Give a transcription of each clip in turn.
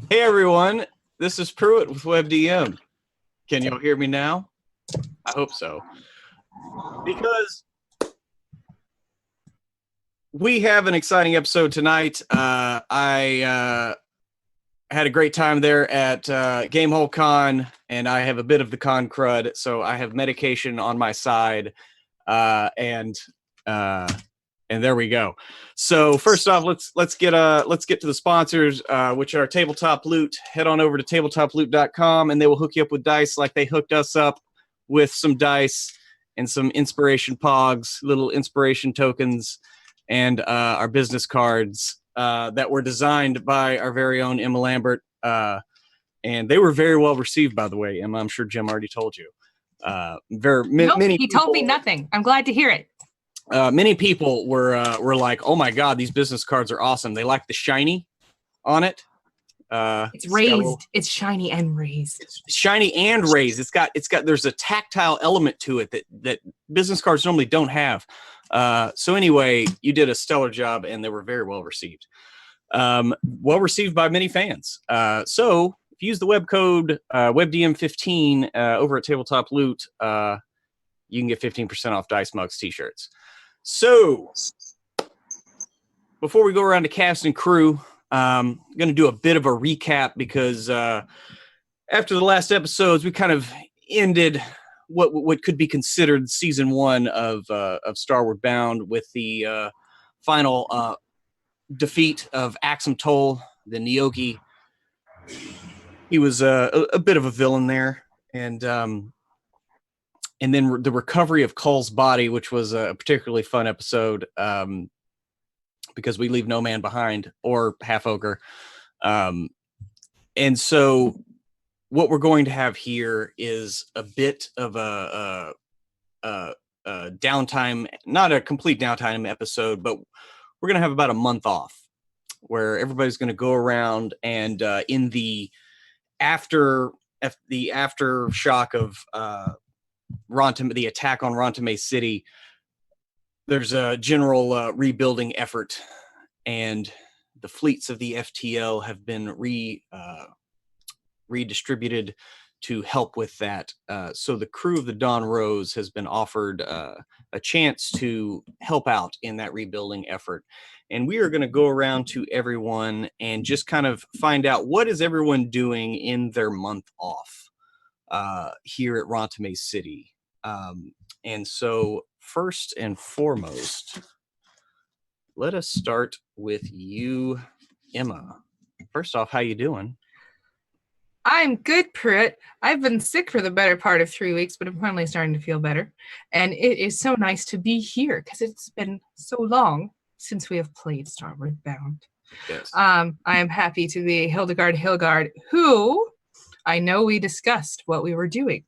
Hey everyone, this is Pruitt with WebDM. Can y'all hear me now? I hope so. Because we have an exciting episode tonight. I had a great time there at Gamehole Con, and I have a bit of the con crud, so I have medication on my side, and there we go. So first off, let's get to the sponsors, which are Tabletop Loot. Head on over to tabletoploot.com, and they will hook you up with dice like they hooked us up with some dice and some inspiration pogs, little inspiration tokens, and our business cards that were designed by our very own Emma Lambert. And they were very well received, by the way. Emma, I'm sure Jim already told you. Nope, he told me nothing. I'm glad to hear it. Many people were like, "Oh my god, these business cards are awesome." They like the shiny on it. It's raised. It's shiny and raised. It's shiny and raised. It's got. There's a tactile element to it that business cards normally don't have. So anyway, you did a stellar job, and they were very well received. Well received by many fans. So if you use the web code WebDM15 over at Tabletop Loot, you can get 15% off Dice Mugs t-shirts. So before we go around to cast and crew, I'm going to do a bit of a recap because after the last episodes, we kind of ended what could be considered season 1 of Starward Bound with the final defeat of Axum Toll, the Nyogi. He was a bit of a villain there, and then the recovery of Cull's body, which was a particularly fun episode because we leave no man behind, or half ogre. And so what we're going to have here is a bit of a downtime, not a complete downtime episode, but we're going to have about a month off where everybody's going to go around and in the aftershock of the attack on Rantame City, there's a general rebuilding effort, and the fleets of the FTL have been redistributed to help with that. So the crew of the Dawn Rose has been offered a chance to help out in that rebuilding effort. And we are going to go around to everyone and just kind of find out what is everyone doing in their month off here at Rantame City. And so first and foremost, let us start with you, Emma. First off, how you doing? I'm good, Pruitt. I've been sick for the better part of 3 weeks, but I'm finally starting to feel better. And it is so nice to be here because it's been so long since we have played Starward Bound. Yes. I am happy to be Hildegard, who I know we discussed what we were doing.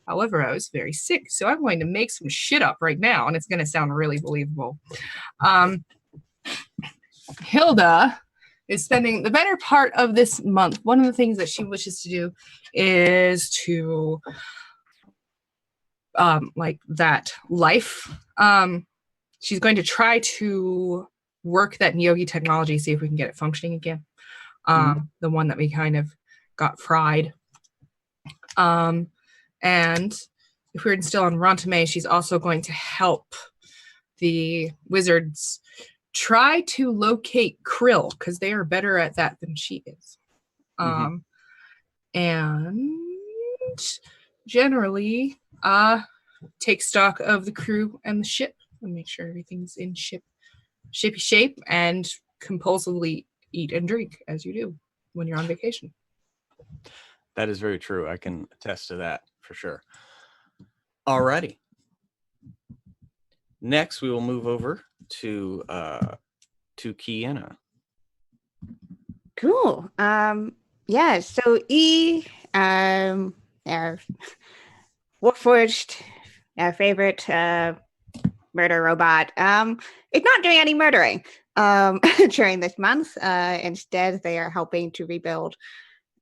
However, I was very sick, so I'm going to make some shit up right now, and it's going to sound really believable. Hilda is spending the better part of this month. One of the things that she wishes to do is to, like that life. She's going to try to work that Nyogi technology, see if we can get it functioning again. The one that we kind of got fried. And if we're still on Rantame, she's also going to help the wizards try to locate Krill, because they are better at that than she is. And generally take stock of the crew and the ship and make sure everything's in shippy shape, and compulsively eat and drink as you do when you're on vacation. That is very true. I can attest to that for sure. Alrighty. Next, we will move over to Kiana. Cool. Yeah. So our Warforged, our favorite murder robot, is not doing any murdering during this month. Instead, they are helping to rebuild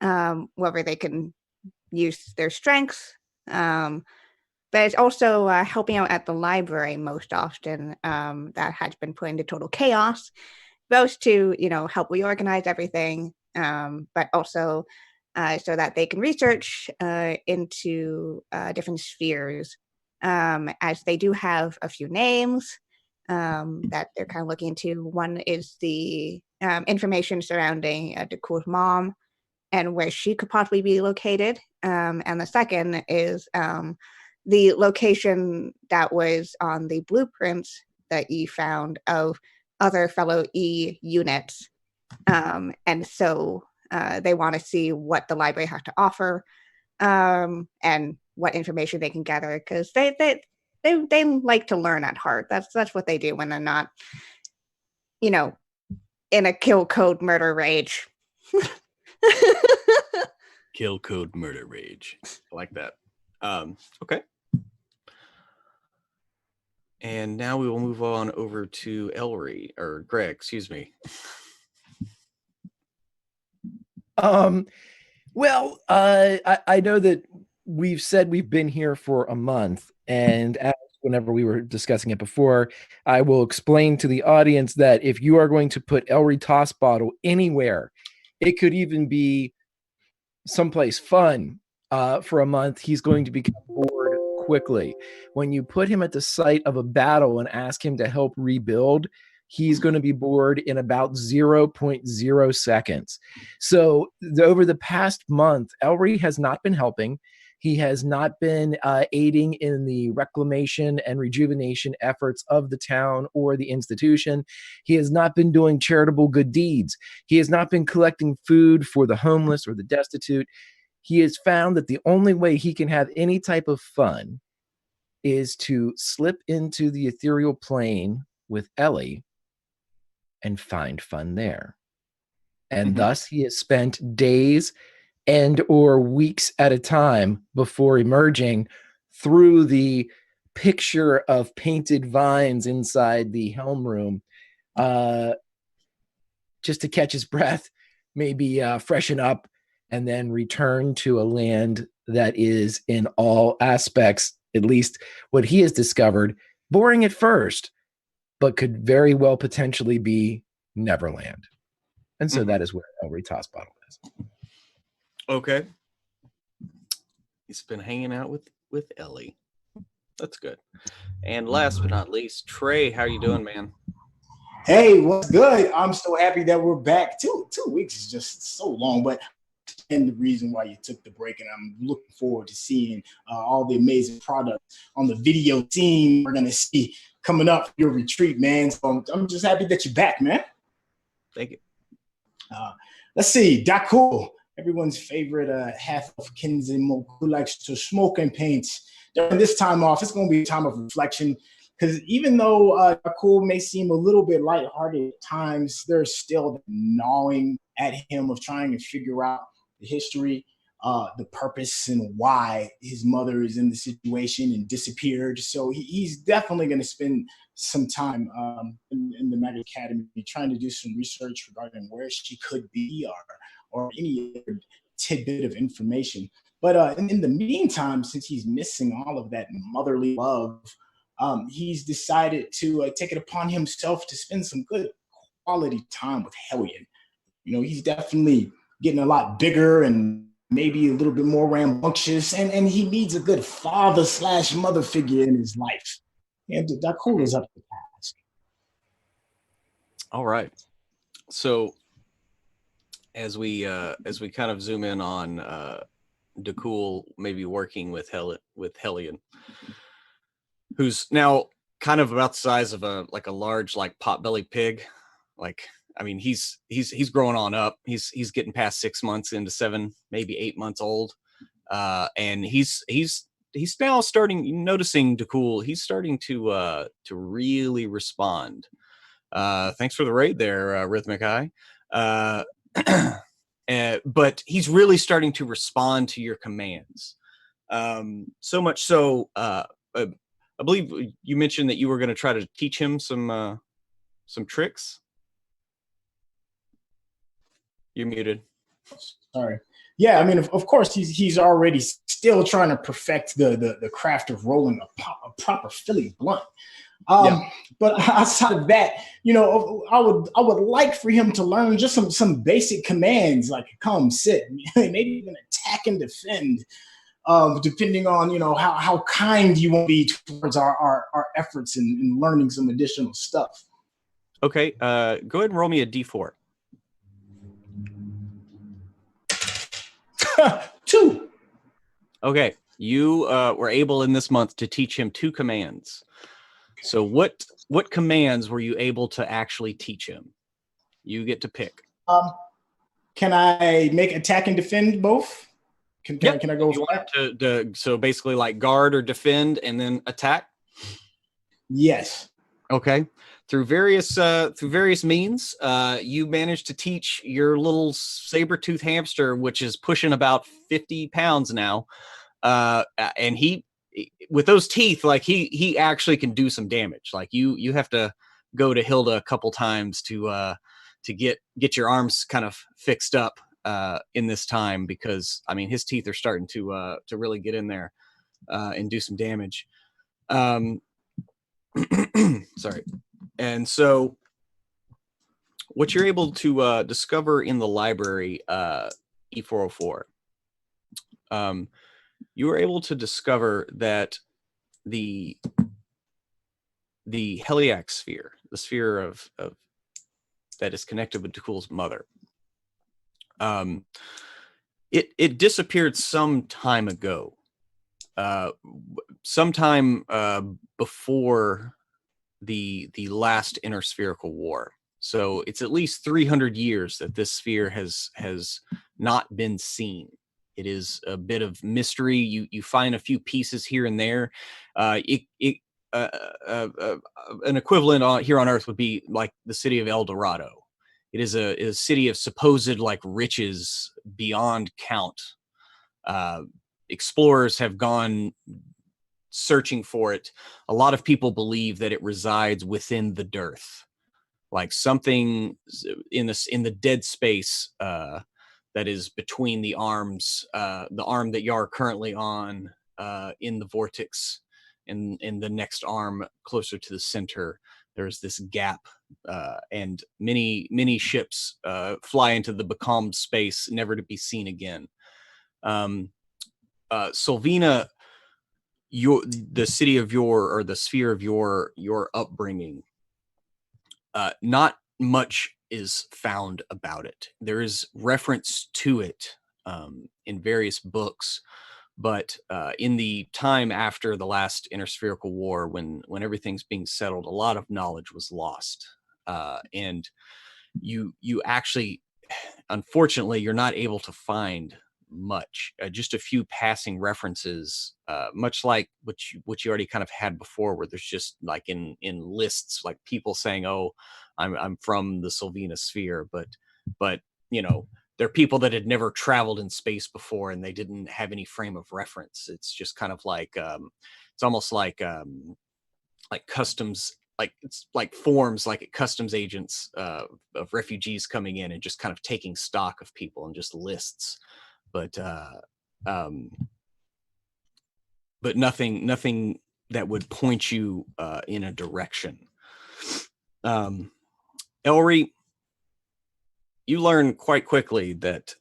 wherever they can use their strengths. But it's also helping out at the library most often. That has been put into total chaos, both to, help reorganize everything, but also so that they can research into different spheres, as they do have a few names that they're kind of looking into. One is the information surrounding Dakul's mom and where she could possibly be located. And the second is the location that was on the blueprints that E found of other fellow E units. And so they want to see what the library has to offer, and what information they can gather, because they like to learn at heart. That's what they do when they're not, in a kill code murder rage. Kill code murder rage. I like that. Okay. And now we will move on over to Ellery, or Greg, excuse me. Well, I know that we've said we've been here for a month, and as whenever we were discussing it before, I will explain to the audience that if you are going to put Ellery Toss Bottle anywhere, it could even be someplace fun for a month, he's going to become bored quickly. When you put him at the site of a battle and ask him to help rebuild, he's going to be bored in about 0.0 seconds. So over the past month, Ellery has not been helping. He has not been aiding in the reclamation and rejuvenation efforts of the town or the institution. He has not been doing charitable good deeds. He has not been collecting food for the homeless or the destitute. He has found that the only way he can have any type of fun is to slip into the ethereal plane with Ellie and find fun there. And thus he has spent days and or weeks at a time before emerging through the picture of painted vines inside the helm room, just to catch his breath, maybe freshen up, and then return to a land that is in all aspects, at least what he has discovered, boring at first, but could very well potentially be Neverland. And so that is where Ellery Toss Bottle is. Okay. He's been hanging out with Ellie. That's good. And last but not least, Trey, how you doing, man? Hey, what's good? I'm so happy that we're back. 2 weeks is just so long, but and the reason why you took the break, and I'm looking forward to seeing all the amazing products on the video scene we're gonna see coming up for your retreat, man. So I'm just happy that you're back, man. Thank you. Let's see, Dakul, everyone's favorite half of Kinzimo, who likes to smoke and paint. During this time off, it's going to be a time of reflection, because even though Dakul may seem a little bit lighthearted at times, there's still the gnawing at him of trying to figure out the history, the purpose, and why his mother is in the situation and disappeared. So he's definitely going to spend some time in the Magic Academy trying to do some research regarding where she could be, or any other tidbit of information. But in the meantime, since he's missing all of that motherly love, he's decided to take it upon himself to spend some good quality time with Hellion. He's definitely getting a lot bigger and maybe a little bit more rambunctious, and he needs a good father/mother figure in his life. And Dakul is up to the task. All right. So as we kind of zoom in on Dakul maybe working with Hellion, who's now kind of about the size of a large potbelly pig. I mean, he's growing on up. He's getting past 6 months into 7, maybe 8 months old, and he's now noticing Dakul. He's starting to really respond. Thanks for the raid there, Rhythmic Eye. But he's really starting to respond to your commands. So much so, I believe you mentioned that you were going to try to teach him some tricks. You're muted. Sorry. Yeah, I mean, of course, he's already still trying to perfect the craft of rolling a proper Philly blunt. But outside of that, you know, I would like for him to learn just some basic commands like come, sit, maybe even attack and defend, depending on, you know, how kind you want to be towards our efforts in learning some additional stuff. Okay, go ahead and roll me a d4. 2. Okay, you were able in this month to teach him 2 commands. So what commands were you able to actually teach him? You get to pick. Can I make attack and defend both? Can I go you for that? want so basically like guard or defend and then attack? Yes. Okay. Through various means, you managed to teach your little saber-tooth hamster, which is pushing about 50 pounds now, and he, with those teeth, like he actually can do some damage. Like you have to go to Hilda a couple times to get your arms kind of fixed up in this time, because I mean his teeth are starting to really get in there and do some damage. Sorry. And so what you're able to discover in the library, E404, you were able to discover that the Heliac sphere, the sphere of that is connected with Dakul's mother, it disappeared some time ago, sometime before the last interspherical war. So it's at least 300 years that this sphere has not been seen. It is a bit of mystery. You find a few pieces here and there. An equivalent here on Earth would be like the city of El Dorado. It is a city of supposed like riches beyond count. Explorers have gone searching for it. A lot of people believe that it resides within the dearth, like something in the dead space that is between the arms, the arm that you are currently on in the vortex, and in the next arm closer to the center. There's this gap, and many ships fly into the becalmed space, never to be seen again. Sylvina, the city of or the sphere of your upbringing, not much is found about it. There is reference to it in various books, but in the time after the last interspherical war, when everything's being settled, a lot of knowledge was lost, and you actually, unfortunately, you're not able to find much. Just a few passing references, much like what you already kind of had before, where there's just like in lists, like people saying, "Oh, I'm from the Sylvina sphere," but you know, they're people that had never traveled in space before, and they didn't have any frame of reference. It's just kind of like it's almost like customs, like it's like forms, like customs agents of refugees coming in and just kind of taking stock of people and just lists. But nothing that would point you in a direction. Elry, you learn quite quickly that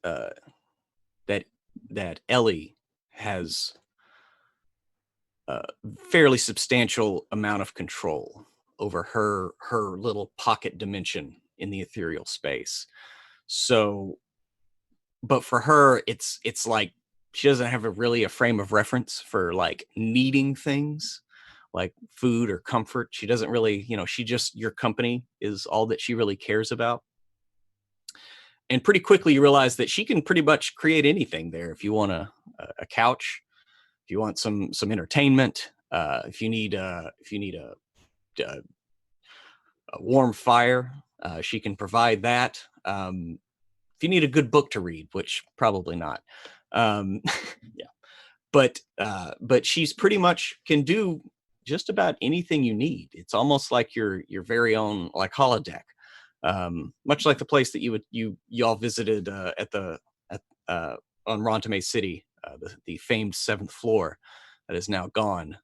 that Ellie has a fairly substantial amount of control over her little pocket dimension in the ethereal space. So, but for her, it's like she doesn't have really a frame of reference for like needing things like food or comfort. She doesn't really, she just, your company is all that she really cares about. And pretty quickly you realize that she can pretty much create anything there. If you want a couch, if you want some entertainment, if you need a warm fire, she can provide that. If you need a good book to read, which probably not, yeah, but she's pretty much can do just about anything you need. It's almost like your very own like holodeck, much like the place that you all visited on Rontame City, the famed 7th floor that is now gone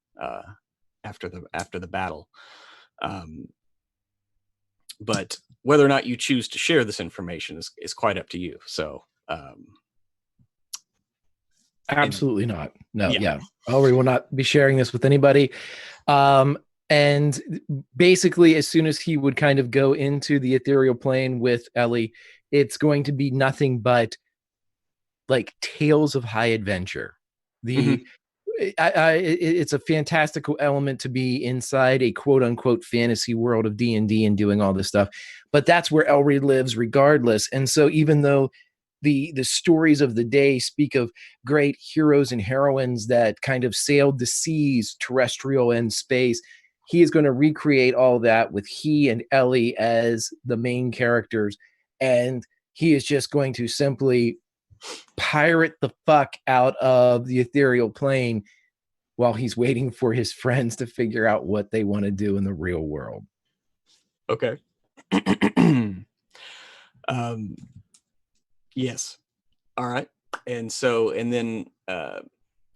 after the battle. But whether or not you choose to share this information is quite up to you. So, Absolutely not. No, Yeah. yeah. Ellery will not be sharing this with anybody. And basically, as soon as he would kind of go into the ethereal plane with Ellie, it's going to be nothing but like tales of high adventure. It's a fantastical element to be inside a quote unquote fantasy world of D&D and doing all this stuff. But that's where Ellery lives regardless. And so even though the stories of the day speak of great heroes and heroines that kind of sailed the seas, terrestrial and space, he is going to recreate all that with he and Ellie as the main characters. And he is just going to simply pirate the fuck out of the ethereal plane while he's waiting for his friends to figure out what they want to do in the real world. Okay. Yes. All right. And then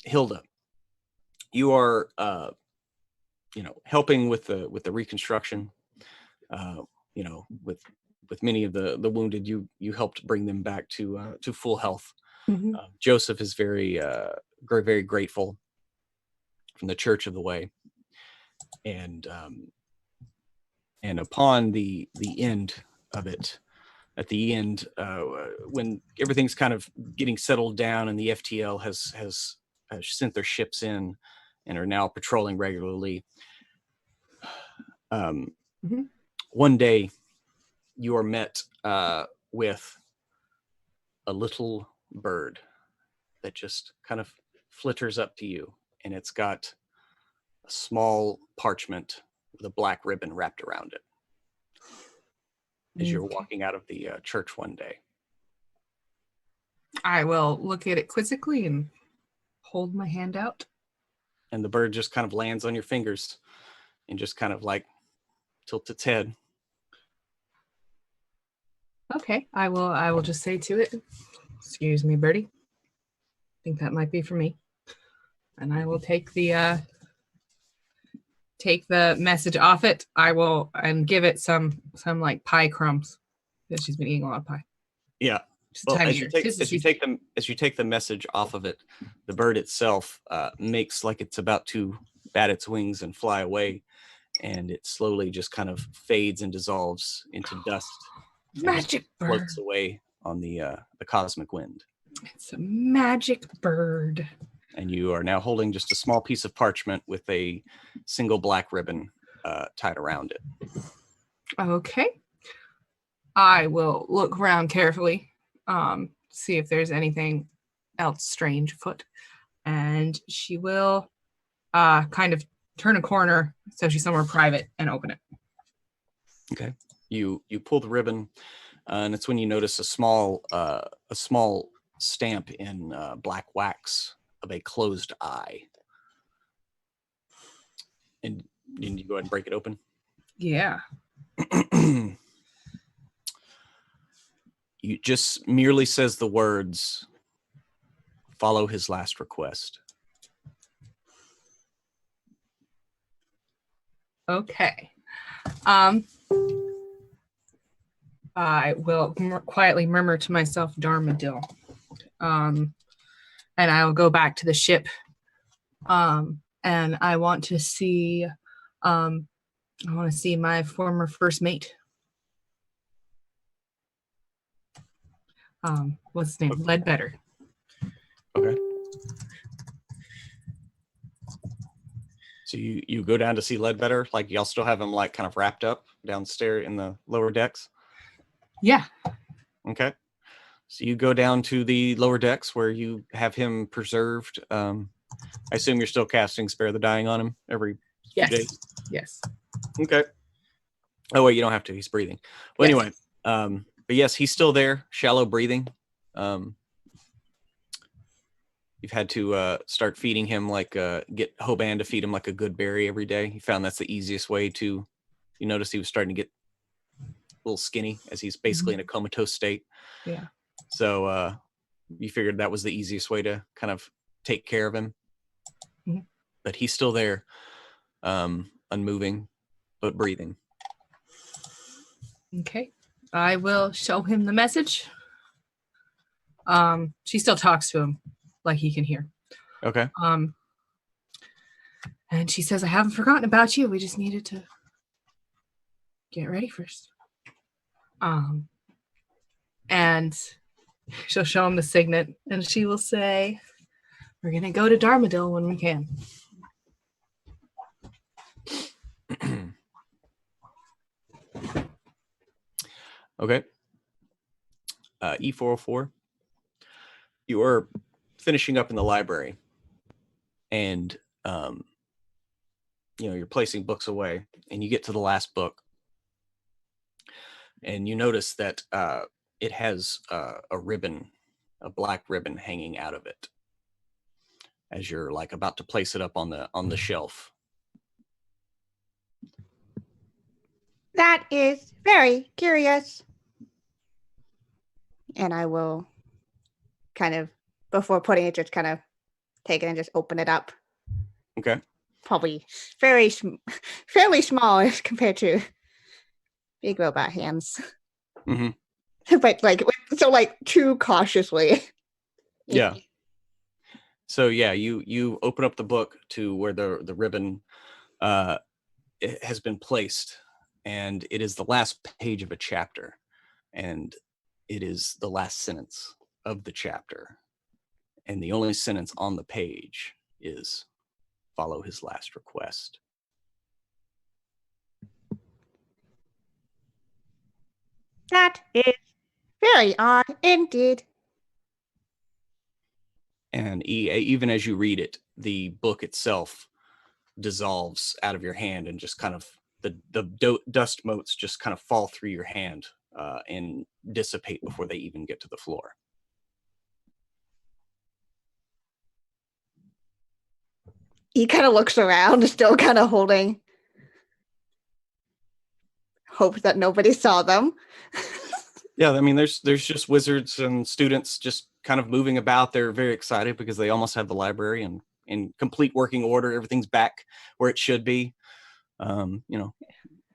Hilda, you are helping with the reconstruction. With many of the wounded, you helped bring them back to full health. Mhm. Joseph is very very grateful from the Church of the Way, and upon the end of it, at the end, when everything's kind of getting settled down and the FTL has sent their ships in and are now patrolling regularly, one day you are met with a little bird that just kind of flitters up to you, and it's got a small parchment with a black ribbon wrapped around it as you're walking out of the church one day. I will look at it quizzically and hold my hand out. And the bird just kind of lands on your fingers and just kind of like tilts its head. Okay, I will just say to it, "Excuse me, birdie. I think that might be for me." And I will take the message off it. I will and give it some like pie crumbs because she's been eating a lot of pie. Yeah. Just Well, time as of you year. take the message off of it, the bird itself makes like it's about to bat its wings and fly away, and it slowly just kind of fades and dissolves into dust. Magic bird. Floats away on the cosmic wind. It's a magic bird. And you are now holding just a small piece of parchment with a single black ribbon tied around it. Okay. I will look around carefully, see if there's anything else strange afoot. And she will kind of turn a corner so she's somewhere private and open it. Okay. You pull the ribbon, and it's when you notice a small stamp in black wax of a closed eye. And you go ahead and break it open. Yeah. You just merely says the words, "Follow his last request." Okay. I will quietly murmur to myself, Darmadil. And I'll go back to the ship. And I want to see my former first mate. What's his name? Ledbetter. Okay. So you go down to see Ledbetter, like y'all still have him like kind of wrapped up downstairs in the lower decks? Yeah. Okay. So you go down to the lower decks where you have him preserved. I assume you're still casting Spare the Dying on him every few days? Yes. Okay. Oh wait, you don't have to. He's breathing. Well, Yes. anyway, but yes, he's still there, shallow breathing. You've had to start feeding him get Hoban to feed him like a good berry every day. He found that's the easiest way to. You notice he was starting to get a little skinny as he's basically in a comatose state. Yeah. So you figured that was the easiest way to kind of take care of him. Mhm. But he's still there, unmoving. but breathing. Okay. I will show him the message. She still talks to him like he can hear. Okay. And she says, I haven't forgotten about you. We just needed to get ready first. And she'll show him the signet, and she will say, we're going to go to Darmadil when we can. Okay. E404. You are finishing up in the library, and you're placing books away, and you get to the last book, and you notice that it has a ribbon, a black ribbon hanging out of it, as you're like about to place it up on the shelf. That is very curious. And I will kind of, before putting it, just kind of take it and just open it up. Okay. Probably fairly small as compared to big robot hands. Mm-hmm. But too cautiously. Yeah. So yeah, you open up the book to where the ribbon it has been placed, and it is the last page of a chapter, and it is the last sentence of the chapter, and the only sentence on the page is follow his last request. That is very odd indeed. And even as you read it, the book itself dissolves out of your hand, and just kind of the dust motes just kind of fall through your hand and dissipate before they even get to the floor. He kind of looks around, still kind of holding. Hope that nobody saw them. Yeah, I mean, there's just wizards and students just kind of moving about. They're very excited because they almost have the library in complete working order. Everything's back where it should be. A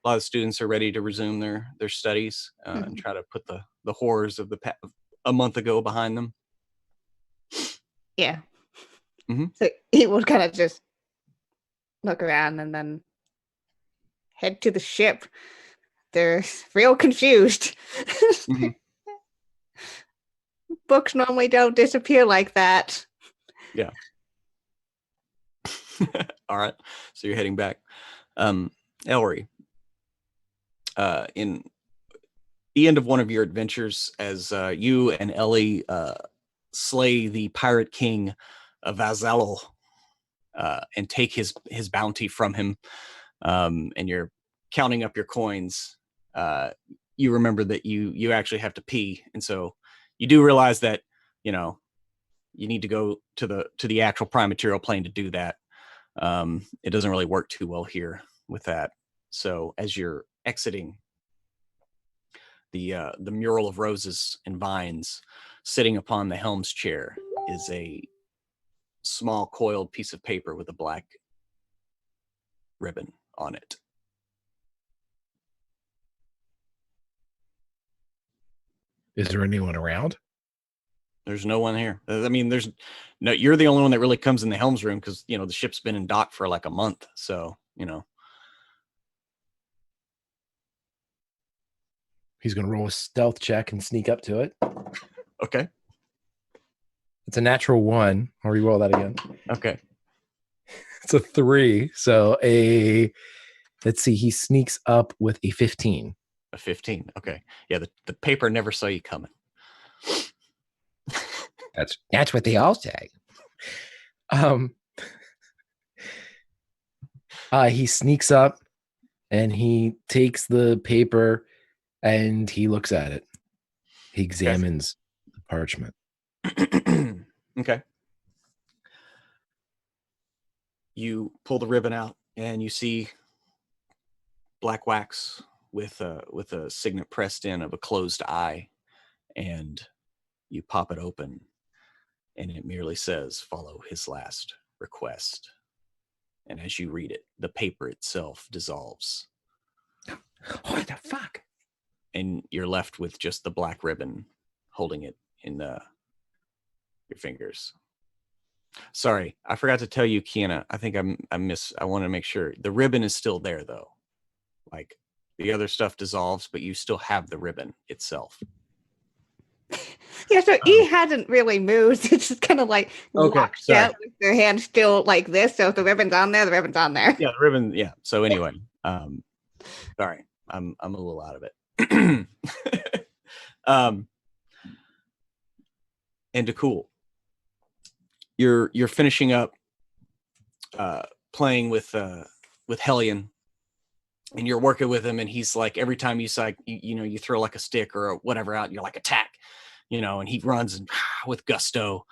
lot of students are ready to resume their studies and try to put the horrors of a month ago behind them. Yeah. Mm-hmm. So he will kind of just look around and then head to the ship. They're real confused. Mm-hmm. Books normally don't disappear like that. Yeah. All right. So you're heading back. Ellery, in the end of one of your adventures, as you and Ellie slay the pirate king of Vazalol and take his bounty from him, and you're counting up your coins, you remember that you actually have to pee, and so you do realize that you need to go to the actual prime material plane to do that. It doesn't really work too well here with that. So as you're exiting, the mural of roses and vines sitting upon the helm's chair is a small coiled piece of paper with a black ribbon on it. Is there anyone around? There's no one here. I mean, you're the only one that really comes in the helm's room because the ship's been in dock for like a month. So He's going to roll a stealth check and sneak up to it. Okay. It's a natural 1. I'll re-roll that again. Okay. It's a 3. So let's see. He sneaks up with a 15. A 15. Okay. Yeah. The paper never saw you coming. That's what they all say. He sneaks up and he takes the paper and he looks at it. He examines the parchment. Okay. You pull the ribbon out and you see black wax with a signet pressed in of a closed eye, and you pop it open and it merely says follow his last request. And as you read it, the paper itself dissolves What the fuck? And you're left with just the black ribbon holding it in your fingers. Sorry, I forgot to tell you, Kiana. I think I want to make sure the ribbon is still there, though. Like the other stuff dissolves, but you still have the ribbon itself. Yeah, so E hasn't really moved. It's just kind of like Okay, locked sorry. out with their hand still like this. So if the ribbon's on there, the ribbon's on there. Yeah, the ribbon. Yeah. So anyway, sorry, I'm a little out of it. And to cool, you're finishing up playing with Hellion, and you're working with him, and he's like, every time you say, you throw like a stick or whatever out, you're like, attack, and he runs and with gusto.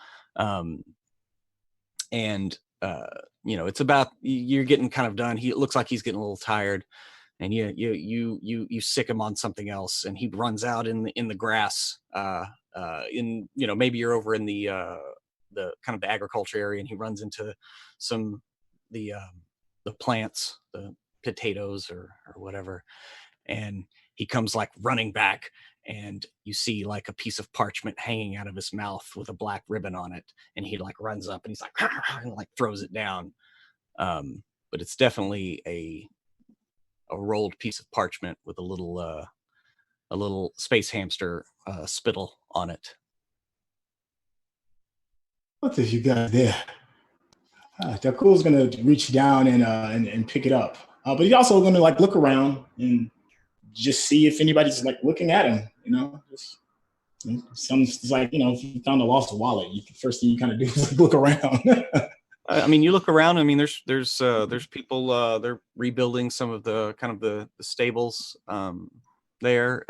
It's about, you're getting kind of done. It looks like he's getting a little tired, and you sick him on something else, and he runs out in the grass. Maybe you're over in the kind of the agriculture area, and he runs into some the plants, the potatoes or whatever, and he comes like running back, and you see like a piece of parchment hanging out of his mouth with a black ribbon on it, and he like runs up and he's like and like throws it down, but it's definitely a rolled piece of parchment with a little space hamster spittle on it. What have you got there? Dakul's gonna reach down and pick it up, but he's also gonna like look around and just see if anybody's like looking at him. It's like, if you found a lost wallet, the first thing you kind of do is look around. I mean, you look around. I mean, there's people. They're rebuilding some of the kind of the stables there.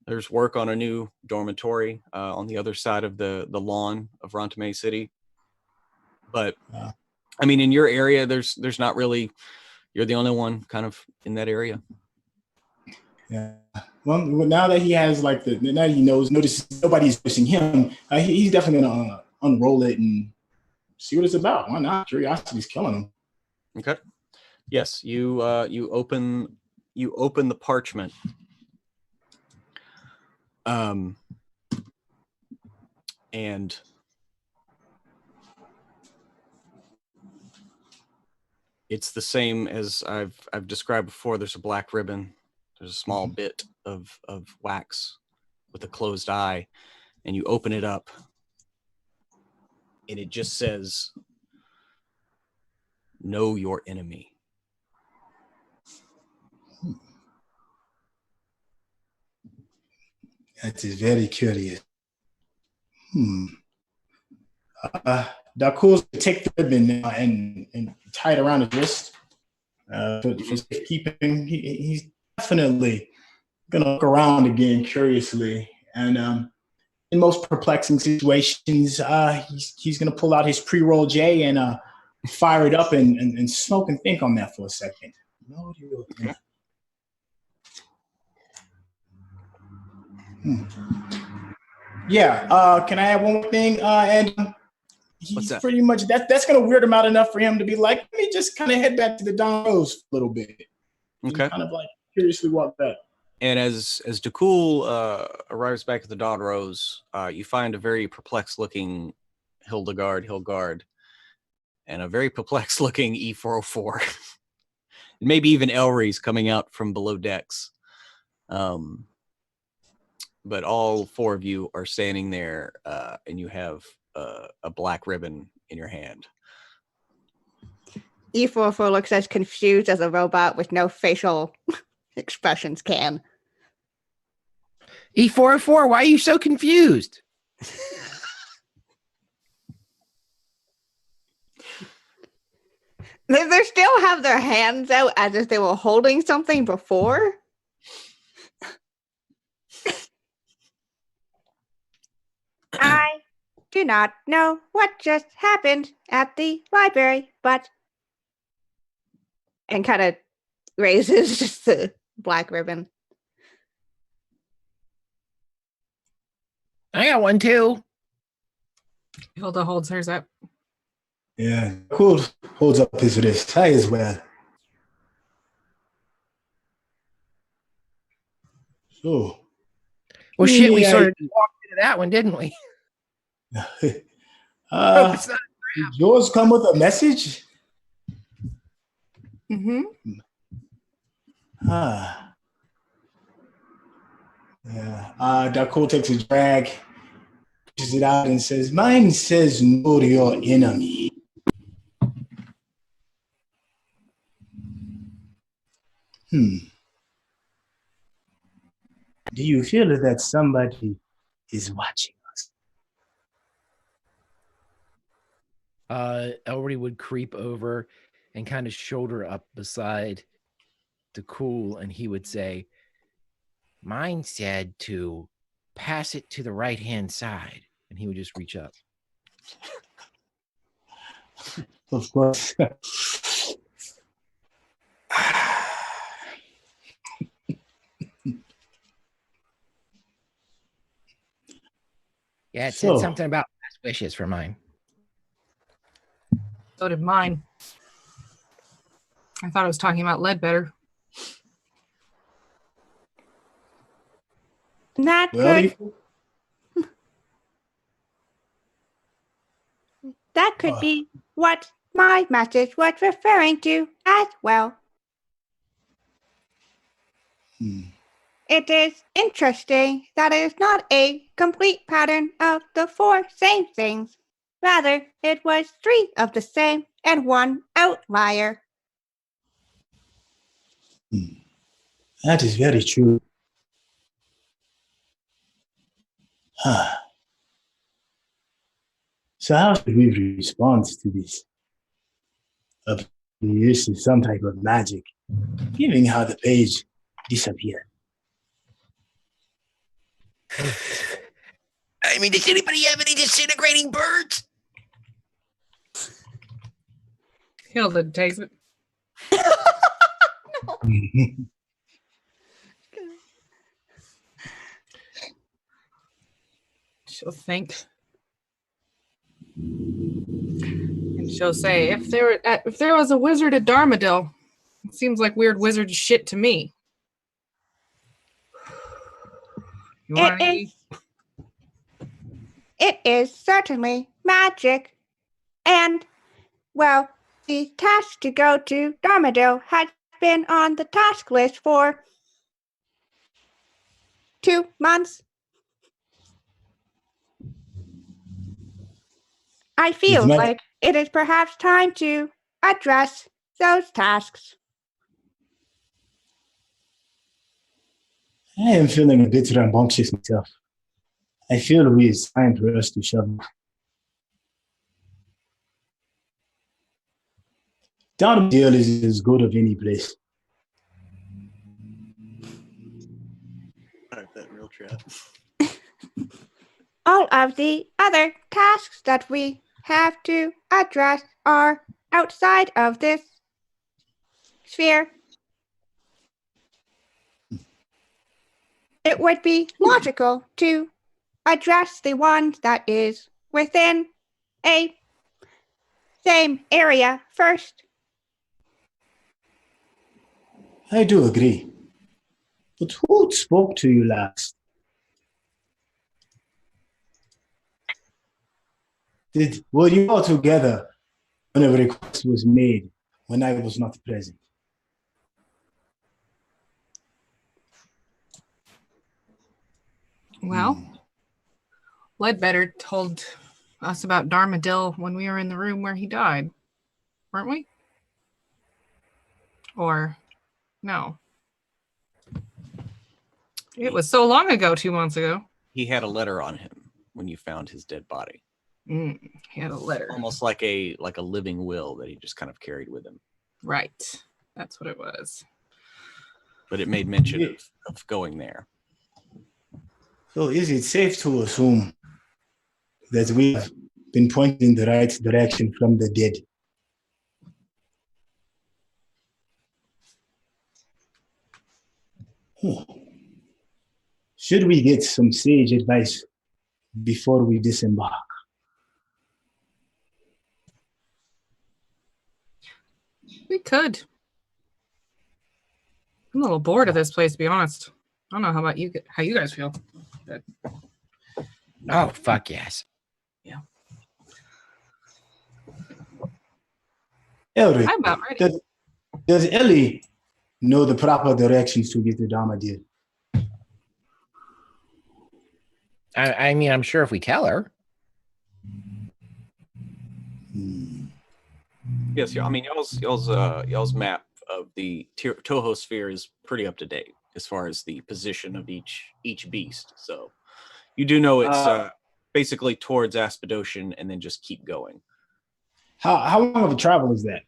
There's work on a new dormitory on the other side of the lawn of Rantame City. But I mean, in your area, there's not really. You're the only one kind of in that area. Yeah. Well, now that he has now he notices nobody's noticing him. He's definitely gonna unroll it and see what it's about. Why not? Curiosity's killing him. Okay. Yes, you open the parchment. And it's the same as I've described before. There's a black ribbon. There's a small bit of wax with a closed eye, and you open it up, and it just says, "Know your enemy." That is very curious. Dakul's take the ribbon and tie it around his wrist for safekeeping. He's definitely gonna look around again curiously, and in most perplexing situations, he's gonna pull out his pre-roll J and fire it up and smoke and think on that for a second. Yeah. Can I add one more thing? And he's pretty much that's gonna weird him out enough for him to be like, let me just kind of head back to the Don Rose a little bit. Okay. Kind of like curiously walk back. And as Dakul arrives back at the Dawn Rose, you find a very perplexed looking Hildegard, and a very perplexed looking E404. Maybe even Elry's coming out from below decks. But all four of you are standing there, and you have a black ribbon in your hand. E44 looks as confused as a robot with no facial expressions can. E404, why are you so confused? They still have their hands out as if they were holding something before. I do not know what just happened at the library, but... And kind of raises just the black ribbon. I got one too. Hilda holds hers up. Yeah, cool. Holds up his wrist. I as well. So, Well, shit, we Yeah. sort of walked into that one, didn't we? Oh, it's not. did yours come with a message? Mm-hmm. Ah. Yeah. Dakota takes a drag, pushes it out, and says, "Mine says know your enemy." Do you feel that somebody is watching us? Ellery would creep over and kind of shoulder up beside Cool, and he would say, "Mine said to pass it to the right-hand side," and he would just reach up. Of course. Yeah, it So- said something about best wishes for mine. So did mine. I thought I was talking about Ledbetter. That Well, could if- that could be what my message was referring to as well. It is interesting that it is not a complete pattern of the 4 same things. Rather, it was 3 of the same and 1 outlier. That is very true. So how should we respond to this? Use some type of magic, given how the page disappeared. I mean, does anybody have any disintegrating birds? Hilda takes it. She'll think. And she'll say, if there was a wizard at Darmadil, it seems like weird wizard shit to me. You want It is certainly magic. And, well, the task to go to Darmadil has been on the task list for 2 months. I feel magic. like it is perhaps time to address those tasks. I am feeling a bit rambunctious myself. I feel it's time for us to shovel. Darmadil is as good of any place. That real chat. All of the other tasks that we have to address are outside of this sphere. It would be logical to address the one that is within a same area first. I do agree. But who spoke to you last? Were you all together when a request was made when I was not present? Well, Ledbetter told us about Darmadil when we were in the room where he died, weren't we? Or no? It was so long ago, 2 months ago. He had a letter on him when you found his dead body. He had a letter. Almost like a living will that he just kind of carried with him. Right. That's what it was. But it made mention of going there. So is it safe to assume that we have been pointed in the right direction from the dead? Should we get some sage advice before we disembark? We could. I'm a little bored of this place, to be honest. don't know how you guys feel. Oh, fuck yes. Elric, I'm about ready. does Ellie know the proper directions to get to Darmadil? I mean, I'm sure if we tell her. Yes, yeah. I mean, y'all's map of the Toho sphere is pretty up to date as far as the position of each beast. So you do know it's basically towards Aspidoshan, and then just keep going. How long of a travel is that?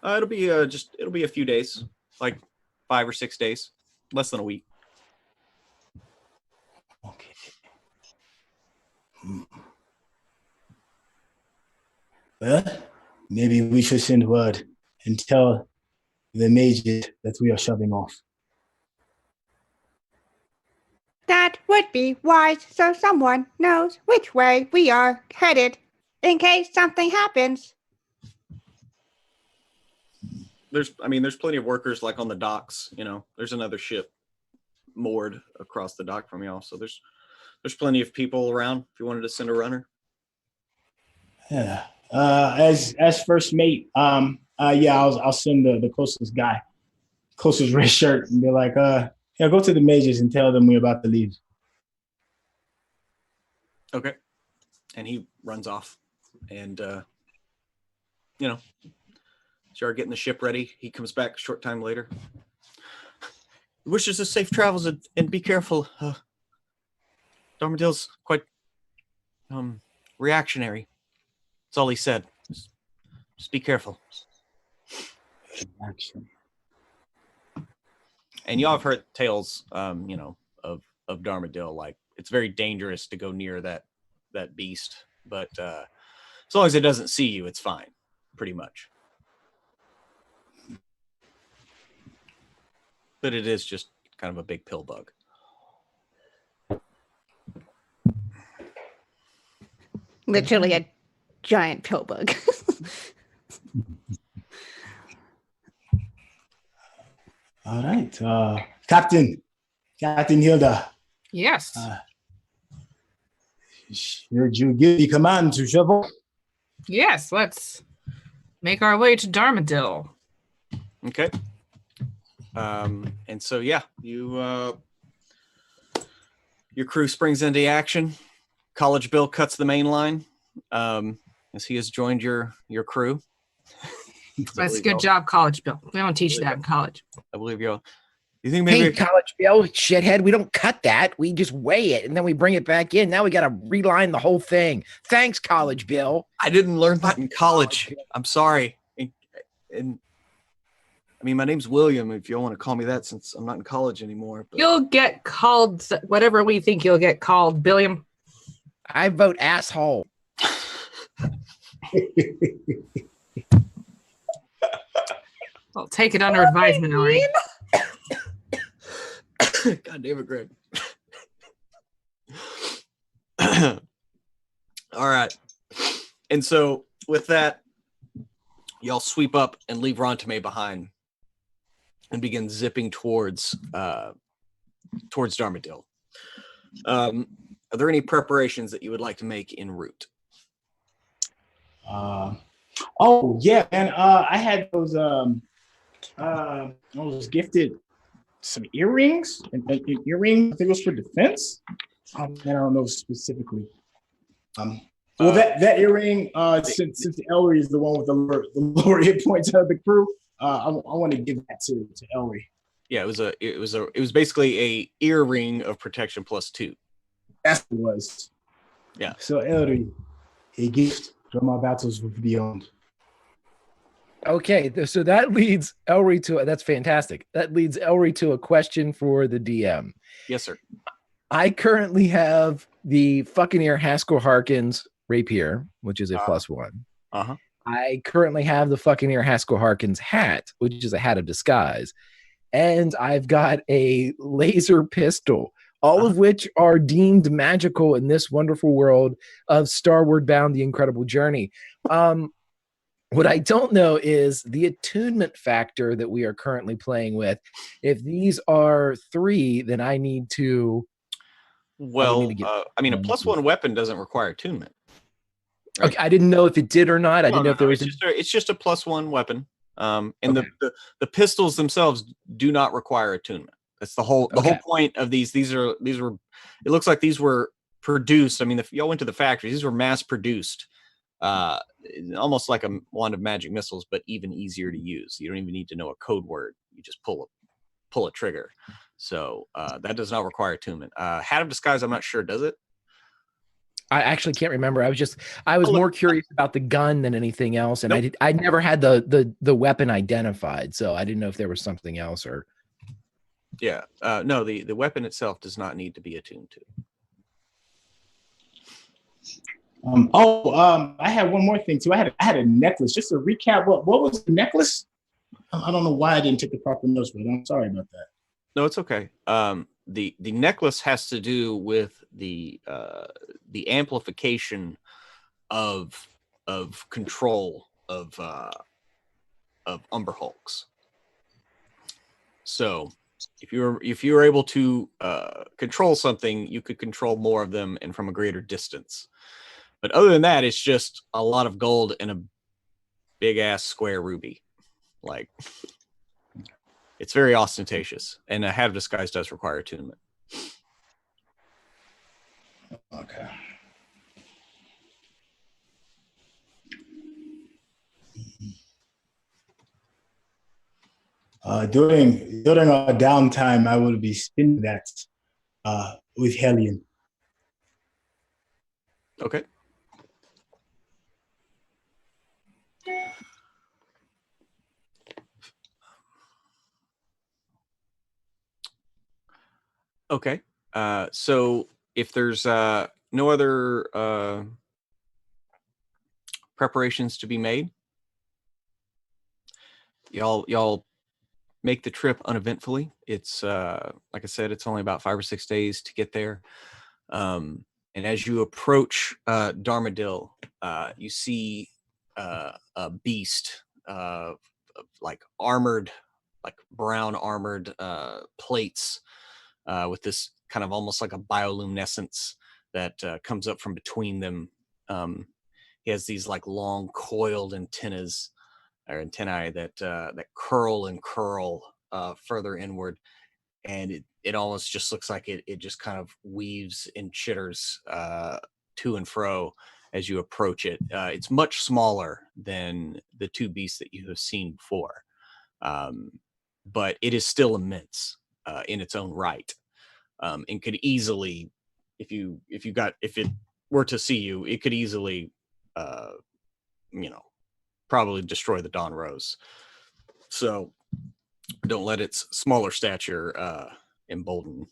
It'll be a few days, like 5 or 6 days, less than a week. Okay. Well, maybe we should send word and tell the mages that we are shoving off. That would be wise, so someone knows which way we are headed in case something happens. There's plenty of workers like on the docks. There's another ship moored across the dock from y'all, so there's plenty of people around if you wanted to send a runner. Yeah. As first mate, I'll send the closest guy, closest red shirt, and be like, go to the mages and tell them we're about to leave. Okay. And he runs off, and start getting the ship ready. He comes back a short time later. Wishes us safe travels and be careful. Darmadil's quite reactionary. That's all he said. Just be careful. Action. And y'all have heard tales, of Darmadil. Like, it's very dangerous to go near that beast, but as long as it doesn't see you, it's fine, pretty much. But it is just kind of a big pill bug. Literally a giant pill bug. All right, Captain Hilda. Yes. Should you give the command to shove off? Yes, let's make our way to Darmadil. Okay. And so, you your crew springs into action. College Bill cuts the main line as he has joined your crew. That's a good job, College Bill. We don't teach that in college. I believe you think maybe Hey, College Bill, shithead, we don't cut that. We just weigh it, and then we bring it back in. Now we got to reline the whole thing. Thanks, College Bill. I didn't learn that in college. I'm sorry. And I mean, my name's William, if you want to call me that, since I'm not in college anymore. But You'll get called whatever we think you'll get called, Billiam. I vote asshole. Well, take it under advisement, all right? God damn it, Greg. All right. And so with that, y'all sweep up and leave Rontame behind and begin zipping towards Darmadil. Are there any preparations that you would like to make en route? Oh yeah, man. I had those. I was gifted some earrings and earring. I think it was for defense. I don't know specifically. That earring, since Ellery is the one with the lower hit points of the crew, I want to give that to Ellery. Yeah, it was basically a earring of protection +2. That's what it was. Yeah. So Ellery, a gift from our battles with beyond. Okay, so that leads Elry to that's fantastic. That leads Elry to a question for the DM. Yes, sir. I currently have the fucking ear Haskell Harkins rapier, which is a +1. Uh-huh. I currently have the fucking ear Haskell Harkins hat, which is a hat of disguise. And I've got a laser pistol, all of which are deemed magical in this wonderful world of Starward Bound, The Incredible Journey. What I don't know is the attunement factor that we are currently playing with. If these are 3, then I need to. Well, I mean, a +1 weapon doesn't require attunement. Right? Okay, I didn't know if it did or not. I didn't know if there was. It's just a +1 weapon. And Okay. the pistols themselves do not require attunement. That's the whole point of these. These were. It looks like these were produced. I mean, if y'all went to the factories, these were mass produced. Almost like a wand of magic missiles, but even easier to use. You don't even need to know a code word. You just pull a trigger. So that does not require attunement. Hat of Disguise, I'm not sure, does it? I actually can't remember. I was more curious about the gun than anything else, and Nope. I never had the weapon identified, so I didn't know if there was something else or. Yeah. No, the weapon itself does not need to be attuned to. I had one more thing too. I had a necklace. Just to recap, what was the necklace? I don't know why I didn't take the proper notes, but I'm sorry about that. No, it's okay. The necklace has to do with the amplification of control of Umber Hulks. So if you were able to control something, you could control more of them and from a greater distance. But other than that, it's just a lot of gold and a big ass square ruby. Like, it's very ostentatious, and a Hat of Disguise does require attunement. Okay. During our downtime, I will be spinning that with Hellion. Okay. Okay. So if there's no other preparations to be made, y'all make the trip uneventfully. It's like I said, it's only about 5 or 6 days to get there. And as you approach Darmadil, you see a beast like armored, like brown armored plates with this kind of almost like a bioluminescence that comes up from between them. He has these like long coiled antennae that curl and curl further inward, and it almost just looks like it just kind of weaves and chitters to and fro as you approach it. It's much smaller than the 2 beasts that you have seen before, but it is still immense in its own right, and could easily, if it were to see you, it could easily, probably destroy the Dawn Rose. So don't let its smaller stature embolden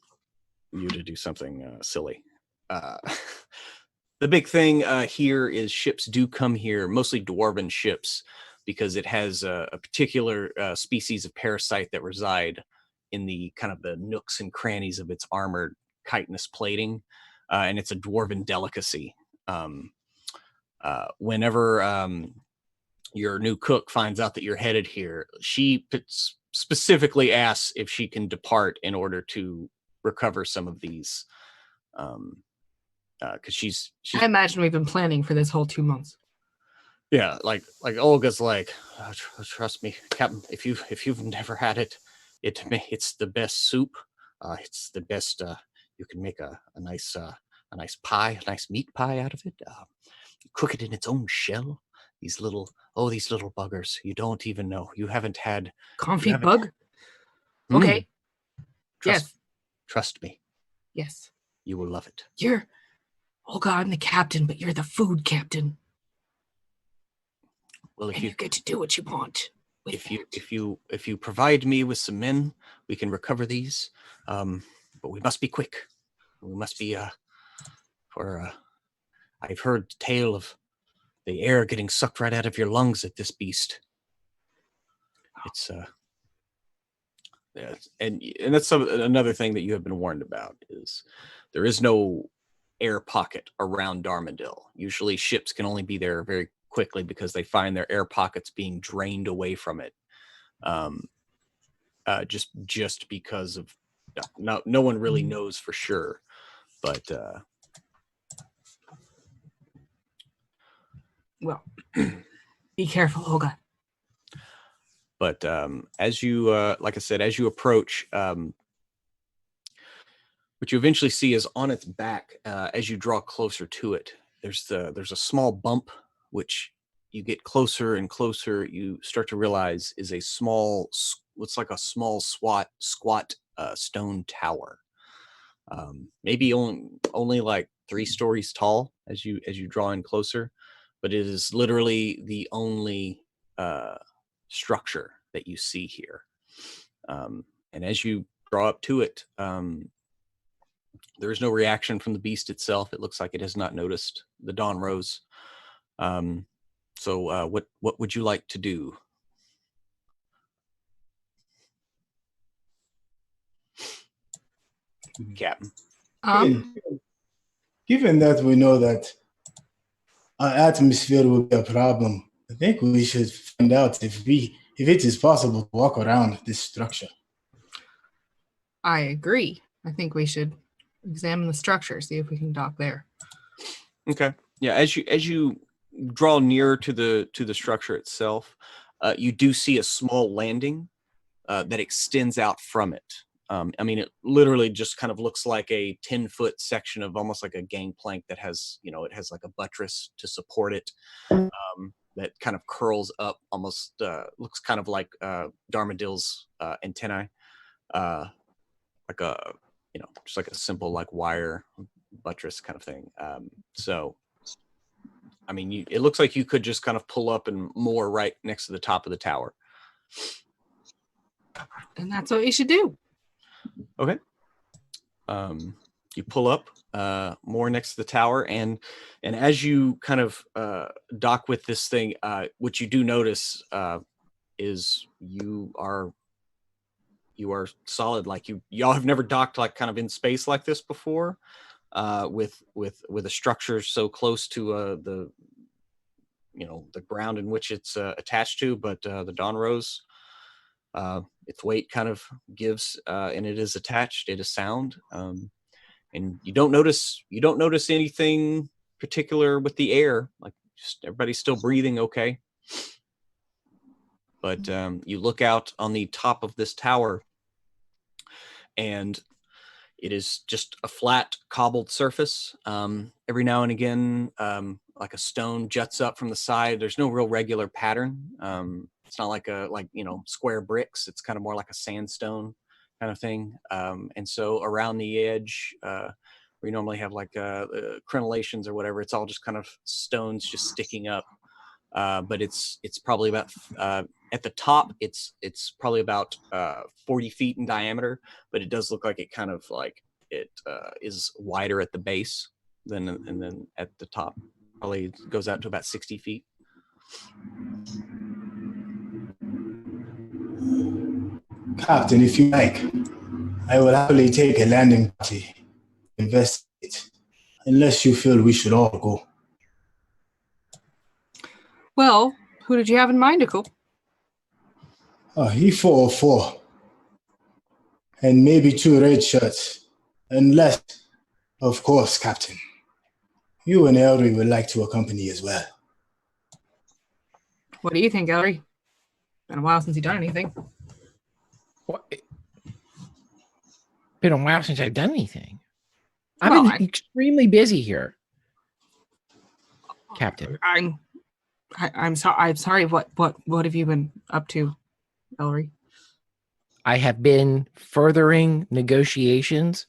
you to do something silly. The big thing here is ships do come here, mostly dwarven ships, because it has a particular species of parasite that reside in the kind of the nooks and crannies of its armored chitinous plating, and it's a dwarven delicacy. Whenever your new cook finds out that you're headed here, she specifically asks if she can depart in order to recover some of these, because she's I imagine we've been planning for this whole 2 months. yeah, like Olga's like, trust me, Captain, if you've never had it, it's the best soup. It's the best. You can make a nice pie, a nice meat pie out of it. You cook it in its own shell. These little buggers. You don't even know. You haven't had Confit bug? Mm. Okay. Yes. Trust me. Yes. You will love it. Oh God, I'm the captain, but you're the food captain. Well, and you get to do what you want. If you provide me with some men, we can recover these. But we must be quick. We must be I've heard the tale of the air getting sucked right out of your lungs at this beast. It's yeah, and that's another thing that you have been warned about is there is no air pocket around Darmadil. Usually ships can only be there very quickly because they find their air pockets being drained away from it. Just because of no one really knows for sure, but Well, be careful, Olga. But as you, like I said, as you approach, what you eventually see is on its back, as you draw closer to it, there's a small bump, which you get closer and closer, you start to realize is a small, looks like a small squat stone tower. Maybe only like 3 stories tall as you draw in closer, but it is literally the only structure that you see here. And as you draw up to it, there is no reaction from the beast itself. It looks like it has not noticed the dawn rose. So what would you like to do? Captain. Given that we know that our atmosphere will be a problem, I think we should find out if it is possible to walk around this structure. I agree. I think we should examine the structure, see if we can dock there. Okay. Yeah. As you draw near to the structure itself, you do see a small landing that extends out from it. I mean, it literally just kind of looks like a 10-foot section of almost like a gangplank that has, it has like a buttress to support it, that kind of curls up, almost looks kind of like Darmadil's antennae, like a, just like a simple like wire buttress kind of thing. So, I mean, it looks like you could just kind of pull up and moor right next to the top of the tower. And that's what you should do. Okay. You pull up more next to the tower, and as you kind of dock with this thing, what you do notice is you are solid. Like y'all have never docked like kind of in space like this before, with a structure so close to the ground in which it's attached to, but the Dawn Rose. Its weight kind of gives, and it is attached. It is sound, and you don't notice anything particular with the air. Like just everybody's still breathing okay. But you look out on the top of this tower, and it is just a flat cobbled surface. Every now and again, like a stone juts up from the side. There's no real regular pattern. It's not like square bricks. It's kind of more like a sandstone kind of thing. And so around the edge, where you normally have like crenellations or whatever, it's all just kind of stones just sticking up. But it's probably about at the top, it's probably about 40 feet in diameter, but it does look like it kind of like it is wider at the base and then at the top probably goes out to about 60 feet. Captain, if you like, I will happily take a landing party, investigate, unless you feel we should all go. Well, who did you have in mind, Nicole? He 404. And maybe 2 red shirts. Unless, of course, Captain, you and Elry would like to accompany as well. What do you think, Elry? Been a while since you've done anything. What? Been a while since I've done anything. I've been extremely busy here, Captain. I'm sorry. I'm sorry. What have you been up to, Ellery? I have been furthering negotiations,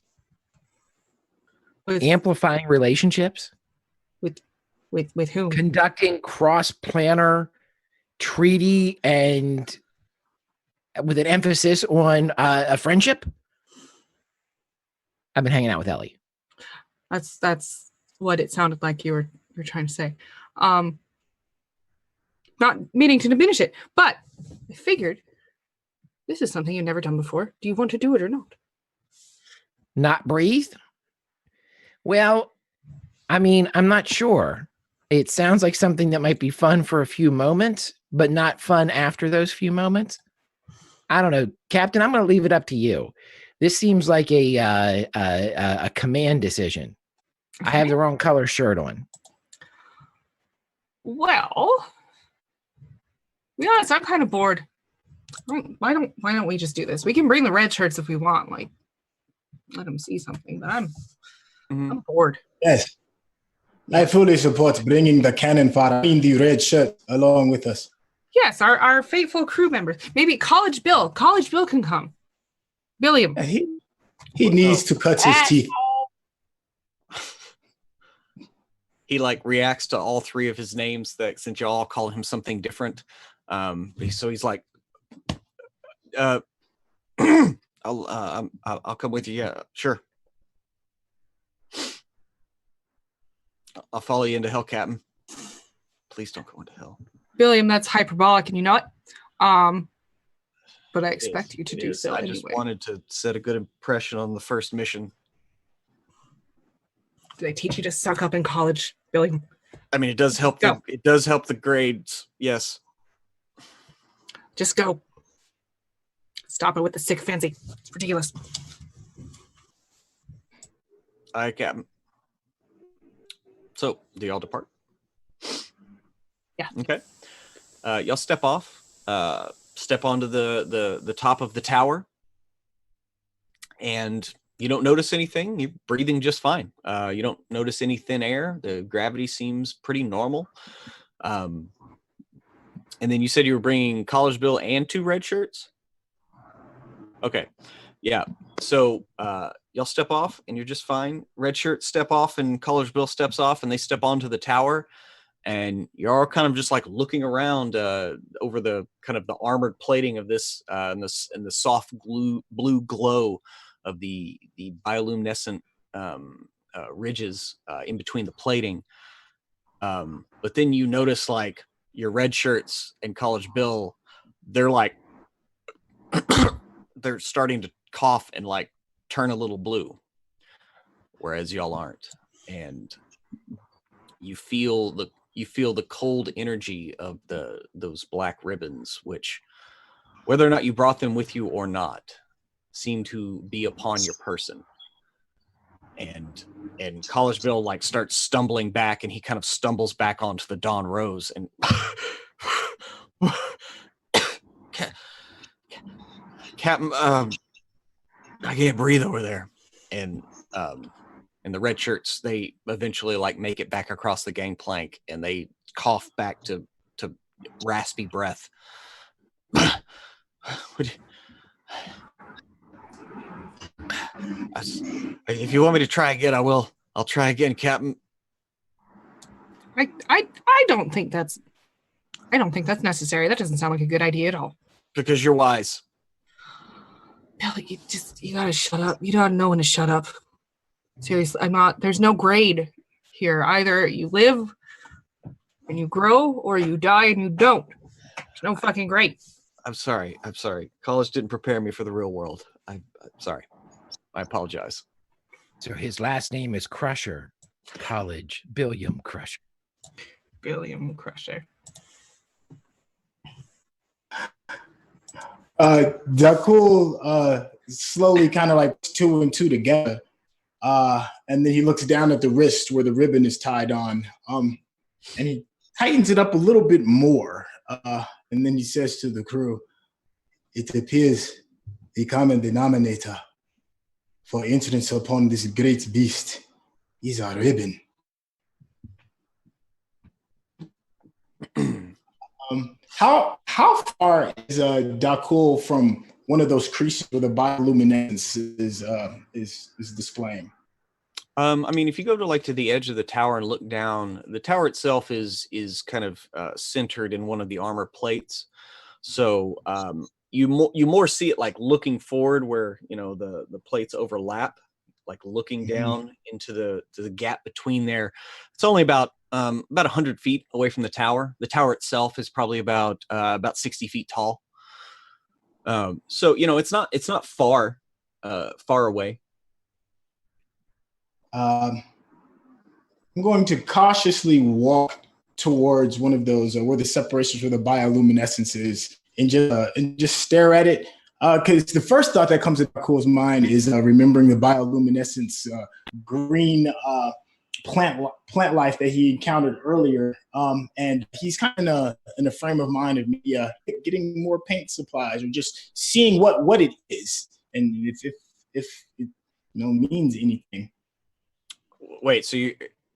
amplifying relationships. With whom? Conducting cross-planner treaty and with an emphasis on a friendship. I've been hanging out with Ellie. That's what it sounded like you were trying to say. Not meaning to diminish it, but I figured this is something you've never done before. Do you want to do it or not? Not breathe? Well, I mean, I'm not sure. It sounds like something that might be fun for a few moments, but not fun after those few moments. I don't know, Captain. I'm going to leave it up to you. This seems like a command decision. I have the wrong color shirt on. Well, to be honest, I'm kind of bored. Why don't we just do this? We can bring the red shirts if we want, like let them see something. But I'm bored. Yes, I fully support bringing the cannon fodder in the red shirt along with us. Yes, our faithful crew members. Maybe College Bill. College Bill can come. Billiam. He needs to cut his teeth. He like reacts to all three of his names that since y'all all call him something different. So he's like, I'll come with you. Yeah, sure. I'll follow you into hell, Captain. Please don't go into hell. Billiam, that's hyperbolic, and you know it. But I expect you to do so anyway. I just wanted to set a good impression on the first mission. Did they teach you to suck up in college, Billiam? I mean, it does help. It does help the grades. Yes. Just go. Stop it with the sick fancy. It's ridiculous. Aye, Captain. So, do y'all depart? Yeah. Okay. Y'all step off. Step onto the top of the tower, and you don't notice anything. You're breathing just fine. You don't notice any thin air. The gravity seems pretty normal. And then you said you were bringing College Bill and 2 red shirts? Okay. Yeah. So y'all step off and you're just fine. Red shirts step off and College Bill steps off and they step onto the tower. And you're all kind of just like looking around over the kind of the armored plating of this and the soft blue glow of the bioluminescent ridges in between the plating. But then you notice like your red shirts and College Bill, they're like they're starting to cough and like turn a little blue, whereas y'all aren't. And you feel the cold energy of those black ribbons, which, whether or not you brought them with you or not, seem to be upon your person. And College Bill like starts stumbling back, and he kind of stumbles back onto the Dawn Rose, and Captain, I can't breathe over there. And the red shirts, they eventually like make it back across the gangplank, and they cough back to raspy breath. If you want me to try again, I will. I'll try again, Captain. I don't think that's necessary. That doesn't sound like a good idea at all. Because you're wise. Billy, you gotta shut up. You gotta know when to shut up. Seriously, there's no grade here. Either you live and you grow, or you die and you don't. There's no fucking grade. I'm sorry. College didn't prepare me for the real world. I'm sorry. I apologize. So his last name is Crusher. College, Billiam Crusher. Billiam Crusher. Dakul slowly kind of like 2 and 2 together. And then he looks down at the wrist where the ribbon is tied on. And he tightens it up a little bit more. And then he says to the crew, "It appears the common denominator for entrance upon this great beast is a ribbon." How far is Dakul from one of those creatures where the bioluminescence is displaying? I mean, if you go to the edge of the tower and look down, the tower itself is kind of centered in one of the armor plates. So you more see it like looking forward where the plates overlap, like looking down into the gap between there. It's only about 100 feet away from the tower. The tower itself is probably about 60 feet tall. So it's not far away. I'm going to cautiously walk towards one of those where the separations where the bioluminescence is, and just stare at it. Because the first thought that comes to Cool's mind is remembering the bioluminescence green plant life that he encountered earlier. And he's kind of in a frame of mind of maybe getting more paint supplies or just seeing what it is and if it means anything. Wait, so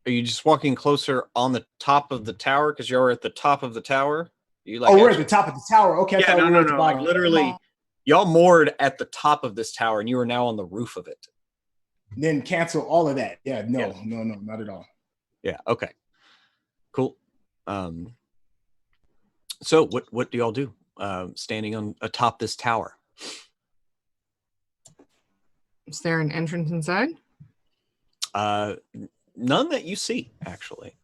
are you just walking closer on the top of the tower because you're at the top of the tower? You like? We're at the top of the tower. Okay, Yeah, no. Like bottom. literally, y'all moored at the top of this tower, and you are now on the roof of it. Then cancel all of that. Yeah, no, not at all. Yeah. Okay. Cool. So what do y'all do? Standing on atop this tower. Is there an entrance inside? None that you see, actually.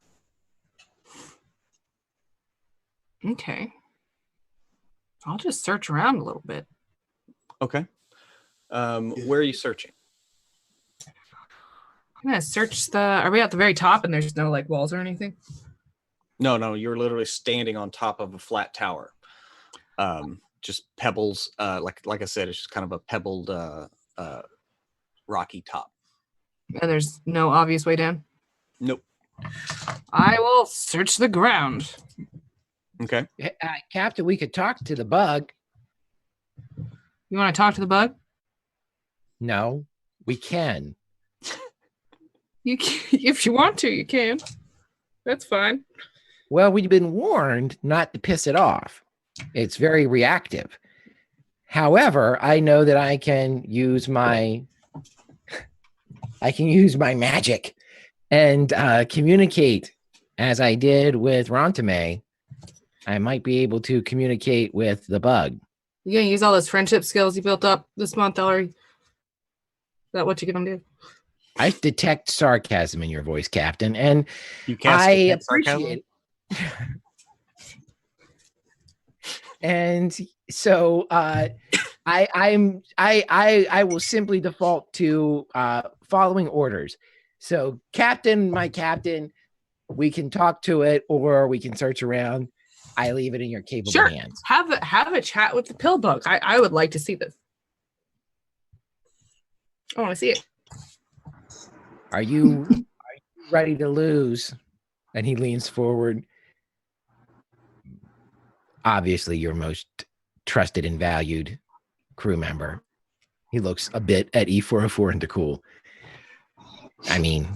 Okay. I'll just search around a little bit. Okay. Where are you searching? I'm gonna search are we at the very top and there's no like walls or anything? No, you're literally standing on top of a flat tower. Just pebbles. Like I said, it's just kind of a pebbled rocky top. And there's no obvious way down? Nope. I will search the ground. Okay. Captain, we could talk to the bug. You want to talk to the bug? No, we can. You can, if you want to, you can. That's fine. Well, we've been warned not to piss it off. It's very reactive. However, I know that I can use my magic and communicate as I did with Rontame. I might be able to communicate with the bug. You gonna use all those friendship skills you built up this month, Ellery? Is that what you're gonna do? I detect sarcasm in your voice, Captain, and You can't I detect appreciate it. And so I will simply default to following orders. So, my captain, we can talk to it or we can search around. I leave it in your capable hands. Have a chat with the pill bug. I would like to see this. I want to see it. Are you ready to lose? And he leans forward. Obviously, your most trusted and valued crew member. He looks a bit at E404 and Cool. I mean,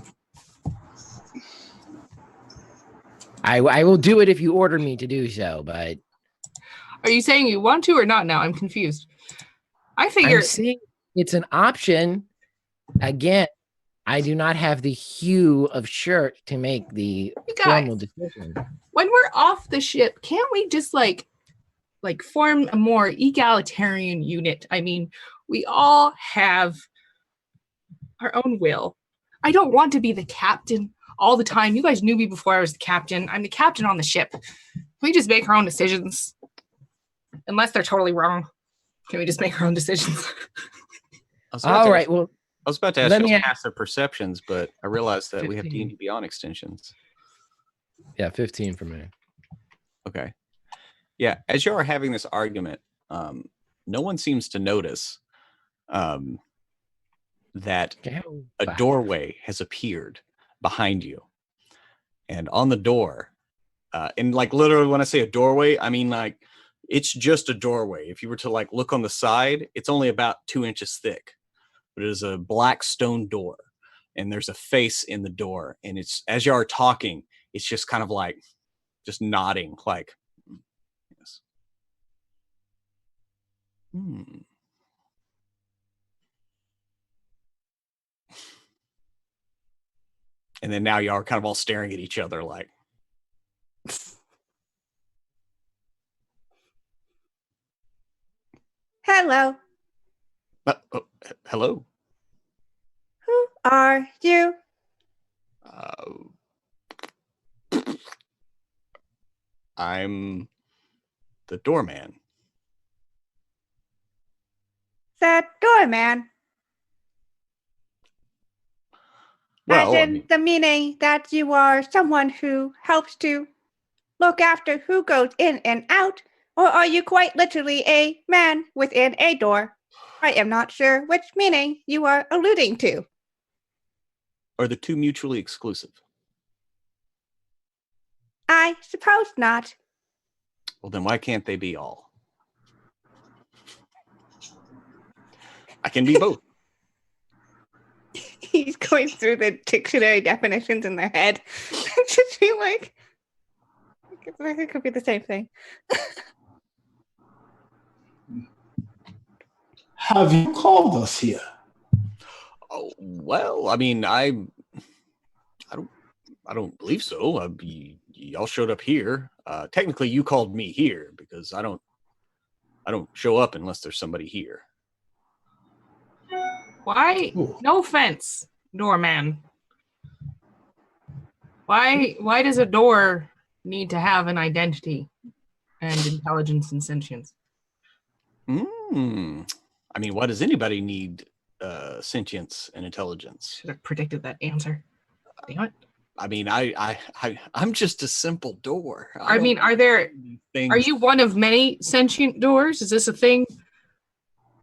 I will do it if you order me to do so, but... Are you saying you want to or not now? I'm confused. I figure... I'm saying it's an option. Again, I do not have the hue of shirt to make the formal decision. When we're off the ship, can't we just like form a more egalitarian unit? I mean, we all have our own will. I don't want to be the captain all the time. You guys knew me before I was the captain. I'm the captain on the ship. Can we just make our own decisions? Unless they're totally wrong. Can we just make our own decisions? All right, well, I was about to ask you passive perceptions, but I realized that 15. we have D&D Beyond extensions. Yeah, 15 for me. Okay. Yeah, as you are having this argument, no one seems to notice that a doorway has appeared behind you. And on the door, and like literally when I say a doorway, I mean like it's just a doorway. If you were to like look on the side, it's only about 2 inches thick. But it is a black stone door, and there's a face in the door. And it's as you are talking, it's just kind of like just nodding, like, yes. And then now you are kind of all staring at each other, like. Hello. Hello. Who are you? I'm the doorman. The doorman. Well, As I in mean, the meaning that you are someone who helps to look after who goes in and out, or are you quite literally a man within a door? I am not sure which meaning you are alluding to. are the two mutually exclusive? I suppose not. Well, then why can't they be all? I can be both. He's going through the dictionary definitions in their head. Just be like, it could be the same thing. Have you called us here? Oh, well, I mean, I don't believe so. Y'all showed up here. Technically, you called me here because I don't show up unless there's somebody here. Why? Ooh. No offense, doorman. Why does a door need to have an identity and intelligence and sentience? I mean, why does anybody need sentience and intelligence? Should have predicted that answer. Damn it. I mean, I'm just a simple door. I mean, are you one of many sentient doors? Is this a thing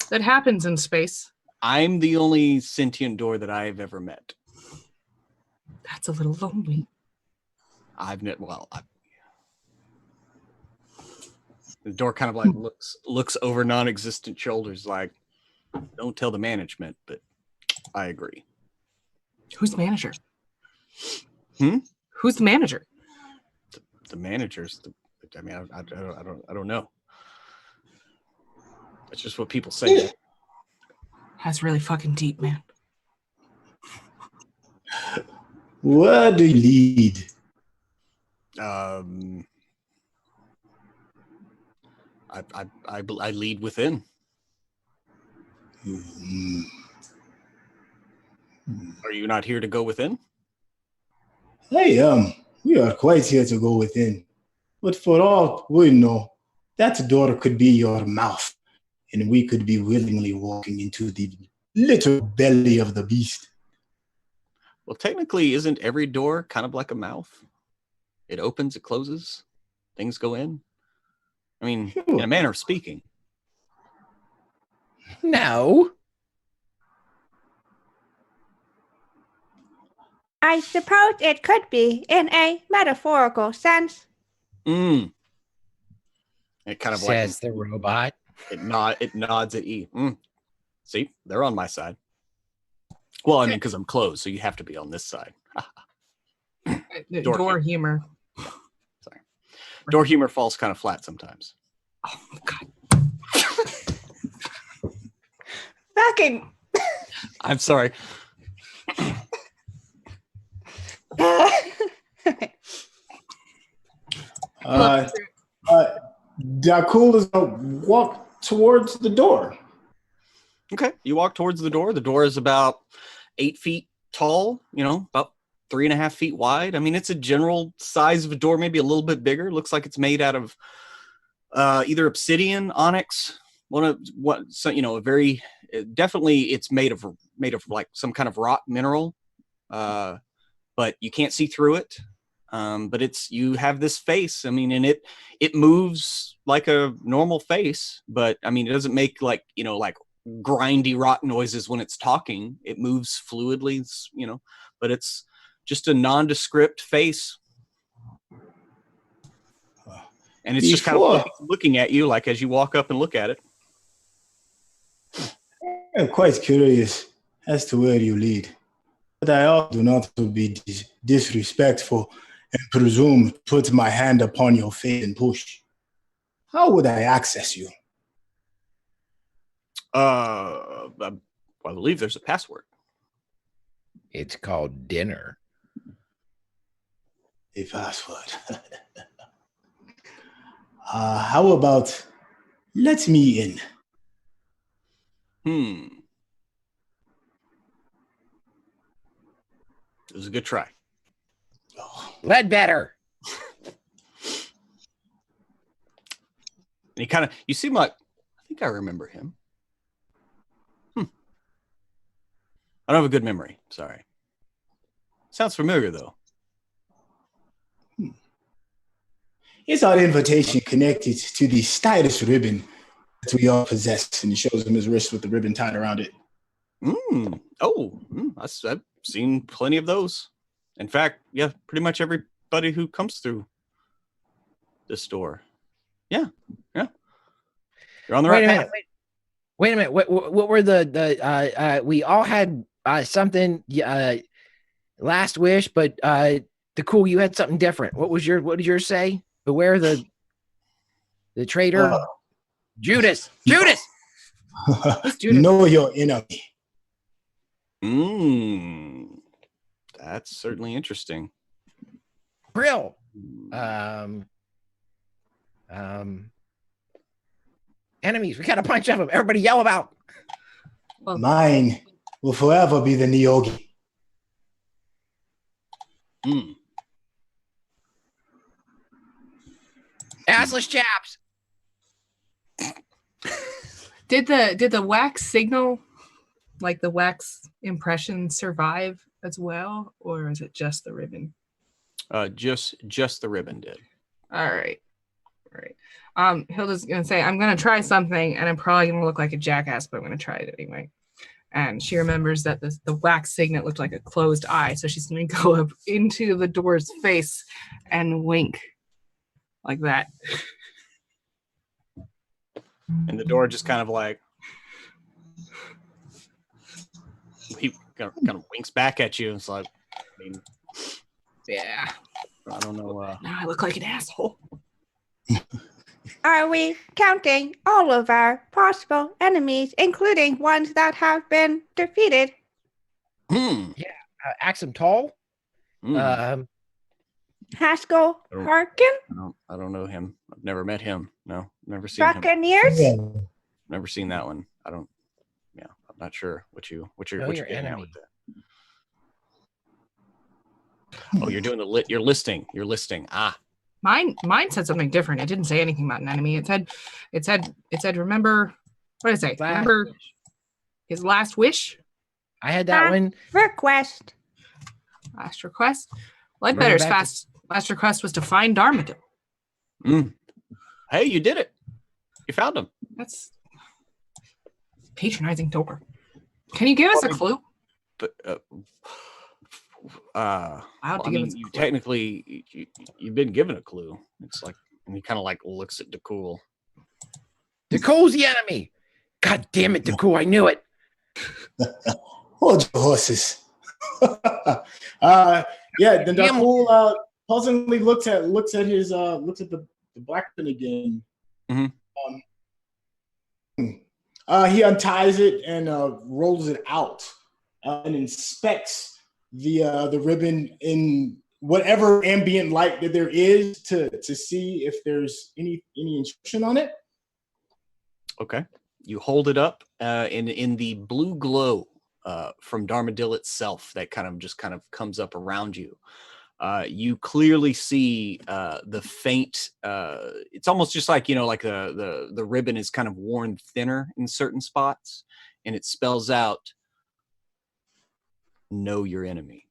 that happens in space? I'm the only sentient door that I've ever met. That's a little lonely. The door kind of like looks over non-existent shoulders, like, don't tell the management, but I agree. Who's the manager? Hmm? Who's the manager? The managers. I mean, I don't know. That's just what people say. That's really fucking deep, man. Where do you lead? I lead within. Hmm. Are you not here to go within? Hey, we are quite here to go within. But for all we know, that door could be your mouth, and we could be willingly walking into the little belly of the beast. Well, technically, isn't every door kind of like a mouth? It opens, it closes, things go in. I mean, in a manner of speaking. No. I suppose it could be in a metaphorical sense. It kind of Says the robot. it nods at E. See, they're on my side. Well, I mean, because I'm closed, so you have to be on this side. Door humor. Sorry. Door humor falls kind of flat sometimes. Oh my god. Fucking. I'm sorry. Dakul is going to walk towards the door. Okay, you walk towards the door. The door is about 8 feet tall, about 3.5 feet wide. I mean, it's a general size of a door, maybe a little bit bigger. Looks like it's made out of either obsidian, onyx, definitely it's made of like some kind of rock mineral, but you can't see through it. But you have this face. I mean, and it moves like a normal face, but I mean, it doesn't make like grindy rock noises when it's talking. It moves fluidly, but it's just a nondescript face. And it's just kind of looking at you, like as you walk up and look at it. I'm quite curious as to where you lead, but I also do not to be disrespectful and presume to put my hand upon your face and push. How would I access you? I believe there's a password. It's called dinner. A password. How about let me in? It was a good try. Ledbetter. And he kind of, you seem like, I think I remember him. I don't have a good memory. Sorry. Sounds familiar though. It's our invitation connected to the status ribbon that we all possess. And he shows him his wrist with the ribbon tied around it. I've seen plenty of those. In fact, yeah, pretty much everybody who comes through the store. Yeah. You're on the right path. Wait a minute. What were the we all had something last wish, but the cool you had something different. What did yours say? Beware the traitor. Judas. Judas. Know your enemy. That's certainly interesting. Brill. Enemies. We got a bunch of them. Everybody yell about. Well, Mine will forever be the Nyogi. Assless chaps. Did the wax signal, like the wax impression, survive as well, or is it just the ribbon? Just the ribbon did. All right. Hilda's gonna say, I'm gonna try something, and I'm probably gonna look like a jackass, but I'm gonna try it anyway. And she remembers that the wax signet looked like a closed eye, so she's gonna go up into the door's face and wink like that. And the door just kind of like he kind of winks back at you. It's like, I mean, Yeah. I don't know. Now I look like an asshole. Are we counting all of our possible enemies, including ones that have been defeated? Axum Tall. Haskell Harkin? I don't know him. I've never met him. No, never seen him. Buccaneers? Never seen that one. I'm not sure what you're your getting at enemy. with that. Oh, you're doing you're listing. Mine said something different. It didn't say anything about an enemy. It said remember, what did it say? Remember his last wish? I had that one. Request. Last request? Ledbetter's last request was to find Darmadil. Hey, you did it. You found him. That's patronizing door. Can you give us a clue? But You technically you've been given a clue. It's like, and he kind of like looks at DeCool. DeCool's the enemy. God damn it, DeCool! I knew it. Hold your horses. Then DeCool puzzlingly looks at the blackpin again. He unties it and rolls it out and inspects the ribbon in whatever ambient light that there is to see if there's any inscription on it. Okay. You hold it up in the blue glow from Darmadil itself that kind of comes up around you. You clearly see the faint. It's almost just like, like the ribbon is kind of worn thinner in certain spots, and it spells out, "Know your enemy."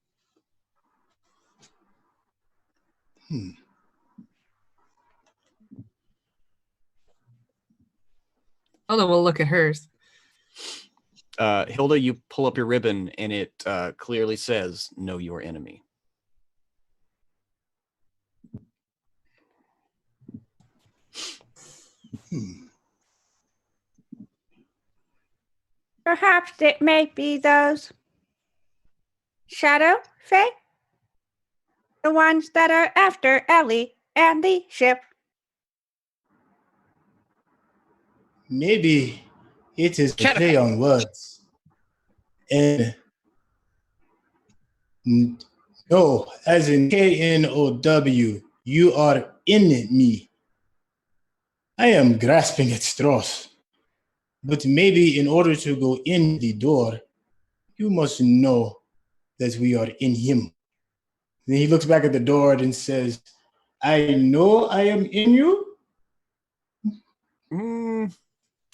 Hilda will look at hers. Hilda, you pull up your ribbon, and it clearly says, "Know your enemy." Perhaps it may be those shadow fae? The ones that are after Ellie and the ship. Maybe it is a play on words. And no, as in KNOW, you are in me. I am grasping at straws. But maybe in order to go in the door, you must know that we are in him. Then he looks back at the door and says, I know I am in you.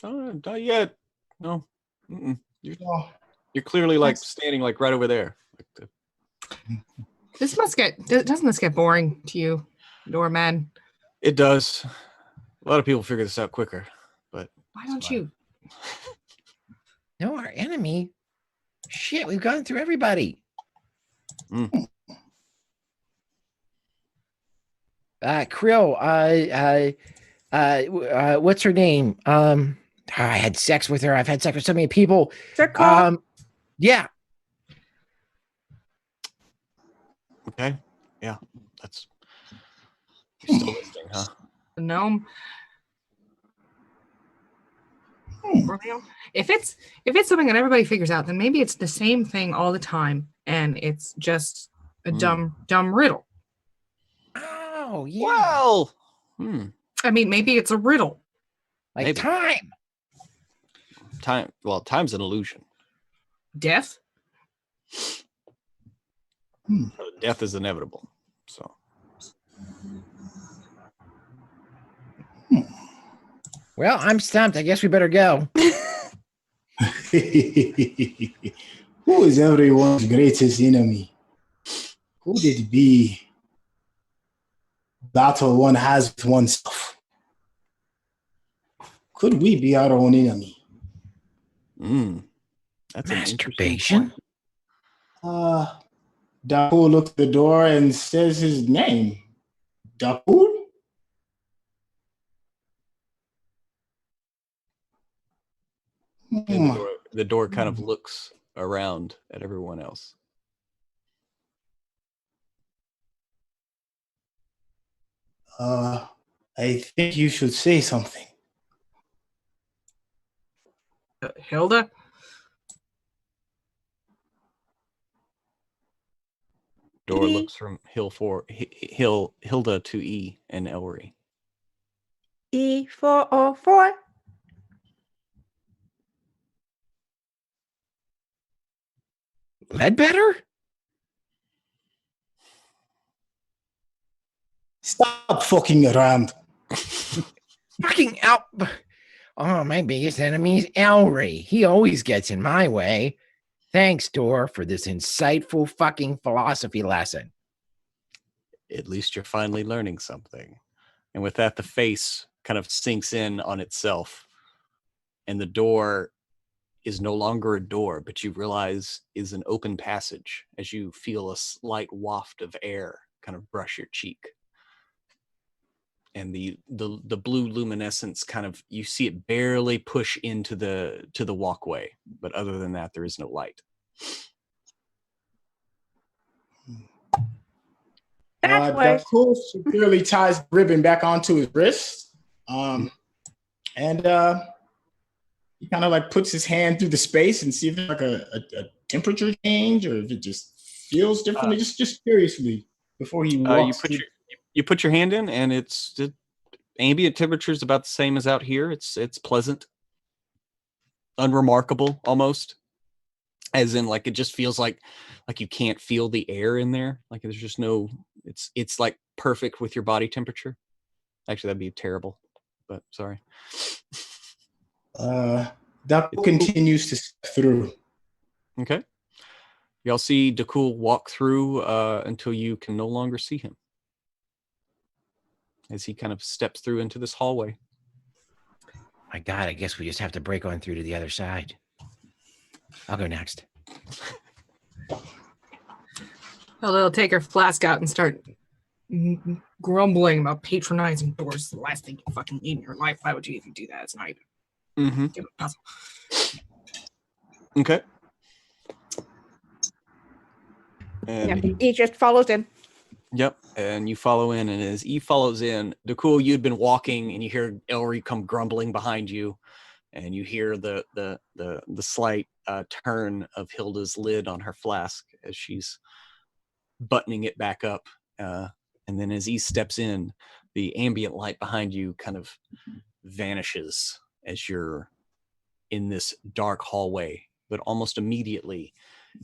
Not yet. No. You're clearly like standing like right over there. Doesn't this get boring to you, doorman? It does. A lot of people figure this out quicker, but Why don't fine. you? No, our enemy. Shit, we've gone through everybody. Krill, what's her name? I had sex with her. I've had sex with so many people. Yeah. Okay. Yeah. That's you're still listening, huh? The gnome. Orleo? If it's something that everybody figures out, then maybe it's the same thing all the time, and it's just a dumb riddle. Oh, yeah. Well, I mean, maybe it's a riddle. Like maybe. time. Well, time's an illusion. Death? Death is inevitable. So. Well, I'm stumped. I guess we better go. Who is everyone's greatest enemy? Could it be battle one has with oneself? Could we be our own enemy? That's Masturbation? Dakul looks at the door and says his name. Dakul? And the door kind of looks around at everyone else. I think you should say something. Hilda? Door looks from Hilda to E and Ellery. E404. Ledbetter? Stop fucking around. Fucking out. Oh, my biggest enemy is Ellery. He always gets in my way. Thanks, Door, for this insightful fucking philosophy lesson. At least you're finally learning something. And with that, the face kind of sinks in on itself. And the door is no longer a door, but you realize is an open passage as you feel a slight waft of air kind of brush your cheek. And the blue luminescence kind of, you see it barely push into the walkway, but other than that, there is no light. Dakul securely ties the ribbon back onto his wrist. And he kind of like puts his hand through the space and see if there's like a temperature change or if it just feels differently. Just curiously before he walks. You put your hand in, and it's ambient temperature is about the same as out here. It's pleasant, unremarkable almost, as in like it just feels like you can't feel the air in there. Like there's just no. It's like perfect with your body temperature. Actually, that'd be terrible, but sorry. Dakul continues to step through. Okay. Y'all see Dakul walk through until you can no longer see him. As he kind of steps through into this hallway. My God, I guess we just have to break on through to the other side. I'll go next. They'll take her flask out and start grumbling about patronizing doors. It's the last thing you fucking need in your life. Why would you even do that? It's not even give it a puzzle. Okay. And Yeah, he just follows in. Yep, and you follow in, and as E follows in, Dakul, you'd been walking, and you hear Ellery come grumbling behind you, and you hear the slight turn of Hilda's lid on her flask as she's buttoning it back up, and then as E steps in, the ambient light behind you kind of vanishes as you're in this dark hallway, but almost immediately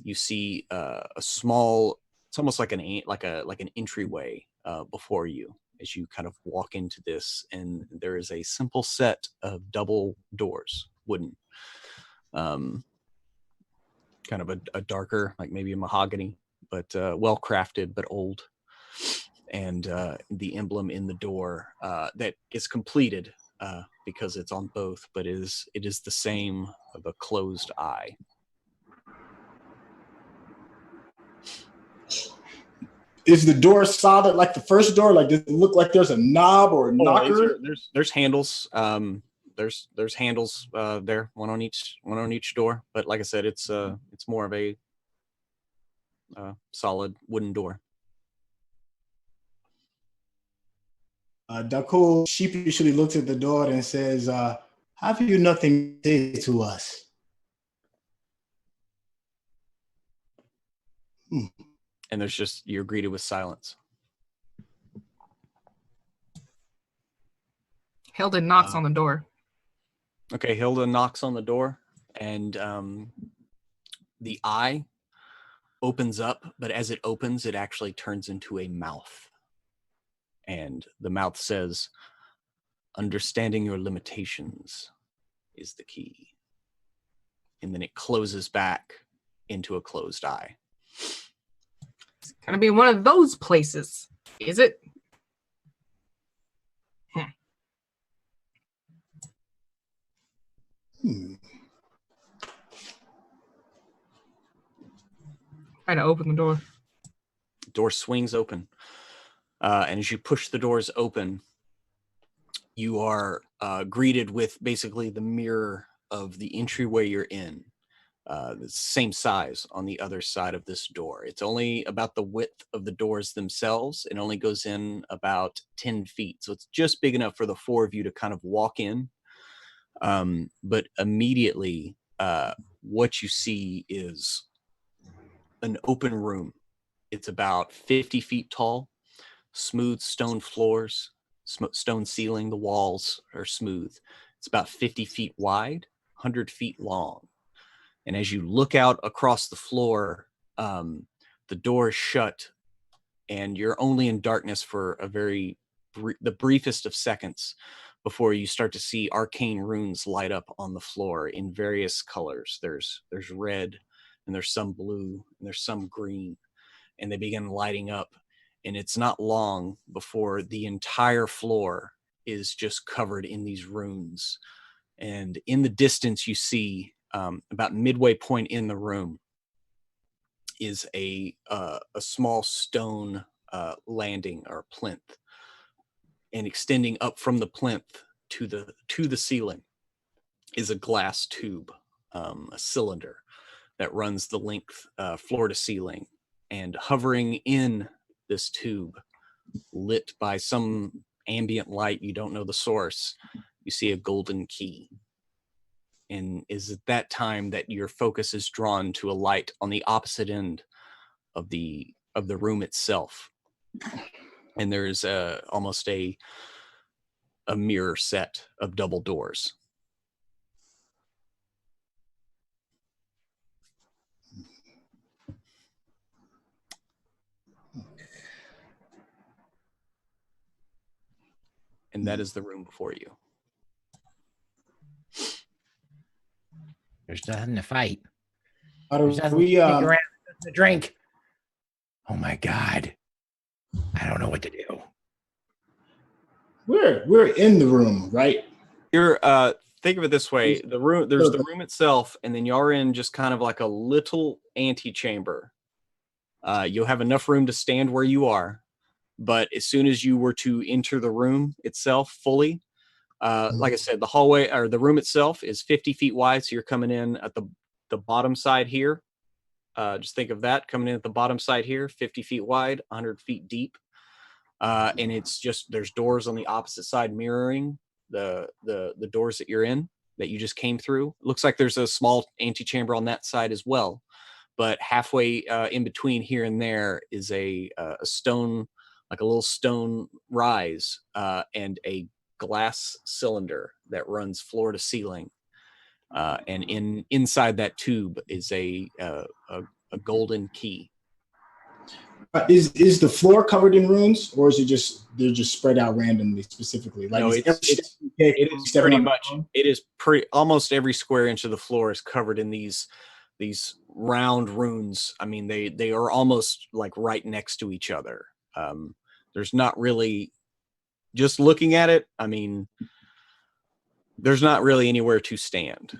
you see a small. It's almost like an entryway before you as you kind of walk into this, and there is a simple set of double doors, wooden, kind of a darker, like maybe a mahogany but well crafted, but old. And the emblem in the door that is completed because it's on both, but it is the same of a closed eye. Is the door solid like the first door? Like, does it look like there's a knob or a knocker? There's handles. There's handles there, one on each door. But like I said, it's more of a solid wooden door. Dakul sheepishly looks at the door and says, "Have you nothing to say to us?" And there's just, you're greeted with silence. Hilda knocks on the door. Okay, Hilda knocks on the door, and the eye opens up, but as it opens, it actually turns into a mouth. And the mouth says, "Understanding your limitations is the key." And then it closes back into a closed eye. It's gonna be one of those places, is it? Try to open the door. The door swings open. And as you push the doors open, you are greeted with basically the mirror of the entryway you're in. The same size on the other side of this door. It's only about the width of the doors themselves. It only goes in about 10 feet. So it's just big enough for the four of you to kind of walk in. But immediately, what you see is an open room. It's about 50 feet tall, smooth stone floors, stone ceiling. The walls are smooth. It's about 50 feet wide, 100 feet long. And as you look out across the floor, the door is shut, and you're only in darkness for the briefest of seconds before you start to see arcane runes light up on the floor in various colors. There's red, and there's some blue, and there's some green, and they begin lighting up. And it's not long before the entire floor is just covered in these runes. And in the distance, you see about midway point in the room is a small stone landing or plinth, and extending up from the plinth to the ceiling is a glass tube, a cylinder that runs the length floor to ceiling, and hovering in this tube, lit by some ambient light, you don't know the source, you see a golden key. And is at that time that your focus is drawn to a light on the opposite end of the room itself. And there's almost a mirror set of double doors. And that is the room before you. There's nothing to fight. There's There's nothing to around to drink. Oh my God. I don't know what to do. We're in the room, right? You're think of it this way: there's the room itself, and then you're in just kind of like a little antechamber. You'll have enough room to stand where you are, but as soon as you were to enter the room itself fully, like I said, the hallway or the room itself is 50 feet wide. So you're coming in at the bottom side here. Just think of that, coming in at the bottom side here, 50 feet wide, 100 feet deep. And it's just, there's doors on the opposite side mirroring the doors that you're in, that you just came through. It looks like there's a small antechamber on that side as well. But halfway in between here and there is a stone, like a little stone rise, and a glass cylinder that runs floor to ceiling, and inside that tube is a golden key. Is the floor covered in runes, or is it they're just spread out randomly, specifically? Like, No, it is pretty much. It is almost every square inch of the floor is covered in these round runes. I mean, they are almost like right next to each other. There's not really, just looking at it, I mean, there's not really anywhere to stand.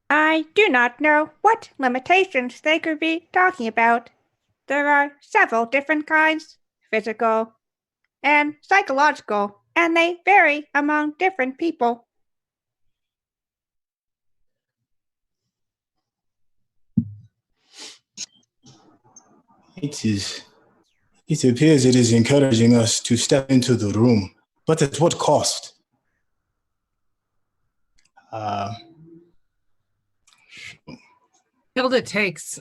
I do not know what limitations they could be talking about. There are several different kinds, physical and psychological, and they vary among different people. It appears it is encouraging us to step into the room, but at what cost? Hilda takes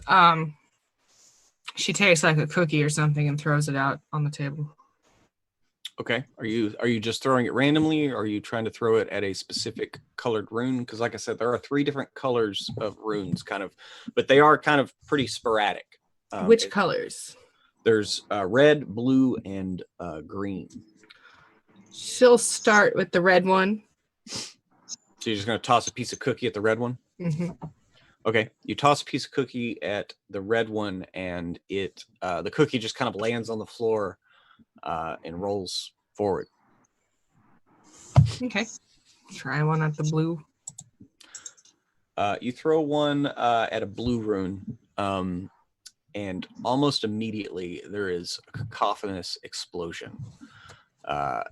she takes like a cookie or something and throws it out on the table. Okay. Are you just throwing it randomly, or are you trying to throw it at a specific colored rune? Because like I said, there are 3 different colors of runes, kind of, but they are kind of pretty sporadic. Which colors? There's red, blue, and green. She'll start with the red one. So you're just going to toss a piece of cookie at the red one? Mm-hmm. Okay. You toss a piece of cookie at the red one, and it the cookie just kind of lands on the floor and rolls forward. Okay. Try one at the blue. You throw one at a blue rune, and almost immediately there is a cacophonous explosion.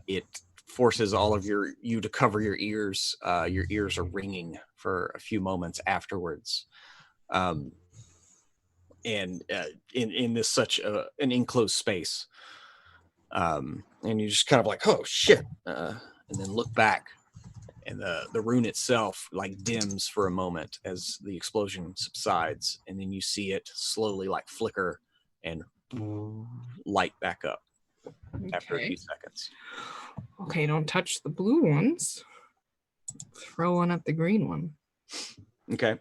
It forces all of you to cover your ears. Your ears are ringing for a few moments afterwards. And in this such an enclosed space. And you just kind of like, oh shit, and then look back, and the rune itself like dims for a moment as the explosion subsides, and then you see it slowly like flicker and light back up after a few seconds. Okay, don't touch the blue ones. Throw one at the green one. Okay.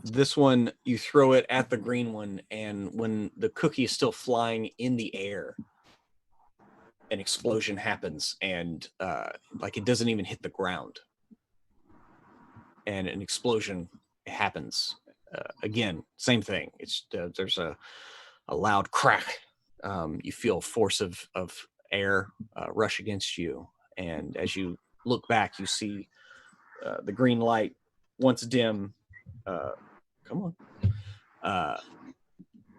This one, you throw it at the green one, and when the cookie is still flying in the air, an explosion happens, and like it doesn't even hit the ground. And an explosion happens again. Same thing. It's there's a loud crack. You feel force of air rush against you, and as you look back, you see the green light, once dim.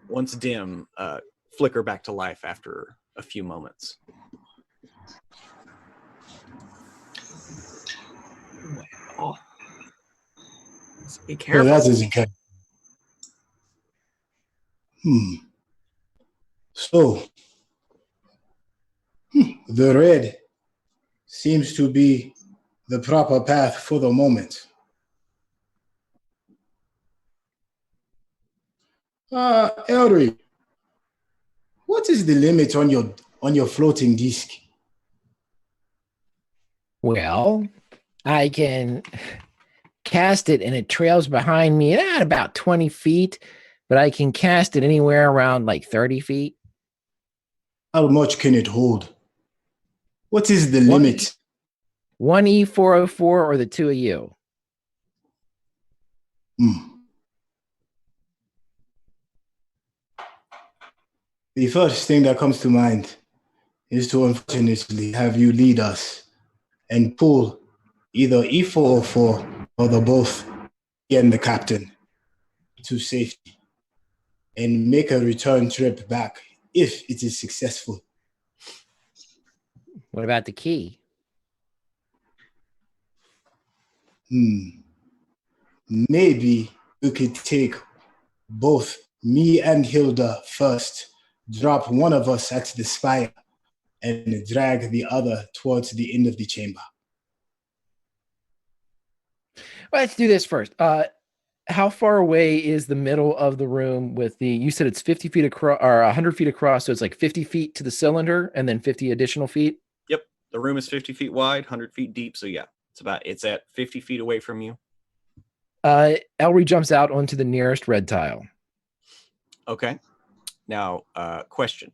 Once dim, flicker back to life after a few moments. Well, let's be Well, careful. that isn't good. So, the red seems to be the proper path for the moment. Elry, what is the limit on your floating disc? Well, I can cast it and it trails behind me at about 20 feet, but I can cast it anywhere around like 30 feet. How much can it hold? What is the limit? 1E404 or the 2 of you. The first thing that comes to mind is to unfortunately have you lead us and pull either E404 or the both and the captain to safety and make a return trip back if it is successful. What about the key? Maybe we could take both me and Hilda first, drop one of us at the spire, and drag the other towards the end of the chamber. Well, let's do this first. How far away is the middle of the room with the, you said it's 50 feet across or 100 feet across. So it's like 50 feet to the cylinder and then 50 additional feet. Yep. The room is 50 feet wide, 100 feet deep. So yeah, it's at 50 feet away from you. Elry jumps out onto the nearest red tile. Okay. Now, question.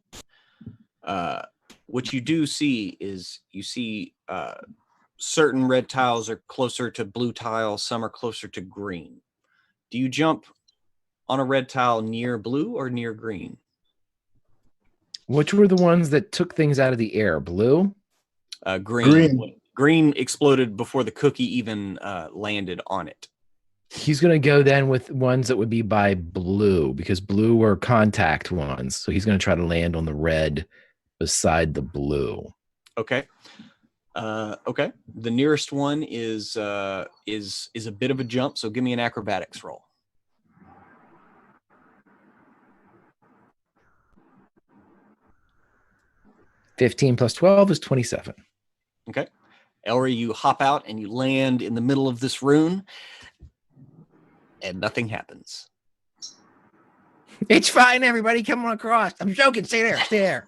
What you do see is you see certain red tiles are closer to blue tiles, some are closer to green. Do you jump on a red tile near blue or near green? Which were the ones that took things out of the air? Blue? Green. Green exploded before the cookie even landed on it. He's going to go then with ones that would be by blue, because blue were contact ones. So he's going to try to land on the red beside the blue. Okay. Okay. The nearest one is a bit of a jump, so give me an acrobatics roll. $15 plus 12 is 27. Okay. Elry, you hop out and you land in the middle of this rune, and nothing happens. It's fine, everybody. Come on across. I'm joking. Stay there. Stay there.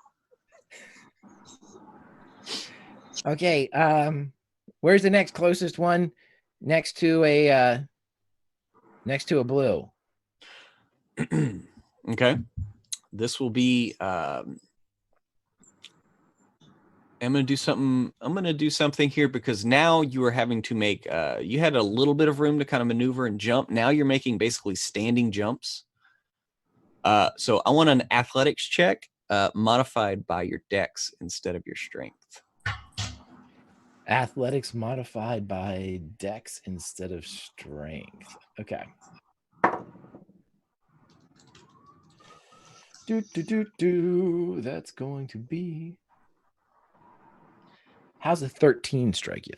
Okay. Where's the next closest one? Next to a blue. Okay. This will be I'm going to do something here, because now you are having to make you had a little bit of room to kind of maneuver and jump. Now you're making basically standing jumps. So I want an athletics check modified by your dex instead of your strength. Athletics modified by dex instead of strength. Okay. That's going to be... How's a 13 strike you?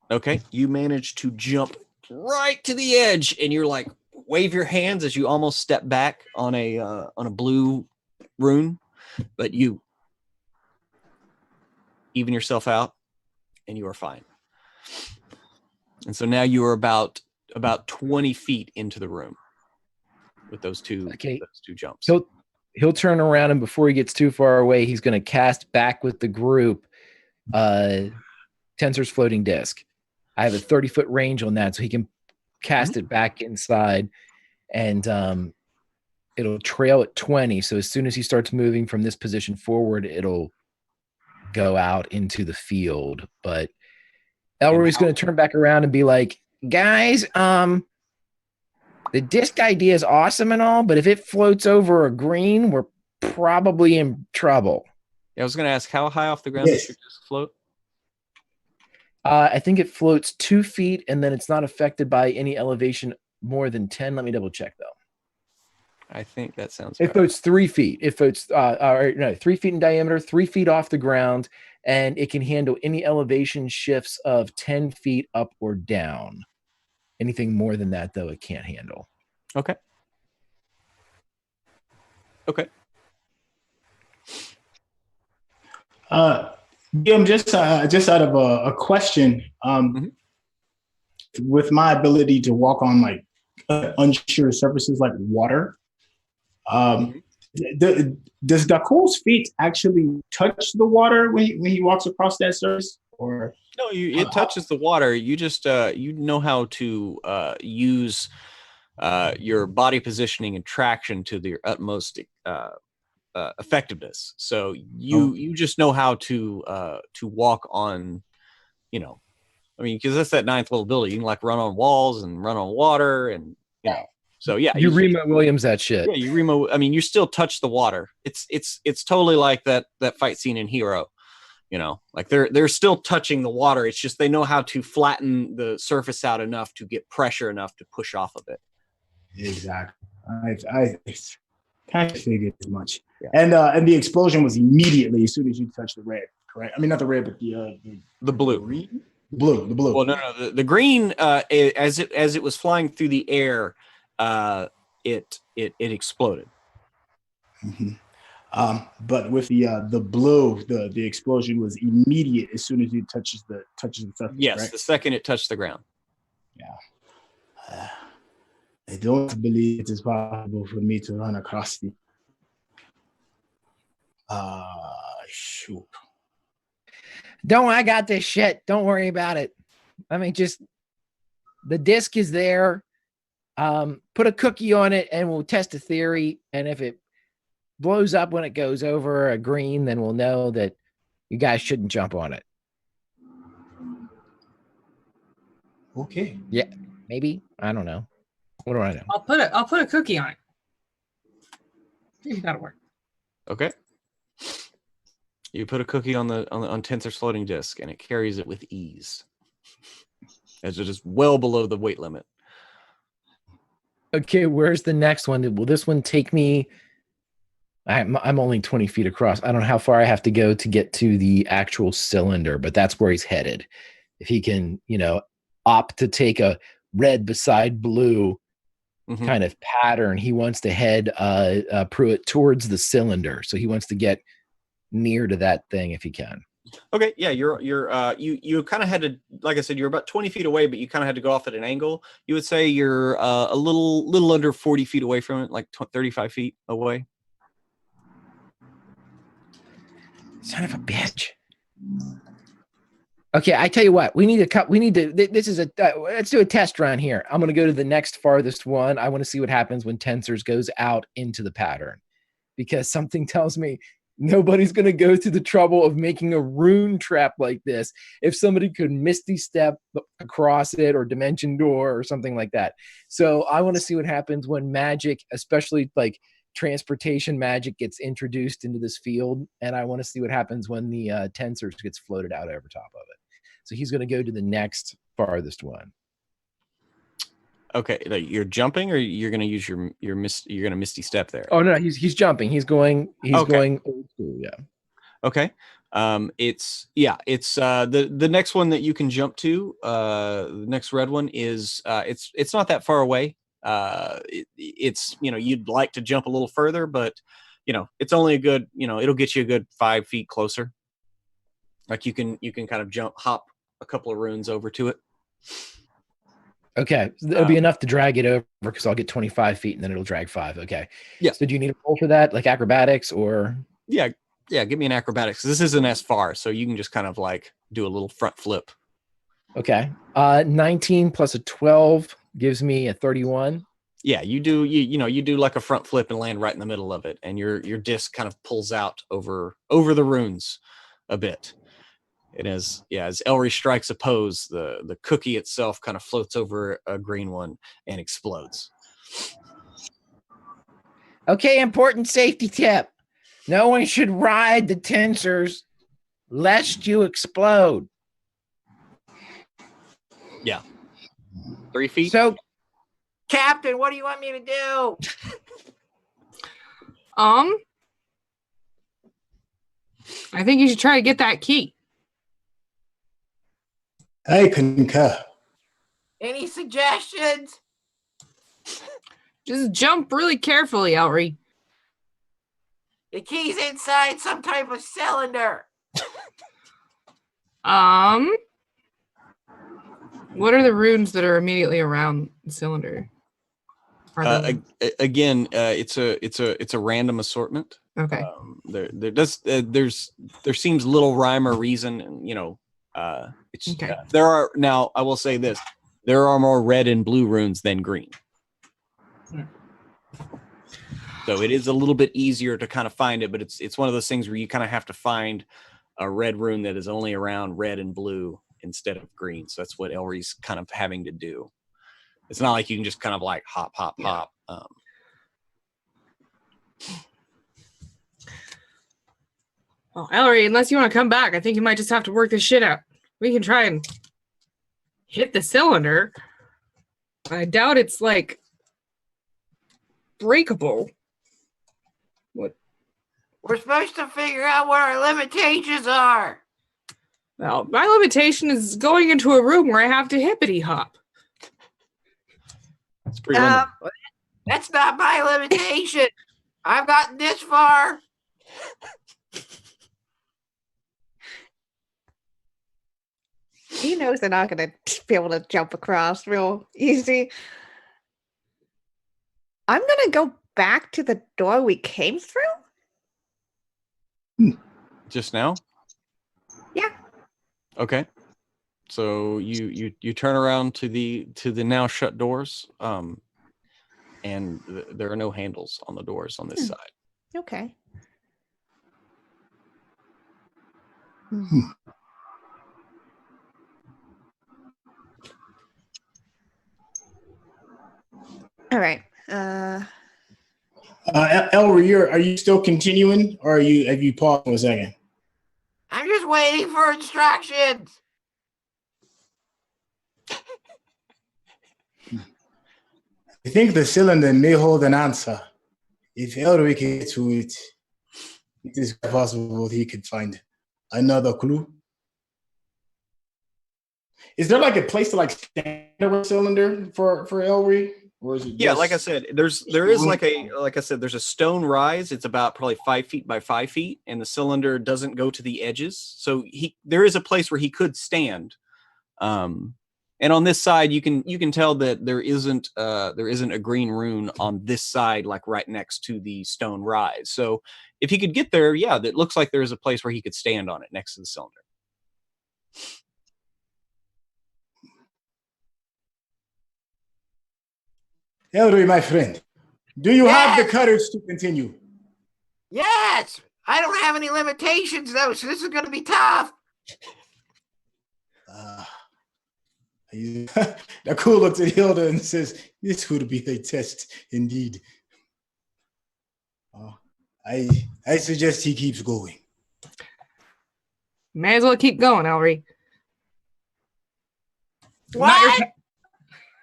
Okay. You manage to jump right to the edge, and you're like, wave your hands as you almost step back on a blue rune, but you even yourself out, and you are fine. And so now you are about 20 feet into the room with those two jumps. He'll turn around, and before he gets too far away, he's going to cast back with the group Tensor's floating disc. I have a 30-foot range on that, so he can cast it back inside, and it'll trail at 20. So as soon as he starts moving from this position forward, it'll go out into the field. But Elroy's going to turn back around and be like, guys, the disc idea is awesome and all, but if it floats over a green, we're probably in trouble. Yeah, I was going to ask, how high off the ground does your disc float? I think it floats 2 feet, and then it's not affected by any elevation more than 10. Let me double check, though. I think that sounds It floats 3 feet. It floats 3 feet in diameter, 3 feet off the ground, and it can handle any elevation shifts of 10 feet up or down. Anything more than that, though, it can't handle. Okay. Okay. Jim, just out of a question, with my ability to walk on like unsure surfaces like water, does Dakul's feet actually touch the water when he walks across that surface? Or no, it touches the water. You just you know how to use your body positioning and traction to their utmost effectiveness. So you just know how to walk on, I mean, because that's that 9th level ability. You can like run on walls and run on water, and so yeah. You Remo Williams that shit. Yeah, you Remo. I mean, you still touch the water. It's totally like that fight scene in Hero. Like they're still touching the water. It's just they know how to flatten the surface out enough to get pressure enough to push off of it. Exactly. I kind of figured as much. Yeah. And the explosion was immediately as soon as you touched the red, correct? I mean, not the red, but the blue. The blue. Well, no. The green, as it was flying through the air, it exploded. Mm-hmm. But with the blue, the explosion was immediate as soon as it touches the surface. Yes, right? The second it touched the ground. Yeah. I don't believe it is possible for me to run across the. Shoot. I got this shit. Don't worry about it. I mean, just the disc is there. Put a cookie on it, and we'll test a theory. And if it blows up when it goes over a green, then we'll know that you guys shouldn't jump on it. Okay. Yeah, maybe. I don't know. What do I know? I'll put a cookie on it. Maybe that'll work. Okay. You put a cookie on Tensor's floating disk, and it carries it with ease, as it is well below the weight limit. Okay, where's the next one? Will this one take me? I'm only 20 feet across. I don't know how far I have to go to get to the actual cylinder, but that's where he's headed. If he can, opt to take a red beside blue kind of pattern, he wants to head Pruitt towards the cylinder. So he wants to get near to that thing if he can. Okay, yeah, you kind of had to, like I said, you're about 20 feet away, but you kind of had to go off at an angle. You would say you're a little under 40 feet away from it, like 35 feet away. Son of a bitch. Okay, I tell you what, let's do a test run here. I'm going to go to the next farthest one. I want to see what happens when Tensors goes out into the pattern, because something tells me nobody's going to go through the trouble of making a rune trap like this if somebody could misty step across it or dimension door or something like that. So I want to see what happens when magic, especially like transportation magic, gets introduced into this field, and I want to see what happens when the Tensors gets floated out over top of it. So he's going to go to the next farthest one. Okay, like you're jumping, or you're going to use you're going to misty step there. Oh no, he's jumping. He's going going old school. Yeah. Okay. It's the next one that you can jump to. The next red one is it's not that far away. It's you'd like to jump a little further, but it's only a good it'll get you a good 5 feet closer. Like you can kind of hop a couple of runes over to it. Okay, so it'll be enough to drag it over, because I'll get 25 feet and then it'll drag 5. Okay. Yeah. So do you need a roll for that, like acrobatics or? Yeah. Give me an acrobatics. This isn't as far, so you can just kind of like do a little front flip. Okay. 19 plus a 12 gives me a 31. Yeah, you do. You do like a front flip and land right in the middle of it, and your disc kind of pulls out over the runes a bit. And as Elry strikes a pose, the cookie itself kind of floats over a green one and explodes. Okay, important safety tip. No one should ride the Tensors lest you explode. Yeah. 3 feet. So, Captain, what do you want me to do? I think you should try to get that key. I concur. Any suggestions? Just jump really carefully, Elry. The key's inside some type of cylinder. What are the runes that are immediately around the cylinder? Again, it's a random assortment. Okay. There seems little rhyme or reason, and it's Okay. There are, now I will say this, there are more red and blue runes than green. So it is a little bit easier to kind of find it, but it's one of those things where you kind of have to find a red rune that is only around red and blue instead of green. So that's what Elry's kind of having to do. It's not like you can just kind of like hop. Well, Ellery, unless you want to come back, I think you might just have to work this shit out. We can try and hit the cylinder. I doubt it's like breakable. What? We're supposed to figure out what our limitations are. Well, my limitation is going into a room where I have to hippity hop. It's pretty limited. That's not my limitation. I've gotten this far. He knows they're not going to be able to jump across real easy. I'm going to go back to the door we came through. Just now? Yeah. Okay. So you turn around to the now shut doors, and there are no handles on the doors on this side. Okay. All right. Elry, are you still continuing, or have you paused for a second? I'm just waiting for instructions. I think the cylinder may hold an answer. If Elry can get to it, it is possible he could find another clue. Is there like a place to like stand a cylinder for Elry? Or is it Yeah, just... like I said, there is like I said, there's a stone rise. It's about probably 5 feet by 5 feet, and the cylinder doesn't go to the edges. So there is a place where he could stand. And on this side, you can tell that there isn't a green rune on this side, like right next to the stone rise. So if he could get there, yeah, that looks like there is a place where he could stand on it next to the cylinder. Elry, my friend, do you have the courage to continue? Yes, I don't have any limitations though, so this is going to be tough. Nakul looks at Hilda and says, "This would be a test indeed." I suggest he keeps going. May as well keep going, Elry. What?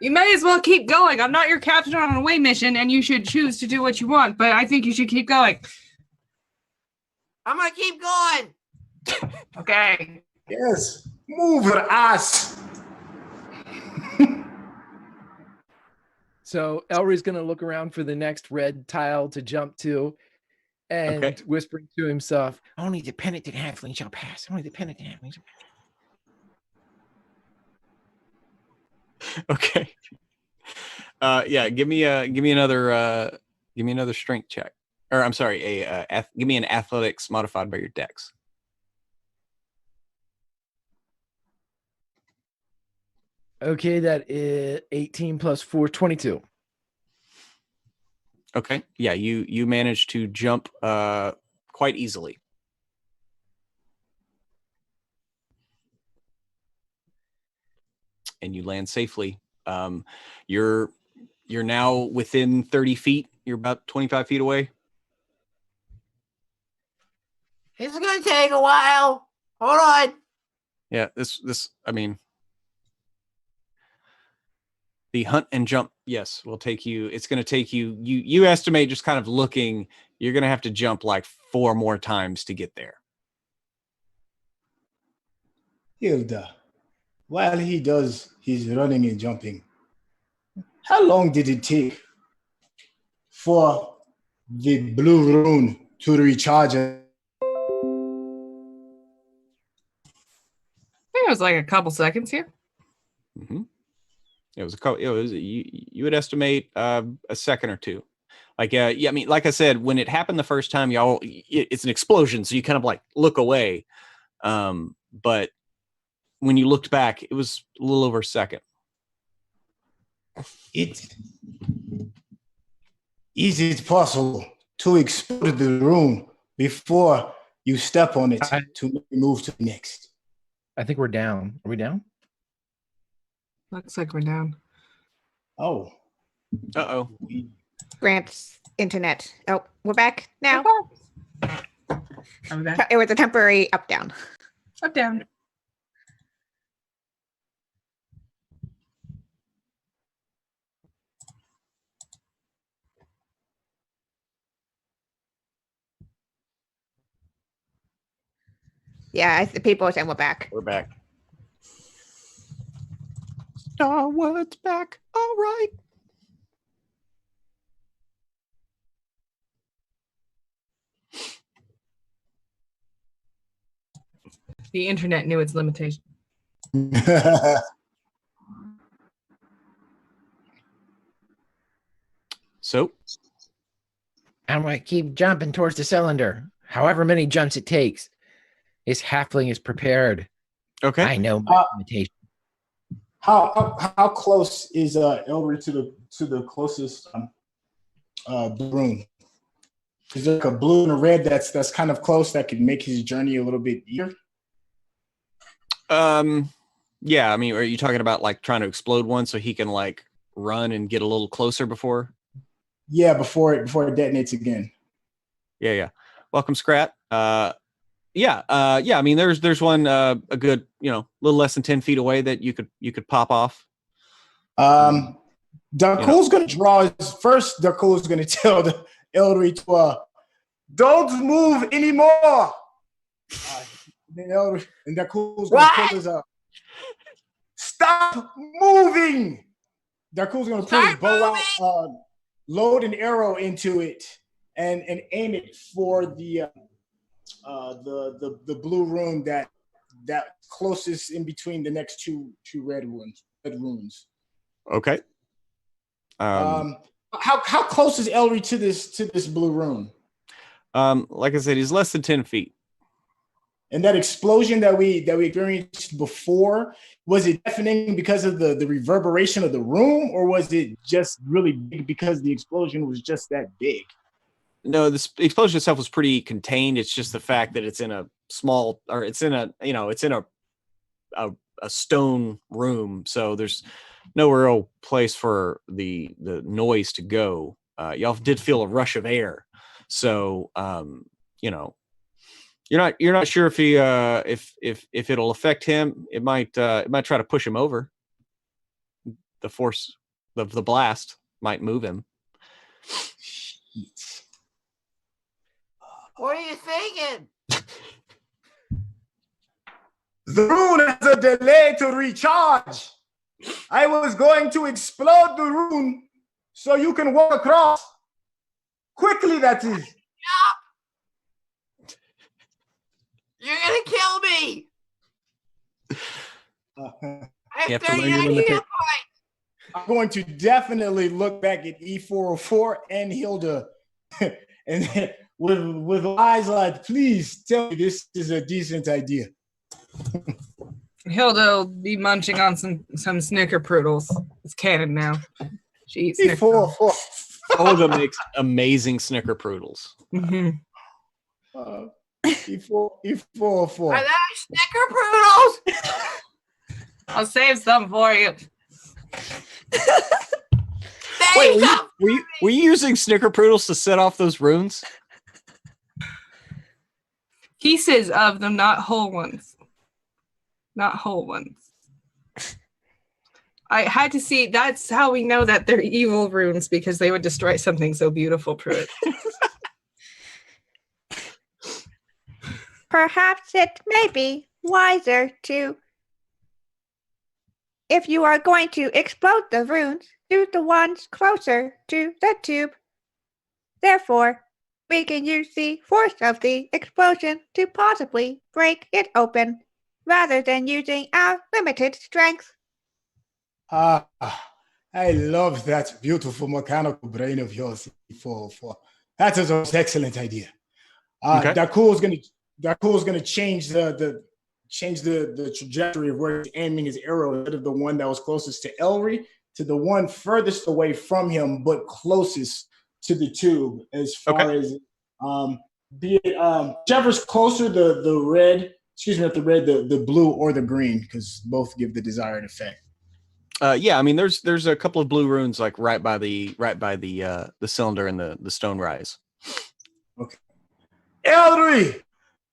You may as well keep going. I'm not your captain on an away mission, and you should choose to do what you want, but I think you should keep going. I'm going to keep going. Okay. Yes, move your ass. So Elry's going to look around for the next red tile to jump to, and whispering to himself, "Only the penitent halfling shall pass. Only the penitent halfling shall pass." Okay. Yeah, give me another strength check. Or I'm sorry, give me an athletics modified by your dex. Okay, that is 18 plus 4, 22. Okay. Yeah, you managed to jump quite easily. And you land safely. You're now within 30 feet. You're about 25 feet away. This is going to take a while. Hold on. Yeah, this I mean, the hunt and jump, yes, will take you. It's going to take you. You estimate, just kind of looking, you're going to have to jump like 4 more times to get there. Hilda, while he does his running and jumping, how long did it take for the blue rune to recharge? I think it was like a couple seconds here. Mm-hmm. It was you would estimate a second or two. Like yeah, I mean, like I said, when it happened the first time, it's an explosion, so you kind of like look away. But when you looked back, it was a little over a second. Is it possible to explode the rune before you step on it to move to the next? I think we're down. Are we down? Looks like we're down. Oh. Uh-oh. Grant's internet. Oh, we're back now. Are we back? It was a temporary up down. Up down. Yeah, people are saying we're back. We're back. Starward's back. All right. The internet knew its limitation. So I'm going to keep jumping towards the cylinder, however many jumps it takes. This halfling is prepared. okay. I know my limitation. How close is Elry to the closest room? Is there like a blue and a red that's kind of close that could make his journey a little bit easier? Yeah, I mean, are you talking about like trying to explode one so he can like run and get a little closer before? Yeah, before it detonates again. Yeah. Welcome, Scrat. Yeah. I mean, there's one a good, little less than 10 feet away that you could pop off. Darkul's gonna draw his first. Darkul's gonna tell the Eldry to don't move anymore. And Darkul's gonna pull his stop moving. Darkul's gonna pull his bow out, load an arrow into it, and aim it for the blue rune that closest in between the next two red runes. Okay. How close is Elry to this blue rune? Like I said, he's less than 10 feet. And that explosion that we experienced before, was it deafening because of the reverberation of the room, or was it just really big because the explosion was just that big? No, the explosion itself was pretty contained. It's just the fact that it's in a small, or it's in a stone room, so there's no real place for the noise to go. Y'all did feel a rush of air, so you're not sure if he if it'll affect him. It might try to push him over. The force of the blast might move him. What are you thinking? The rune has a delay to recharge. I was going to explode the rune so you can walk across. Quickly, that is. You're going to kill me. I have 39 hit points. I'm going to definitely look back at E404 and Hilda and with eyes like, please tell me this is a decent idea. Hilda will be munching on some snickerpoodles. It's canon now. She eats E404. Olga makes amazing snickerpoodles. Mm-hmm. E404. Are that snickerpoodles? I'll save some for you. Wait, were you using snickerpoodles to set off those runes? Pieces of them, not whole ones. Not whole ones. I had to see. That's how we know that they're evil runes, because they would destroy something so beautiful, Pruitt. Perhaps it may be wiser to, if you are going to explode the runes, do the ones closer to the tube. Therefore, we can use the force of the explosion to possibly break it open, rather than using our limited strength. I love that beautiful mechanical brain of yours, E404. That is an excellent idea. Okay. Darkul's gonna change the trajectory of where he's aiming his arrow, instead of the one that was closest to Elry to the one furthest away from him but closest to the tube, as far as be it whichever's closer, the red, not the red, the blue or the green, because both give the desired effect. Yeah, I mean, there's a couple of blue runes like right by the cylinder and the stone rise. Okay. Elry,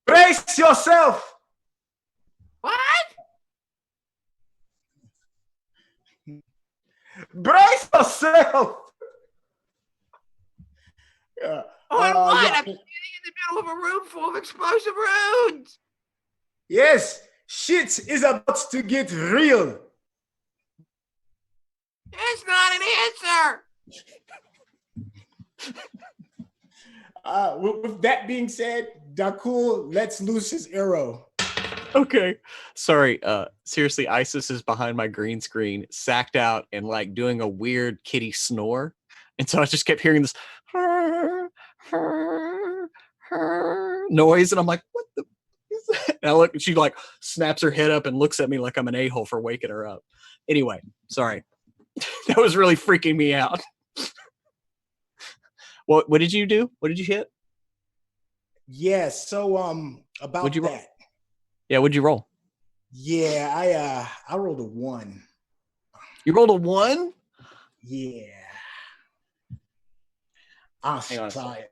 brace yourself. What? Brace yourself. What? I'm sitting in the middle of a room full of explosive runes. Yes, shit is about to get real. It's not an answer. With that being said, Darkul lets loose his arrow. Okay. Sorry. Seriously, Isis is behind my green screen, sacked out and like doing a weird kitty snore. And so I just kept hearing this noise. And I'm like, what the is that? And I look, she like snaps her head up and looks at me like I'm an a-hole for waking her up. Anyway, sorry. That was really freaking me out. What did you do? What did you hit? Yes. So about Would you roll? that. Yeah, what'd you roll? Yeah, I rolled a 1. You rolled a 1? Yeah. I'm Hang on a sorry.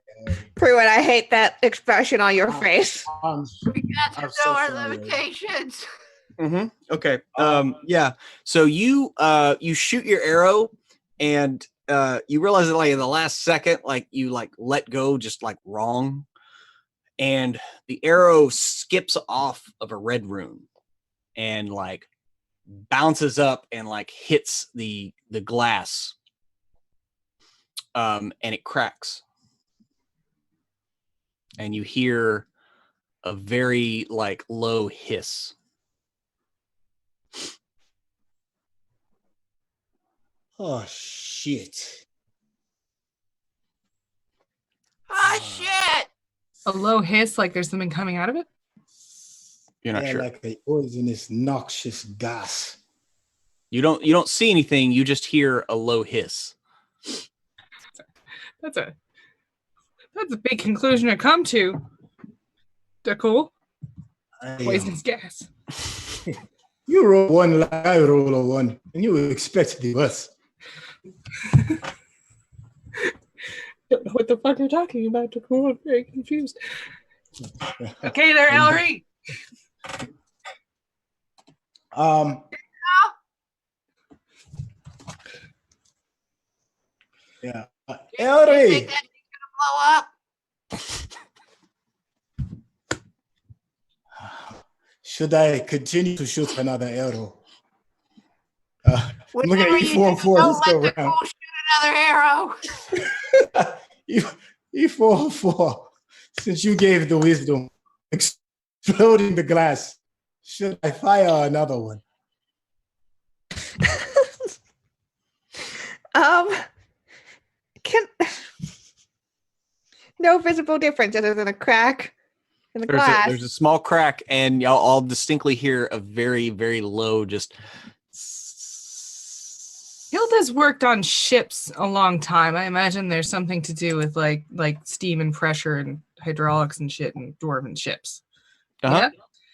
Pruitt, I hate that expression on your face. We got to I'm know so our sorry. limitations. Mm-hmm. Okay. Yeah. So you shoot your arrow, and you realize that like in the last second, like you like let go just like wrong, and the arrow skips off of a red rune, and like bounces up and like hits the glass, and it cracks, and you hear a very like low hiss. Oh shit. Oh, shit. A low hiss, like there's something coming out of it. You're not sure. Like a poisonous, noxious gas. You don't see anything. You just hear a low hiss. That's a big conclusion to come to. They're cool. Poisonous gas. You roll 1 like I roll a 1, and you expect the worst. Don't know what the fuck you're talking about, They're cool. I'm very confused. Okay, there, Ellery. Yeah. You Ellery, think that thing's gonna blow up? should I continue to shoot another arrow? I'm looking Whatever at you E4 do, four. don't Let's go let the around. cool shoot another arrow. E4 4. Since you gave the wisdom, exploding the glass, should I fire another one? Can no visible difference other than a crack in the glass. There's a small crack, and I'll distinctly hear a very, very low just. Hilda's worked on ships a long time. I imagine there's something to do with like steam and pressure and hydraulics and shit and dwarven ships. Uh-huh.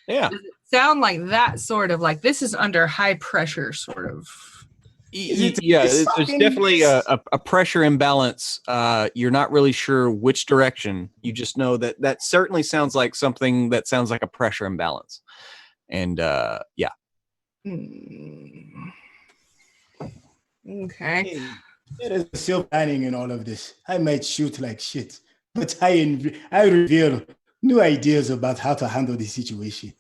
Yeah. Yeah. Does it sound like that sort of like this is under high pressure sort of? Yeah, there's definitely a pressure imbalance. You're not really sure which direction. You just know that certainly sounds like something that sounds like a pressure imbalance. And yeah. Okay. Hey, there is a silver lining in all of this. I might shoot like shit, but I reveal new ideas about how to handle the situation.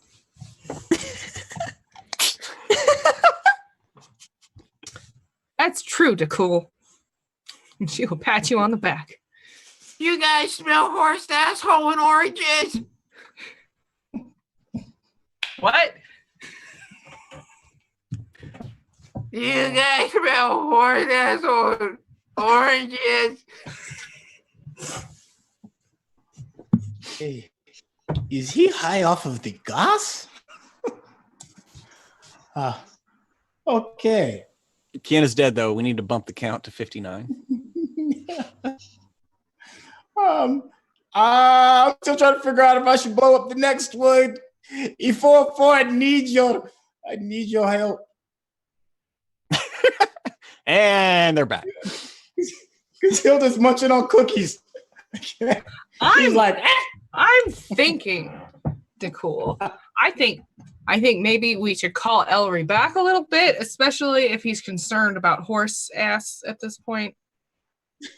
That's true, DeCool. She will pat you on the back. You guys smell horse asshole and oranges. What? You guys smell horse asshole and oranges. Hey, is he high off of the gas? Okay. Kiana's dead, though. We need to bump the count to 59. I'm still trying to figure out if I should blow up the next one. E4 I need your help. And they're back. Because Hilda's munching on cookies. She's like, I'm thinking, DeCool. I think maybe we should call Ellery back a little bit, especially if he's concerned about horse ass at this point.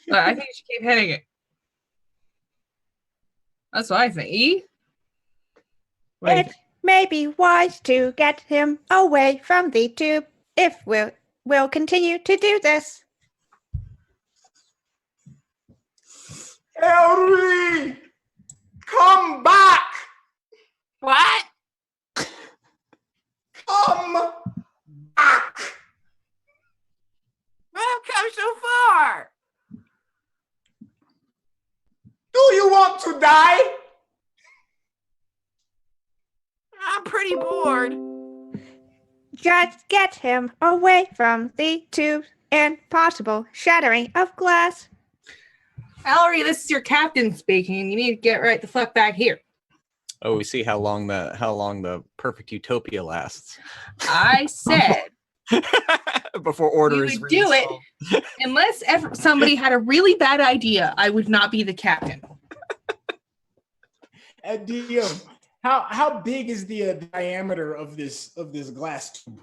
But I think you should keep hitting it. That's what I think. E? It may be wise to get him away from the tube if we'll continue to do this. Ellery, come back. What? Come back. I've come so far. Do you want to die? I'm pretty bored. Just get him away from the tube and possible shattering of glass. Ellery, this is your captain speaking. You need to get right the fuck back here. Oh, we see how long the perfect utopia lasts. I said Before order you is would do it unless somebody had a really bad idea. I would not be the captain. DM, how big is the diameter of this glass tube?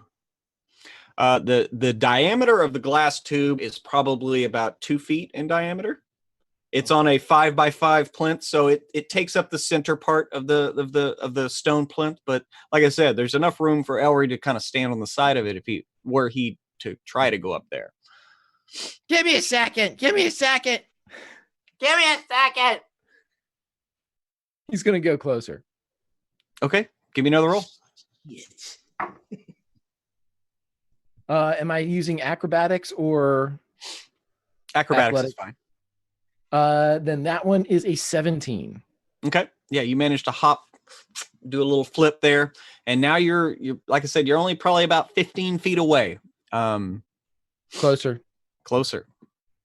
The diameter of the glass tube is probably about 2 feet in diameter. It's on a 5x5 plinth, so it takes up the center part of the stone plinth. But like I said, there's enough room for Ellery to kind of stand on the side of it if he were to try to go up there. Give me a second. Give me a second. Give me a second. He's going to go closer. Okay, give me another roll. Yes. Am I using acrobatics or Acrobatics Athletic. is fine. Then that one is a 17. Okay, yeah, you managed to hop, do a little flip there, and now you're like I said, you're only probably about 15 feet away. Closer.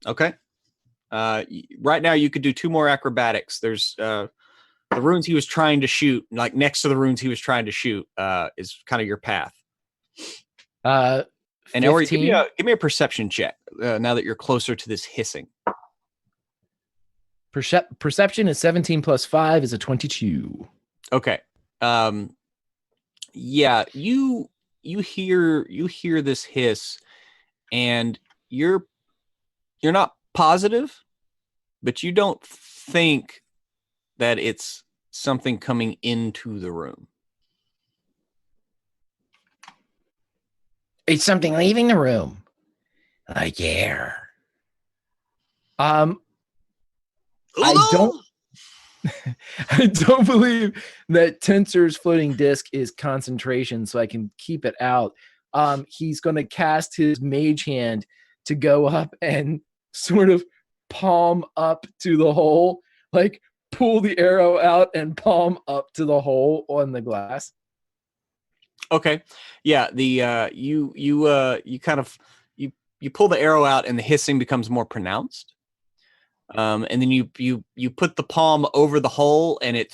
Okay. Right now you could do 2 more acrobatics. There's the runes he was trying to shoot, like next to the runes he was trying to shoot, is kind of your path. And Ellery, give me a perception check now that you're closer to this hissing. Perception is 17 plus 5 is a 22. Okay. Yeah, you hear this hiss, and you're not positive, but you don't think that it's something coming into the room. It's something leaving the room. Like air. I don't believe that Tensor's floating disc is concentration, so I can keep it out. He's going to cast his mage hand to go up and sort of palm up to the hole, like pull the arrow out and palm up to the hole on the glass. Okay. Yeah, you kind of you pull the arrow out and the hissing becomes more pronounced. And then you put the palm over the hole and it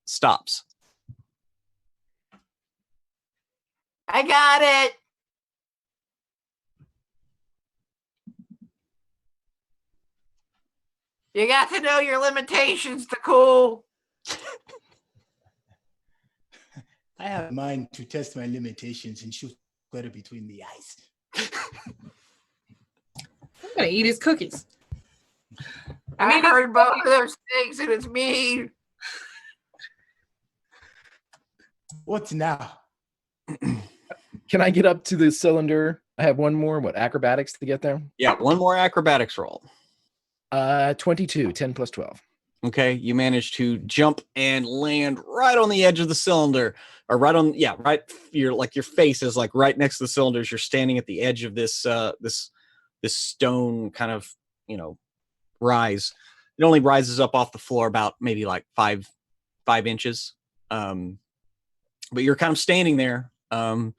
stops. I got it. You got to know your limitations to cool. I have mine to test my limitations and shoot better between the eyes. I'm gonna eat his cookies. I heard both of those things and it's mean. What's now? Can I get up to the cylinder? I have one more. What, acrobatics to get there? Yeah, one more acrobatics roll. 22, 10 plus 12. Okay, you managed to jump and land right on the edge of the cylinder, or right. Your face is like right next to the cylinders. You're standing at the edge of this stone kind of rise. It only rises up off the floor about maybe like five inches, but you're kind of standing there. And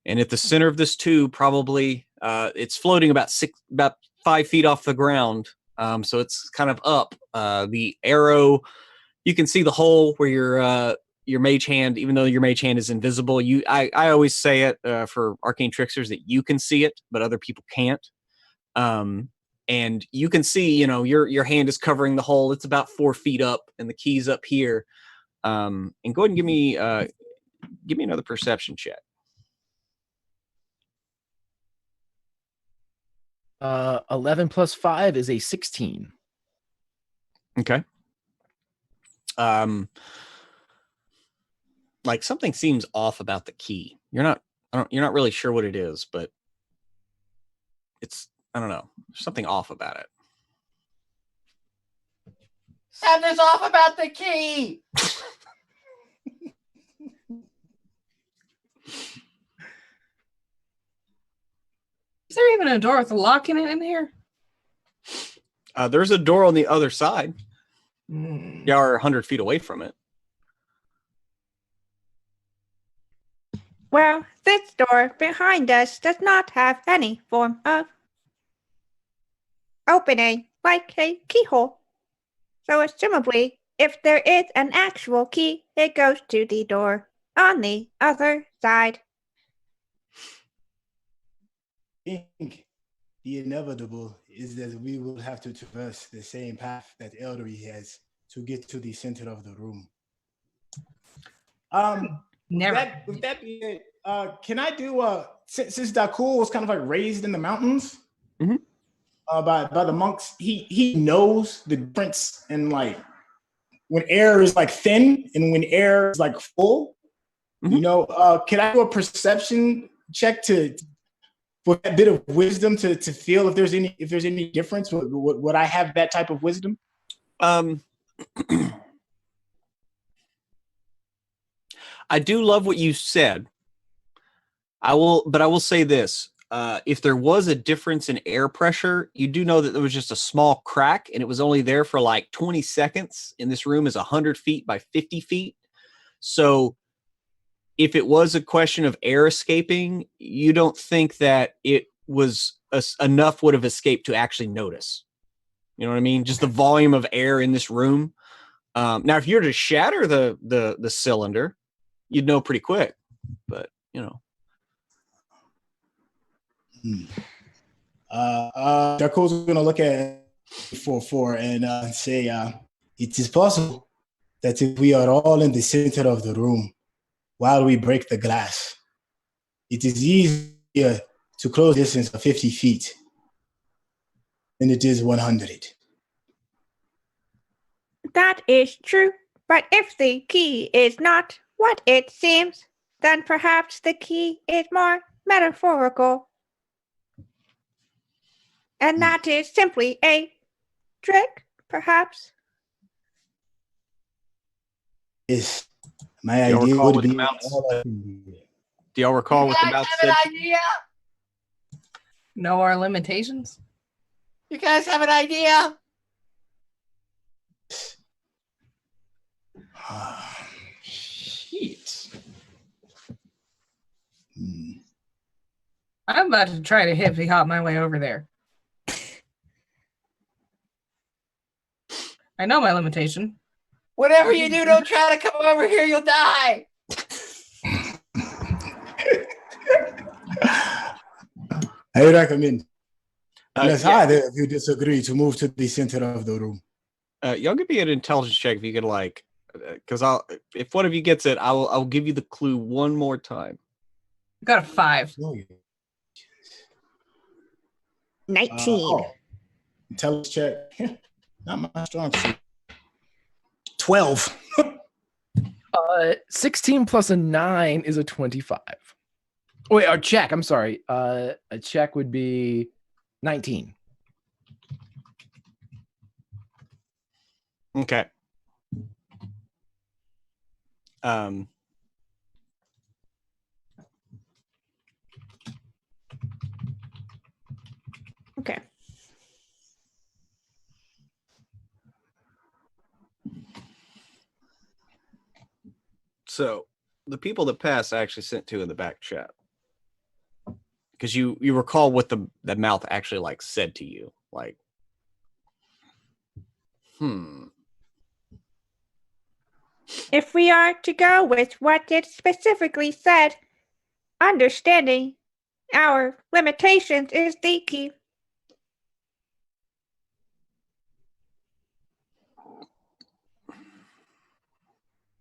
at the center of this tube, probably it's floating about 5 feet off the ground. So it's kind of up. The arrow, you can see the hole where your mage hand, even though your mage hand is invisible. I always say it for arcane tricksters that you can see it, but other people can't. And you can see, your hand is covering the hole. It's about 4 feet up, and the key's up here. And go ahead and give me another perception check. 11 plus 5 is a 16. Okay. Like something seems off about the key. You're not really sure what it is, but I don't know. There's something off about it. Something's off about the key. Is there even a door with a lock in it in here? There's a door on the other side. Mm. You are 100 feet away from it. Well, this door behind us does not have any form of opening. like a keyhole. So assumably, if there is an actual key, it goes to the door on the other side. I think the inevitable is that we will have to traverse the same path that Eldery has to get to the center of the room. Never. With that being it, can I do since Dakul was kind of like raised in the mountains by the monks, he knows the difference in like when air is like thin and when air is like full. You know, can I do a perception check for that bit of wisdom to feel if there's any difference? Would I have that type of wisdom? I do love what you said. I will say this. If there was a difference in air pressure, you do know that there was just a small crack and it was only there for like 20 seconds. And this room is 100 feet by 50 feet. So if it was a question of air escaping, you don't think that it was enough would have escaped to actually notice. You know what I mean? Just the volume of air in this room. Now, if you were to shatter the cylinder, you'd know pretty quick. But, you know. Darko's gonna look at 4-4 and say, it is possible that if we are all in the center of the room while we break the glass, it is easier to close a distance of 50 feet than it is 100. That is true, but if the key is not what it seems, then perhaps the key is more metaphorical. And that is simply a trick, perhaps. Yes, my Do y'all idea recall would what the be. mounts- Do y'all recall what the You guys mouse have said? an idea? Know our limitations? You guys have an idea? Shit. I'm about to try to hippy hop my way over there. I know my limitation. Whatever you do, don't try to come over here. You'll die. I recommend. Yes, yeah. hi there. If you disagree, to move to the center of the room. Y'all give me an intelligence check if you could, like, because if one of you gets it, I'll give you the clue one more time. Got a 5. Oh, yeah. 19. Intelligence check. Not my strong suit. 12. 16 plus a 9 is a 25. Wait, a check. I'm sorry. A check would be 19. Okay. Okay. So the people that passed, I actually sent to in the back chat. Because you recall what the mouth actually like said to you. Like, If we are to go with what it specifically said, understanding our limitations is the key.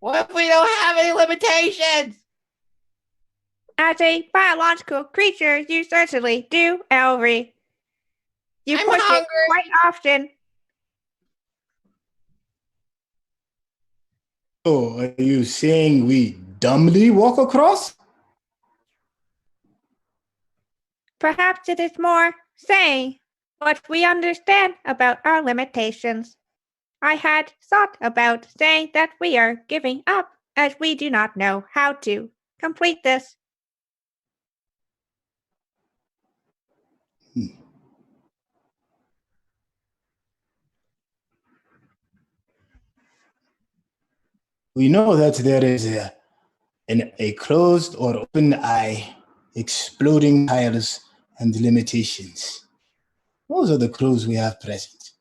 What if we don't have any limitations? As a biological creature, you certainly do, Elry. You I'm push hungry. it quite often. Oh, are you saying we dumbly walk across? Perhaps it is more saying what we understand about our limitations. I had thought about saying that we are giving up as we do not know how to complete this. We know that there is a closed or open eye, exploding tiles, and limitations. Those are the clues we have present.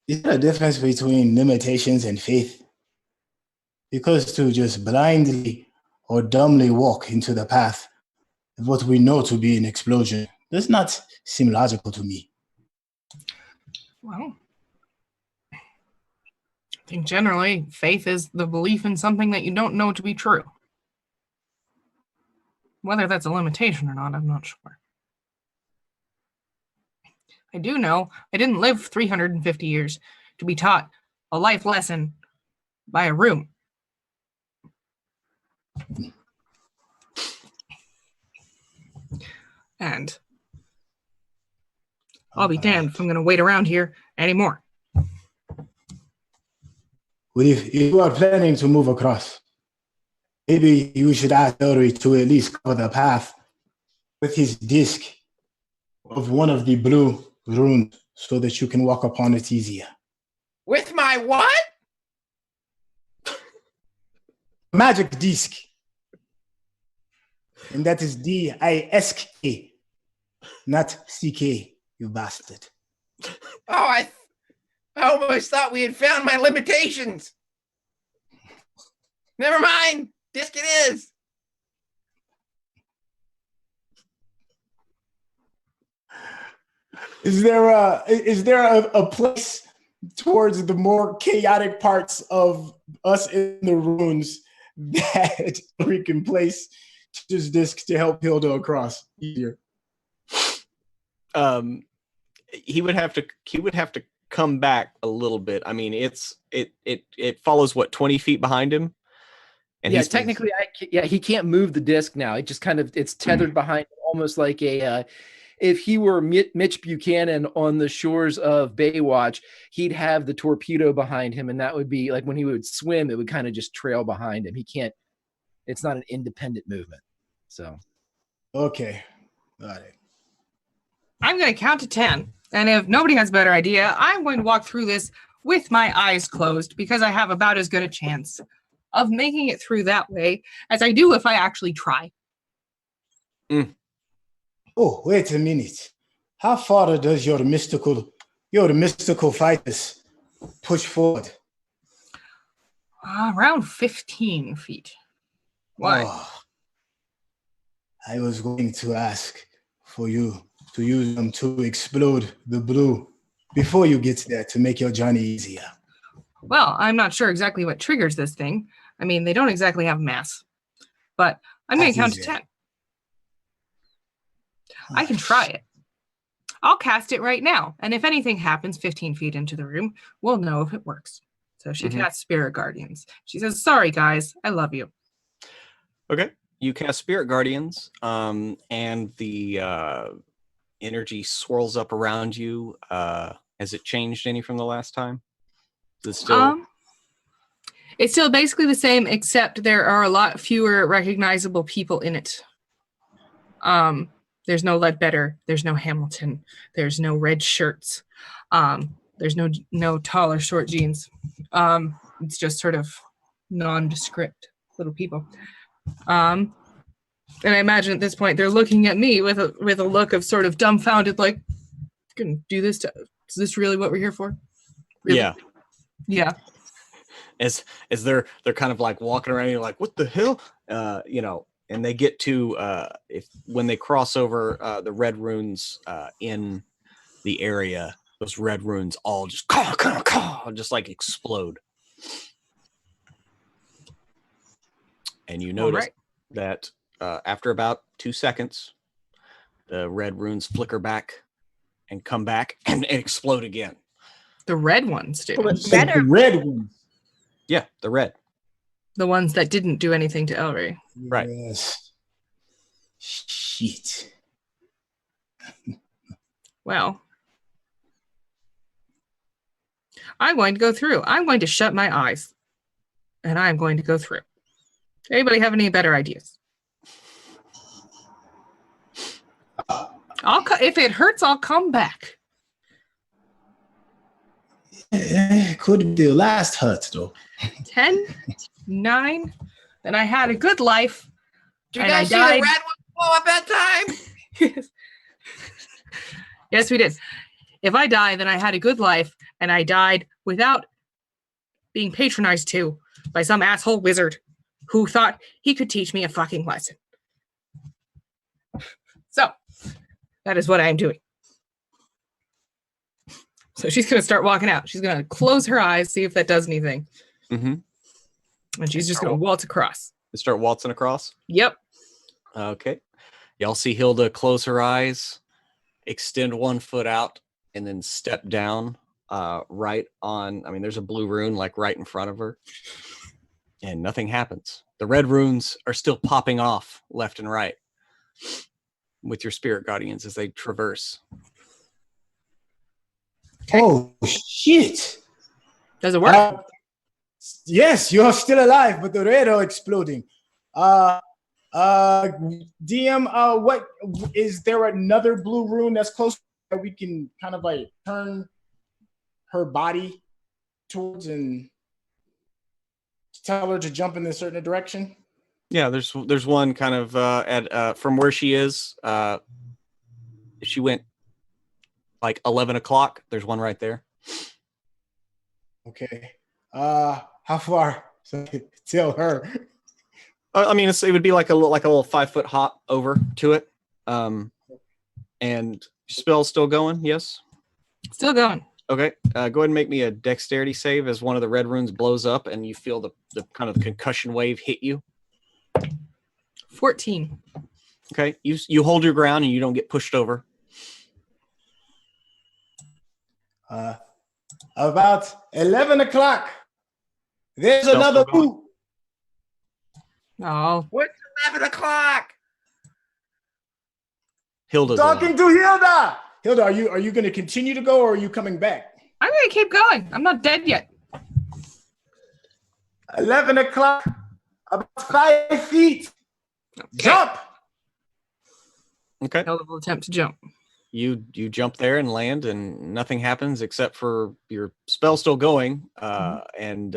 Is there a difference between limitations and faith? Because to just blindly or dumbly walk into the path of what we know to be an explosion does not seem logical to me. Well, I think generally faith is the belief in something that you don't know to be true. Whether that's a limitation or not, I'm not sure. I do know I didn't live 350 years to be taught a life lesson by a rune. And I'll be damned if I'm going to wait around here anymore. Well, if you are planning to move across, maybe you should ask Elry to at least cover the path with his disc of one of the blue runes so that you can walk upon it easier. With my what? Magic disc. And that is D-I-S-K, not C-K, you bastard. Oh, I almost thought we had found my limitations. Never mind. Disc it is. Is there a place towards the more chaotic parts of us in the runes that we can place this disc to help Hilda across easier? He would have to come back a little bit. I mean, it follows what, 20 feet behind him, and yeah, technically, he can't move the disc now. It just kind of it's tethered behind him, almost like a. If he were Mitch Buchanan on the shores of Baywatch, he'd have the torpedo behind him, and that would be like when he would swim, it would kind of just trail behind him. He can't. It's not an independent movement. So. Okay, got it. I'm going to count to 10. And if nobody has a better idea, I'm going to walk through this with my eyes closed because I have about as good a chance of making it through that way as I do if I actually try. Oh, wait a minute. How far does your mystical fighters push forward? Around 15 feet. Why? Oh, I was going to ask for you to use them to explode the blue before you get there to make your journey easier. Well, I'm not sure exactly what triggers this thing. I mean, they don't exactly have mass. But I'm going to count to 10. I can try it. I'll cast it right now. And if anything happens 15 feet into the room, we'll know if it works. So she casts Spirit Guardians. She says, sorry, guys. I love you. Okay. You cast Spirit Guardians, and the energy swirls up around you. Has it changed any from the last time? Is it still... It's still basically the same, except there are a lot fewer recognizable people in it. There's no Ledbetter. There's no Hamilton. There's no red shirts. There's no tall or short jeans. It's just sort of nondescript little people. And I imagine at this point they're looking at me with a look of sort of dumbfounded, like, "Gonna do this? Is this really what we're here for?" Really? Yeah. As they're kind of like walking around, you're like, "What the hell?" And they get to when they cross over the red runes in the area, those red runes all just just like explode. And you notice that after about 2 seconds, the red runes flicker back and come back and explode again. The red ones do. The red ones. Yeah, the red. The ones that didn't do anything to Elry. Right. Yes. Shit. Well, I'm going to go through. I'm going to shut my eyes. And I'm going to go through. Anybody have any better ideas? If it hurts, I'll come back. Could be the last hurt, though. 10, 9, and I had a good life. Did you guys see the red one blow up that time? Yes, we did. If I die, then I had a good life, and I died without being patronized to by some asshole wizard who thought he could teach me a fucking lesson. So, that is what I am doing. So she's going to start walking out. She's going to close her eyes, see if that does anything. Mm-hmm. And she's just going to waltz across. Start waltzing across. Yep. Okay. Y'all see Hilda close her eyes, extend one foot out, and then step down right on. I mean, there's a blue rune like right in front of her. And nothing happens. The red runes are still popping off left and right with your spirit guardians as they traverse. Okay. Oh shit! Does it work? Yes, you're still alive, but the red are exploding. DM, what is there another blue rune that's close that we can kind of like turn her body towards and tell her to jump in a certain direction? Yeah, there's one kind of at from where she is. She went like 11 o'clock. There's one right there. Okay. How far? So tell her. I mean, it would be like a little 5 foot hop over to it. And spell's still going. Yes. Still going. Okay. Go ahead and make me a dexterity save as one of the red runes blows up and you feel the kind of concussion wave hit you. 14. Okay. You hold your ground and you don't get pushed over. About 11 o'clock. There's Spell's another still going. boot. Oh, What's 11 o'clock? Hilda's Talking to Hilda. Hilda, are you going to continue to go or are you coming back? I'm going to keep going. I'm not dead yet. 11 o'clock. About 5 feet. Okay. Jump. Okay. Hilda will attempt to jump. You jump there and land and nothing happens except for your spell still going. And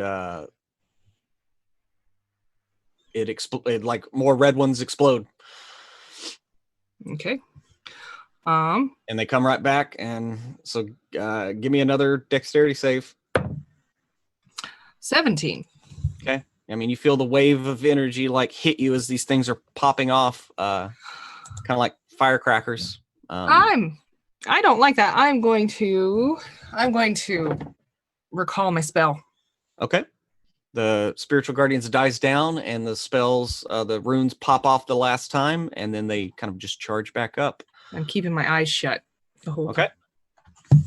it like more red ones explode. Okay. And they come right back. And so give me another dexterity save. 17. Okay. I mean, you feel the wave of energy like hit you as these things are popping off, kind of like firecrackers. I don't like that. I'm going to recall my spell. Okay. The spiritual guardians dies down and the spells, the runes pop off the last time, and then they kind of just charge back up. I'm keeping my eyes shut the whole time. Okay.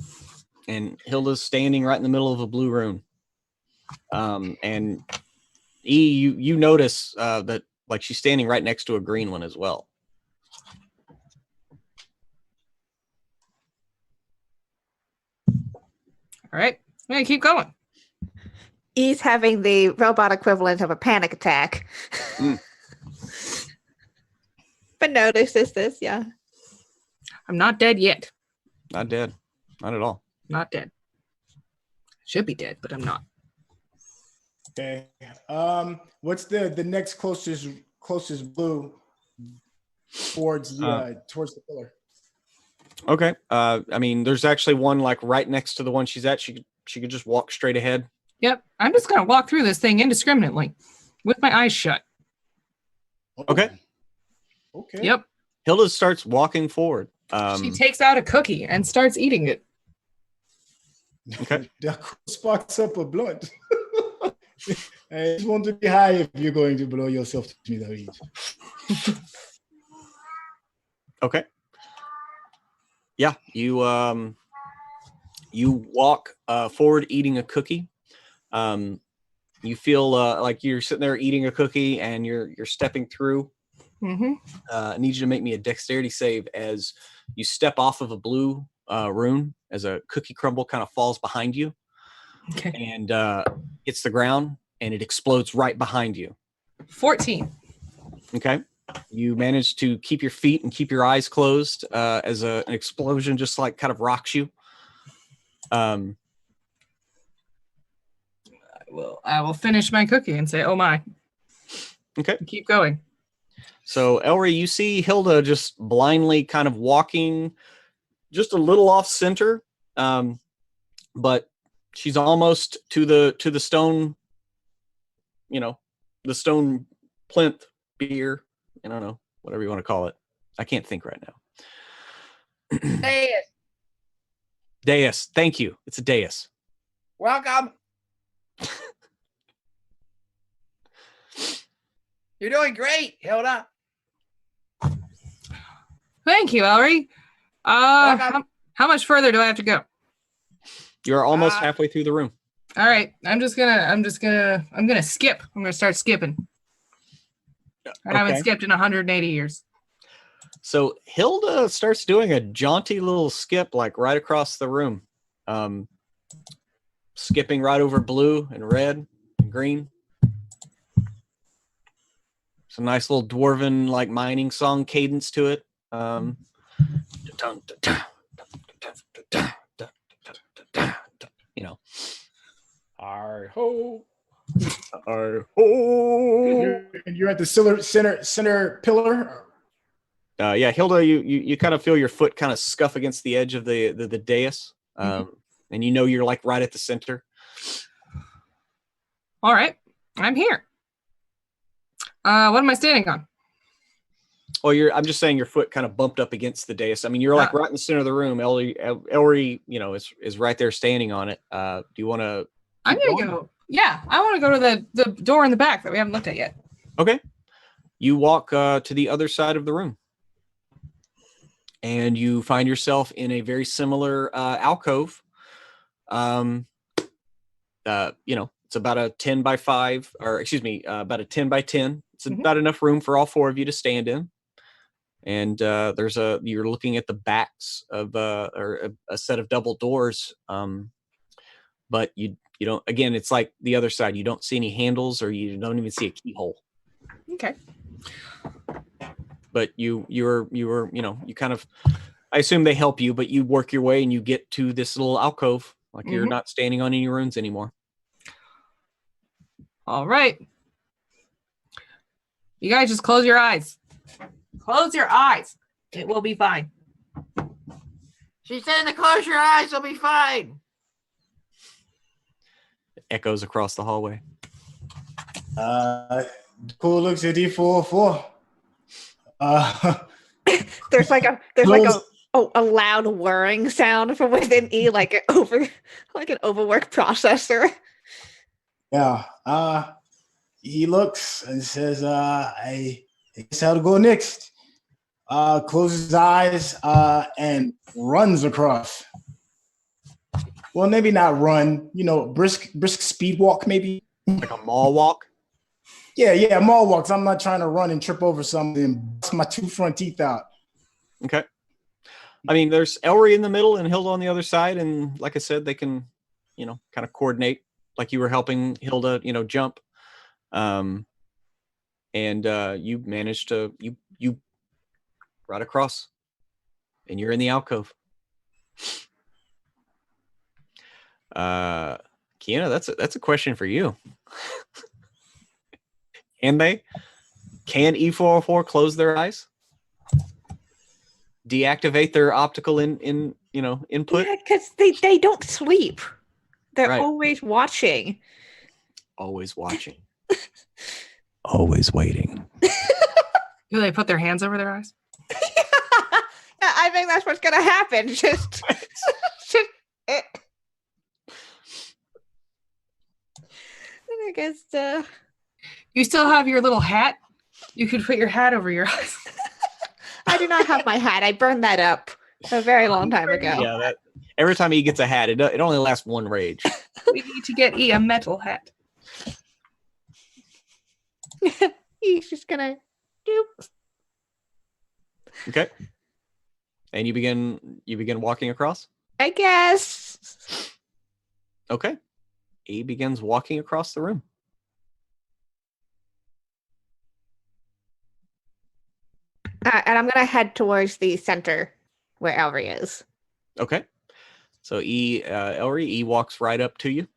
And Hilda's standing right in the middle of a blue rune. And you notice that like she's standing right next to a green one as well. All right. I'm going to keep going. He's having the robot equivalent of a panic attack. But notices this, yeah. I'm not dead yet. Not dead. Not at all. Not dead. Should be dead, but I'm not. Okay. What's the next closest blue towards the pillar? Okay. I mean, there's actually one like right next to the one she's at. She could just walk straight ahead. Yep. I'm just going to walk through this thing indiscriminately with my eyes shut. Okay. Okay. Yep. Hilda starts walking forward. She takes out a cookie and starts eating it. Okay. That sparks up a blunt. I just want to be high if you're going to blow yourself to me that eat. Okay. Yeah, you walk forward eating a cookie. You feel like you're sitting there eating a cookie and you're stepping through. Mm-hmm. I need you to make me a dexterity save as you step off of a blue rune as a cookie crumble kind of falls behind you. Okay. And hits the ground and it explodes right behind you. 14. Okay. You manage to keep your feet and keep your eyes closed as an explosion just like kind of rocks you. I will finish my cookie and say, oh my. Okay. Keep going. So Elry, you see Hilda just blindly kind of walking just a little off center but she's almost to the stone, the stone plinth pier. I don't know, whatever you want to call it. I can't think right now. Hey, Dais. Thank you. It's a dais. welcome. You're doing great, Hilda. Thank you, Ellery. Welcome. How much further do I have to go? You're almost halfway through the room. All right, I'm gonna skip. I'm gonna start skipping. I haven't Okay. skipped in 180 years. So Hilda starts doing a jaunty little skip, like right across the room, skipping right over blue and red and green. It's a nice little dwarven like mining song cadence to it. Ar ho. And you're at the center pillar. Yeah, Hilda, you kind of feel your foot kind of scuff against the edge of the dais, and you're like right at the center. All right, I'm here. What am I standing on? Oh, I'm just saying your foot kind of bumped up against the dais. I mean, you're like right in the center of the room. Ellery, is right there standing on it. Do you want to? I'm gonna go. Yeah, I want to go to the door in the back that we haven't looked at yet. Okay. You walk to the other side of the room, and you find yourself in a very similar alcove. It's about a 10 by 5, or excuse me, about a 10 by 10. It's about enough room for all four of you to stand in. And you're looking at the backs of a set of double doors. But you don't, again, it's like the other side. You don't see any handles, or you don't even see a keyhole. Okay. But you kind of, I assume they help you, but you work your way and you get to this little alcove. Like you're not standing on any runes anymore. All right. You guys just close your eyes. Close your eyes. It will be fine. She said to close your eyes, you'll be fine. It echoes across the hallway. Cool looks at D404. There's like a loud whirring sound from within E, like an overworked processor. Yeah. He looks and says, I guess how to go next. Closes his eyes and runs across. Well, maybe not run, brisk speed walk, maybe. Like a mall walk? Yeah, mall walks. I'm not trying to run and trip over something and bust my 2 front teeth out. Okay. I mean, there's Ellery in the middle and Hilda on the other side, and like I said, they can, kind of coordinate, like you were helping Hilda, jump. And you managed to you right across, and you're in the alcove. Kiana, that's a question for you. Can E404 close their eyes? Deactivate their optical input? Yeah, because they don't sleep. They're Right. always watching. Always watching. Always waiting. Do they put their hands over their eyes? Yeah, I think that's what's gonna happen. Just I guess You still have your little hat? You could put your hat over your eyes. I do not have my hat. I burned that up a very long time ago. Yeah, every time he gets a hat, it only lasts one rage. We need to get E a metal hat. He's just gonna doop. Okay. And you begin walking across? I guess. Okay. E begins walking across the room. And I'm gonna head towards the center where Ellery is. Okay. So Ellery, E walks right up to you.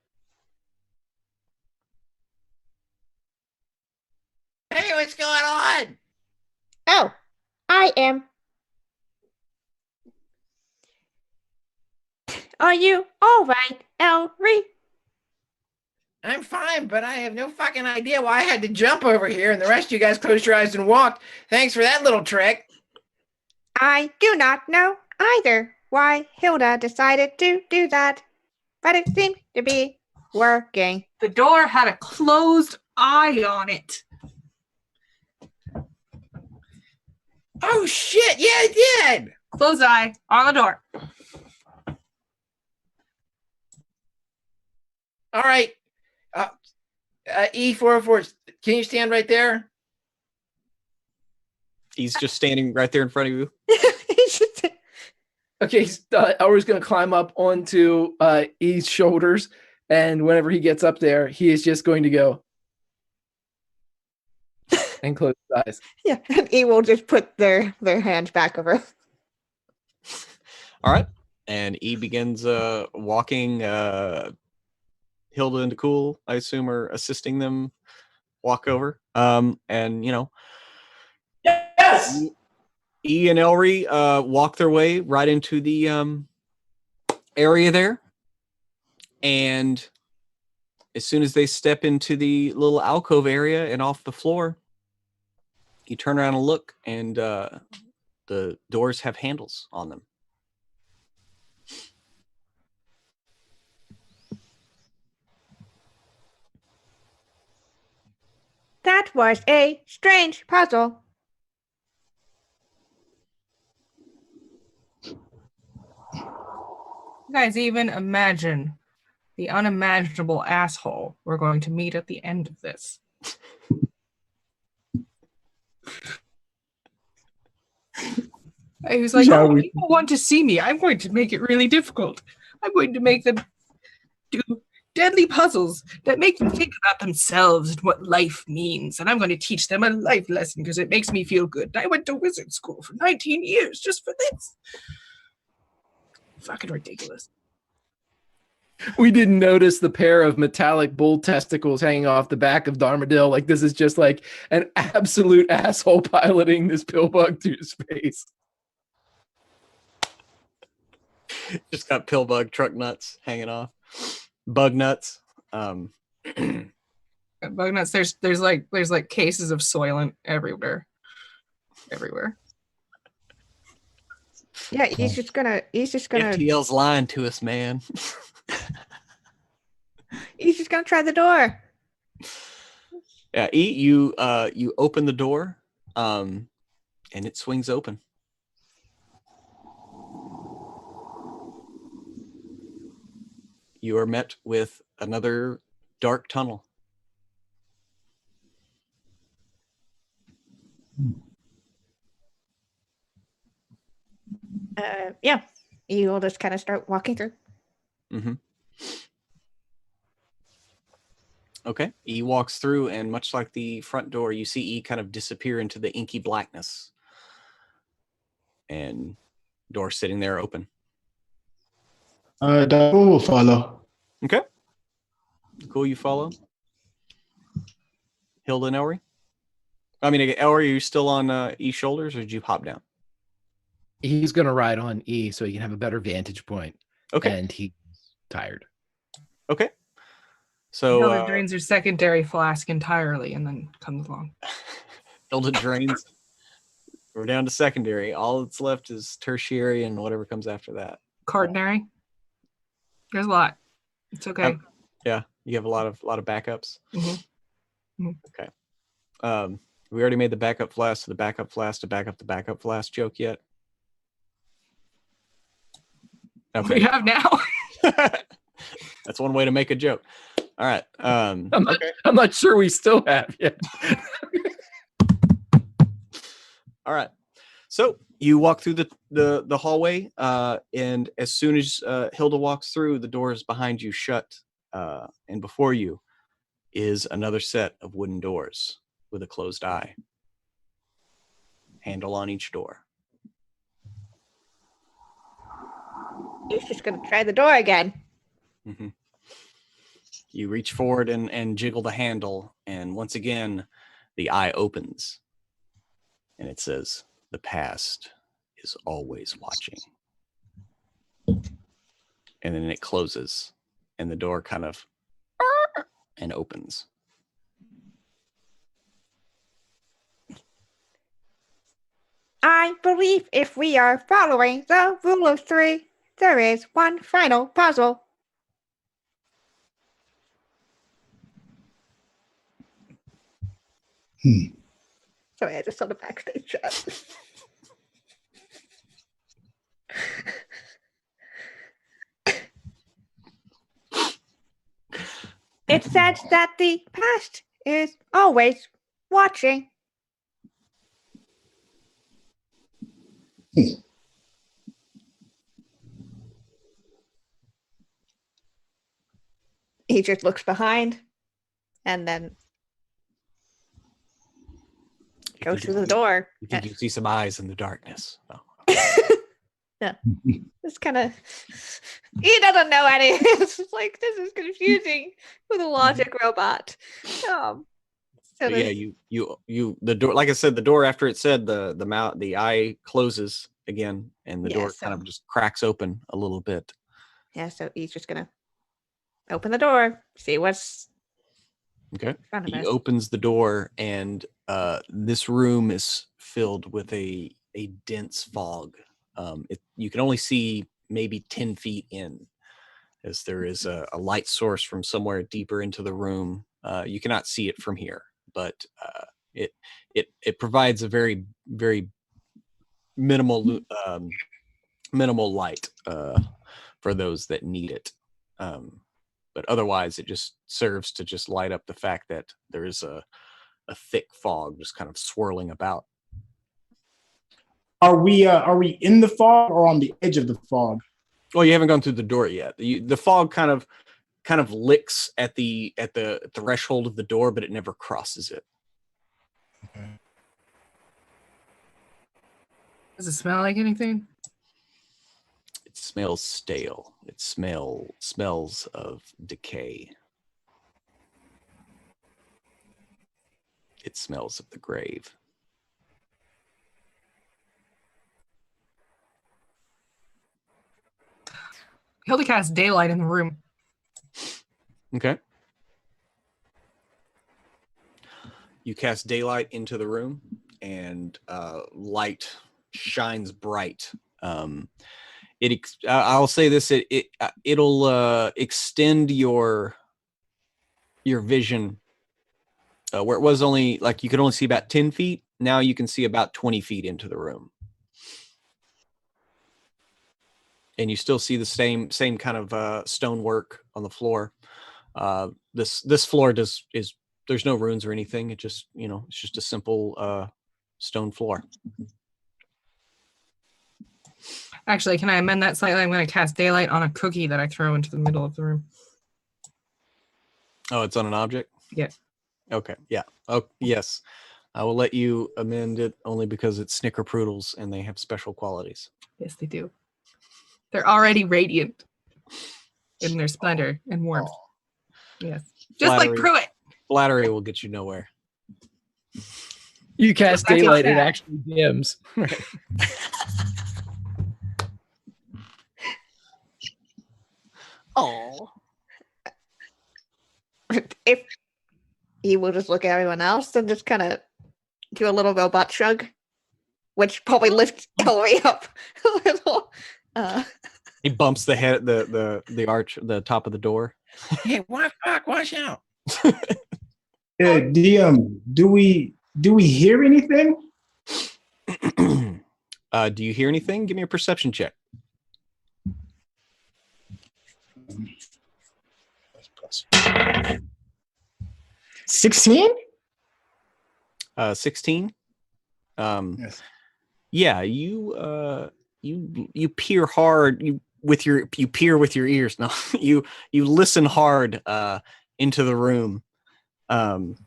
Hey, what's going on? Oh, I am. Are you all right, Elry? I'm fine, but I have no fucking idea why I had to jump over here and the rest of you guys closed your eyes and walked. Thanks for that little trick. I do not know either why Hilda decided to do that, but it seemed to be working. The door had a closed eye on it. Oh shit, yeah, it did. Closed eye on the door. All right. E404, can you stand right there? He's just standing right there in front of you. Okay, Elry's going to climb up onto E's shoulders, and whenever he gets up there, he is just going to go and close his eyes. Yeah, and E will just put their hands back over. All right. And E begins walking Hilda and Cool, I assume, are assisting them walk over. And, you know, Yes. E and Elry walk their way right into the area there. And as soon as they step into the little alcove area and off the floor, you turn around and look, and the doors have handles on them. That was a strange puzzle. You guys even imagine the unimaginable asshole we're going to meet at the end of this. He was like, Shall oh, we- people want to see me. I'm going to make it really difficult. I'm going to make them do deadly puzzles that make them think about themselves and what life means. And I'm going to teach them a life lesson because it makes me feel good. I went to wizard school for 19 years just for this. Fucking ridiculous. We didn't notice the pair of metallic bull testicles hanging off the back of Darmadil. Like, this is just like an absolute asshole piloting this pillbug through space. Just got pillbug truck nuts hanging off. Bug nuts. Bug nuts. There's like cases of Soylent everywhere. Yeah, he's just gonna FTL's lying to us, man. he's just gonna try the door. Yeah, E, you open the door, and it swings open. You are met with another dark tunnel. Yeah, you will just kind of start walking through. Mm-hmm. Okay. E walks through, and much like the front door, you see E kind of disappear into the inky blackness. And door sitting there open. That will follow. Okay. Cool, you follow? Hilda and Elry? I mean, Elry, are you still on E's shoulders, or did you hop down? He's going to ride on E so he can have a better vantage point. Okay. And he's tired. Okay. So Hilda drains her secondary flask entirely and then comes along. Hilda drains. We're down to secondary. All that's left is tertiary and whatever comes after that. Cardinary. There's a lot. It's okay. Yeah, you have a lot of backups. Mm-hmm. Mm-hmm. Okay. We already made the backup flask to the backup flask to back up the backup flask joke yet? Okay. We have now. That's one way to make a joke. All right. I'm not sure we still have yet. All right. So you walk through the hallway, and as soon as Hilda walks through, the doors behind you shut, and before you is another set of wooden doors with a closed eye. Handle on each door. He's just gonna try the door again. Mm-hmm. You reach forward and jiggle the handle, and once again, the eye opens, and it says, "The past is always watching." and then it closes, and the door kind of and opens. I believe if we are following the rule of three, there is one final puzzle. Sorry, I just saw the backstage chat. It says that the past is always watching. He just looks behind and then goes to the door. You think you see some eyes in the darkness? Oh. Yeah. It's kind of, he doesn't know any. It's like, this is confusing with a logic robot. So But yeah, you the door, like I said, the door after it said the eye closes again, and the door kind of just cracks open a little bit. Yeah, so he's just gonna open the door, see what's Okay. in front of He us. opens the door, and this room is filled with a dense fog. You can only see maybe 10 feet in, as there is a light source from somewhere deeper into the room. You cannot see it from here, but it provides a very, very minimal light for those that need it. But otherwise, it just serves to just light up the fact that there is a thick fog just kind of swirling about. Are we in the fog or on the edge of the fog? Well, you haven't gone through the door yet. The fog kind of licks at the threshold of the door, but it never crosses it. Okay. Does it smell like anything? It smells stale. It smells of decay. It smells of the grave. Hilda casts daylight in the room. Okay. You cast daylight into the room, and light shines bright. I'll say this: it'll extend your vision where it was only like you could only see about 10 feet. Now you can see about 20 feet into the room, and you still see the same kind of stonework on the floor. This floor there's no runes or anything. It just, it's just a simple stone floor. Actually, can I amend that slightly? I'm going to cast daylight on a cookie that I throw into the middle of the room. Oh, it's on an object? Yeah. Okay. Yeah. Oh, yes. I will let you amend it only because it's snickerpoodles and they have special qualities. Yes, they do. They're already radiant in their splendor and warmth. Yes. Just like Pruitt. Flattery will get you nowhere. You cast Back in daylight, it chat. actually dims. Oh. If he will just look at everyone else and just kind of do a little robot shrug, which probably lifts Hillary up a little. He bumps the head, the arch, the top of the door. Hey, what fuck? Watch out! DM, do we hear anything? Do you hear anything? Give me a perception check. 16? 16. Yes. Yeah, you peer hard. You peer with your ears. No, you listen hard into the room, and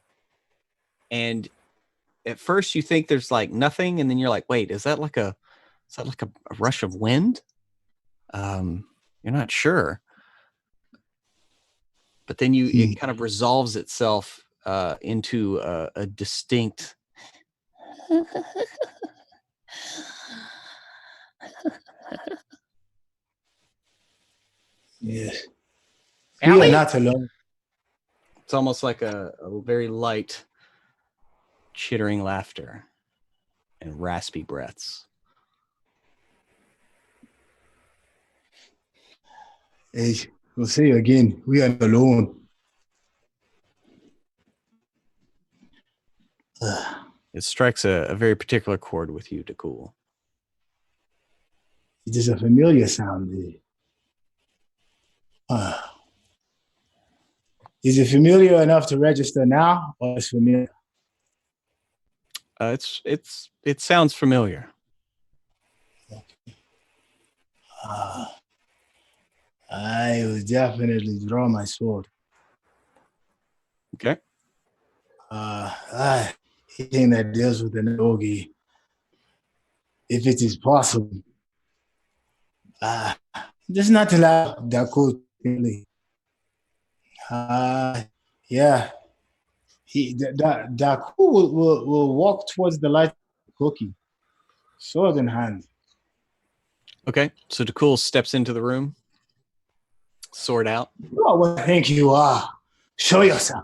at first you think there's like nothing, and then you're like, wait, is that like a rush of wind? You're not sure, but then it kind of resolves itself into a distinct. Yes. We Allie? are not alone. It's almost like a very light, chittering laughter and raspy breaths. Hey, we'll see you again. We are not alone. It strikes a very particular chord with you, Dakul. It is a familiar sound. Is it familiar enough to register now, or is familiar? It sounds familiar. I will definitely draw my sword. Okay. Anything that deals with an Ogi, if it is possible. Just not allow Daku really. Yeah. Daku will walk towards the light cookie, sword in hand. Okay. So Dakul steps into the room, sword out. Oh, what I think you are. Show yourself.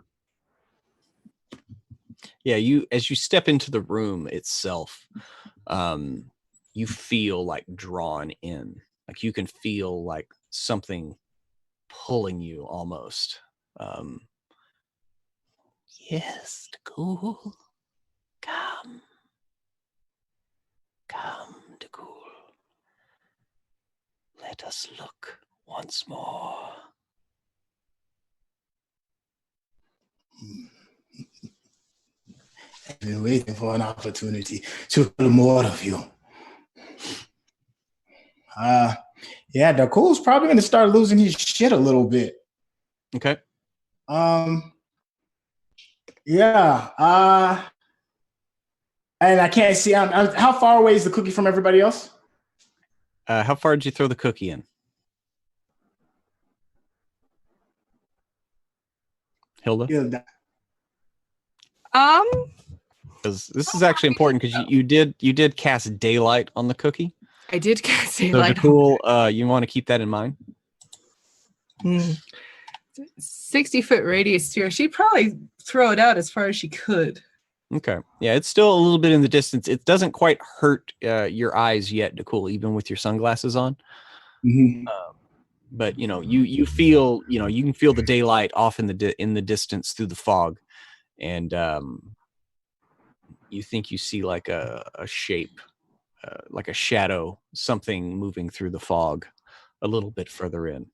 Yeah, as you step into the room itself, you feel like drawn in. Like you can feel like something pulling you almost. Yes, Dakul. Come. Come, Dakul. Let us look once more. I've been waiting for an opportunity to learn more of you. Yeah, Dakul's probably going to start losing his shit a little bit. Okay. Yeah. And I can't see. How far away is the cookie from everybody else? How far did you throw the cookie in? Hilda? Because this is actually important because you did cast daylight on the cookie. I did cast So daylight. Dakul, you want to keep that in mind. 60-foot radius sphere. She'd probably throw it out as far as she could. Okay. Yeah, it's still a little bit in the distance. It doesn't quite hurt your eyes yet, Dakul, even with your sunglasses on. Mm-hmm. But you feel you can feel the daylight off in the distance through the fog, and you think you see like a shape, like a shadow, something moving through the fog, a little bit further in.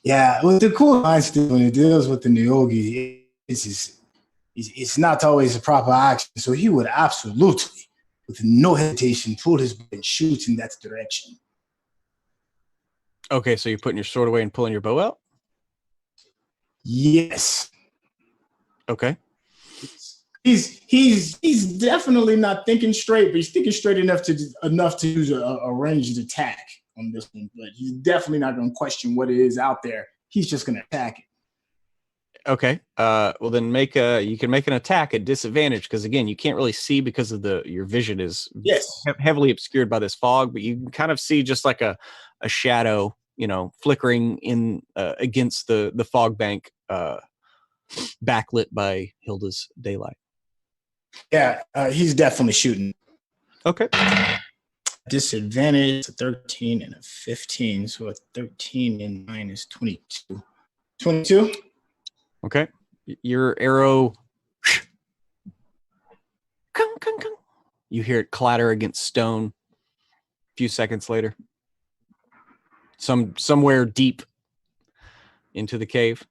Yeah, well, the cool line still when it deals with the Nyogi, it's not always a proper action. So he would absolutely, with no hesitation, pull his bow and shoot in that direction. Okay, so you're putting your sword away and pulling your bow out? Yes. Okay. He's definitely not thinking straight, but he's thinking straight enough to use a ranged attack on this one. But he's definitely not going to question what it is out there. He's just going to attack it. Okay. Well, then you can make an attack at disadvantage because again, you can't really see because of your vision is heavily obscured by this fog, but you can kind of see just like a shadow, flickering in against the fog bank, backlit by Hilda's daylight. Yeah, he's definitely shooting. Okay. Disadvantage, a 13 and a 15, so a 13 and 9 is 22. 22? Okay. Your arrow. You hear it clatter against stone. A few seconds later. Somewhere deep into the cave.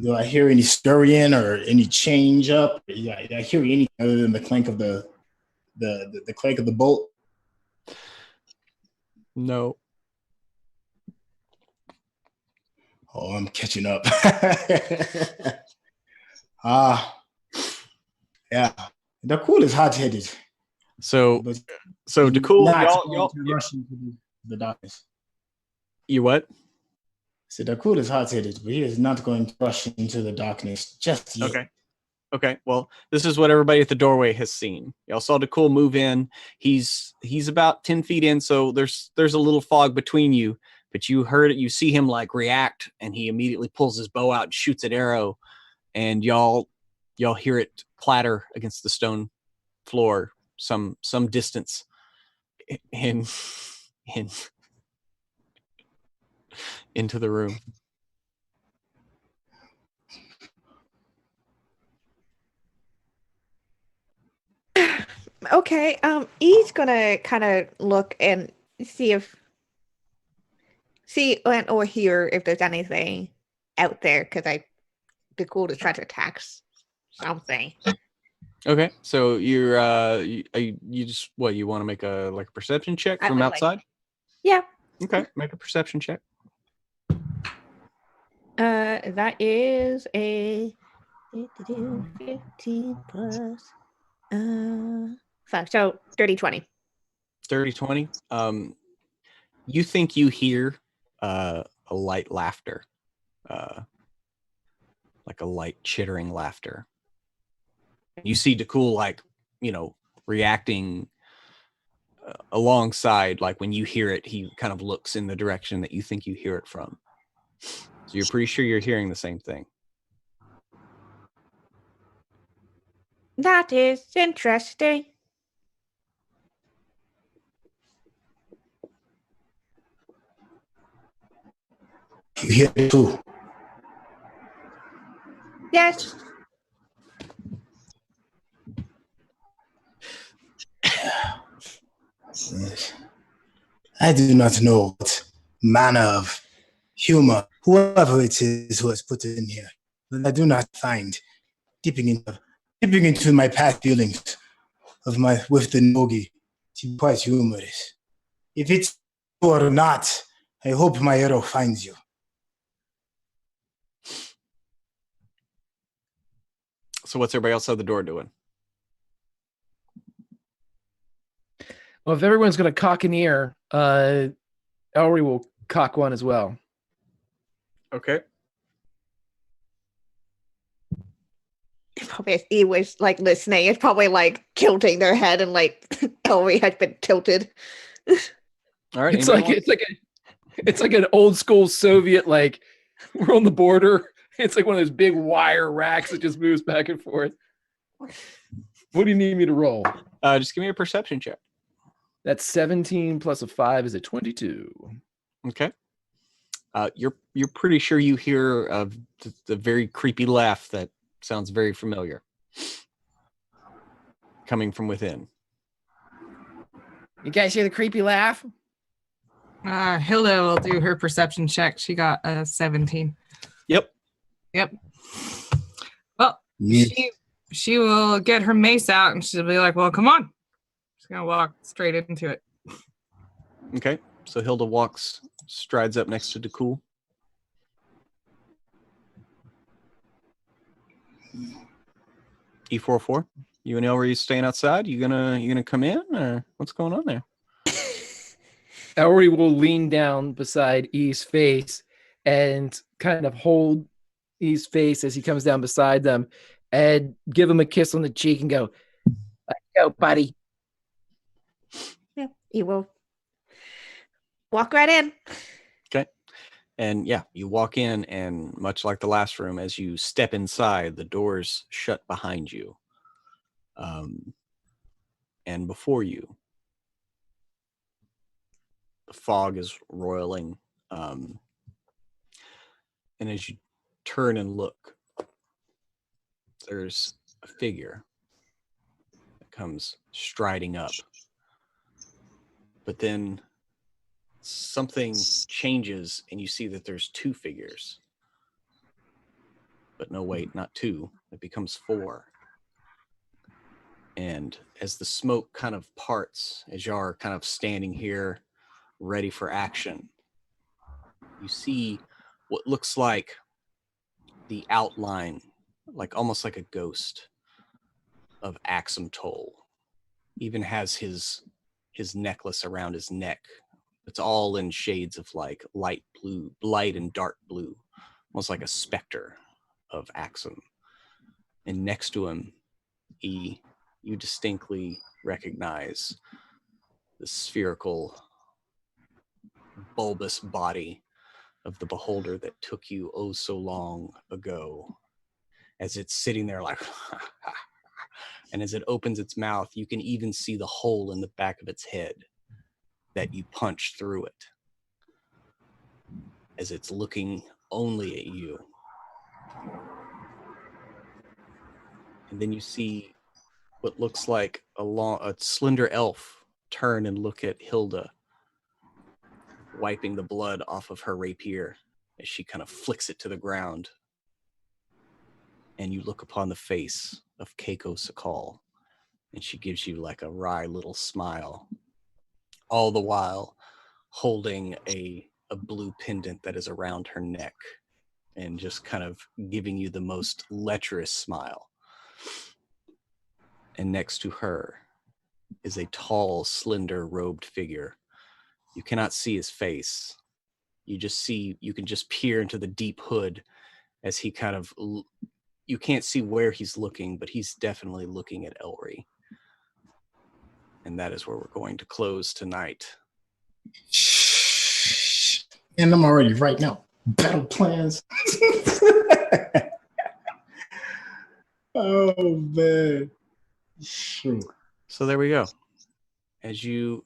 Do I hear any scurrying or any change up? Yeah, I hear anything other than the clank of the clank of the bolt? No. Oh, I'm catching up. Yeah. Dakul is hot-headed. So Dakul, y'all rush into the darkness. You what? So Dakul is hot-headed, but he is not going to rush into the darkness just yet. Okay, well, this is what everybody at the doorway has seen. Y'all saw DeCool move in. He's about 10 feet in, so there's a little fog between you, but you heard it, you see him like react, and he immediately pulls his bow out and shoots an arrow, and y'all hear it clatter against the stone floor some distance in into the room. Okay, E's gonna kind of look and see or hear if there's anything out there, because be cool to try to attack something. Okay, so you just what, you want to make a perception check I from would outside? Yeah. Okay, make a perception check. That is a 15 plus 5, so 30-20. 30-20. You think you hear a light laughter, like a light chittering laughter. You see DeCool reacting alongside. Like when you hear it, he kind of looks in the direction that you think you hear it from. So you're pretty sure you're hearing the same thing. That is interesting. You hear it too. Yes. Yes. I do not know what manner of humor whoever it is who has put it in here, but I do not find dipping into my past feelings with the Nogi to be quite humorous. If it's true or not, I hope my arrow finds you. So what's everybody else at the door doing? Well, if everyone's going to cock an ear, Ellery will cock one as well. Okay. Probably if he was listening, it's probably tilting their head, and Ellery has been tilted. All right. It's like an old school Soviet, we're on the border. It's like one of those big wire racks that just moves back and forth. What do you need me to roll? Just give me a perception check. That's 17 plus a 5 is a 22. Okay. You're pretty sure you hear the very creepy laugh that sounds very familiar coming from within. You guys hear the creepy laugh? Hilda will do her perception check. She got a 17. Yep. Well, Yes. she will get her mace out and she'll be like, well, come on. She's going to walk straight into it. Okay. So Hilda strides up next to DeCool. E44. You and Ellery staying outside? You gonna come in, or what's going on there? Ellery will lean down beside E's face and kind of hold E's face as he comes down beside them and give him a kiss on the cheek and go, "Let's go, buddy." Yeah, he will walk right in. Okay. And yeah, you walk in, and much like the last room, as you step inside, the doors shut behind you. And before you, the fog is roiling. And as you turn and look, there's a figure that comes striding up. But then something changes, and you see that there's two figures. But no, wait, not two. It becomes four. And as the smoke kind of parts, as you are kind of standing here ready for action, you see what looks like the outline, almost like a ghost of Axum Toll. Even has his necklace around his neck. It's all in shades of light blue, light and dark blue, almost like a specter of Axum. And next to him, you distinctly recognize the spherical, bulbous body of the beholder that took you oh so long ago. As it's sitting there like, and as it opens its mouth, you can even see the hole in the back of its head that you punched through it. As it's looking only at you. And then you see what looks like a slender elf turn and look at Hilda, wiping the blood off of her rapier as she kind of flicks it to the ground. And you look upon the face of Keiko Sakal, and she gives you like a wry little smile, all the while holding a blue pendant that is around her neck and just kind of giving you the most lecherous smile. And next to her is a tall, slender, robed figure. You cannot see his face. You can just peer into the deep hood as he kind of, you can't see where he's looking, but he's definitely looking at Elry. And that is where we're going to close tonight. Shh. And I'm already writing out battle plans. Oh, man. Shoot. So there we go. As you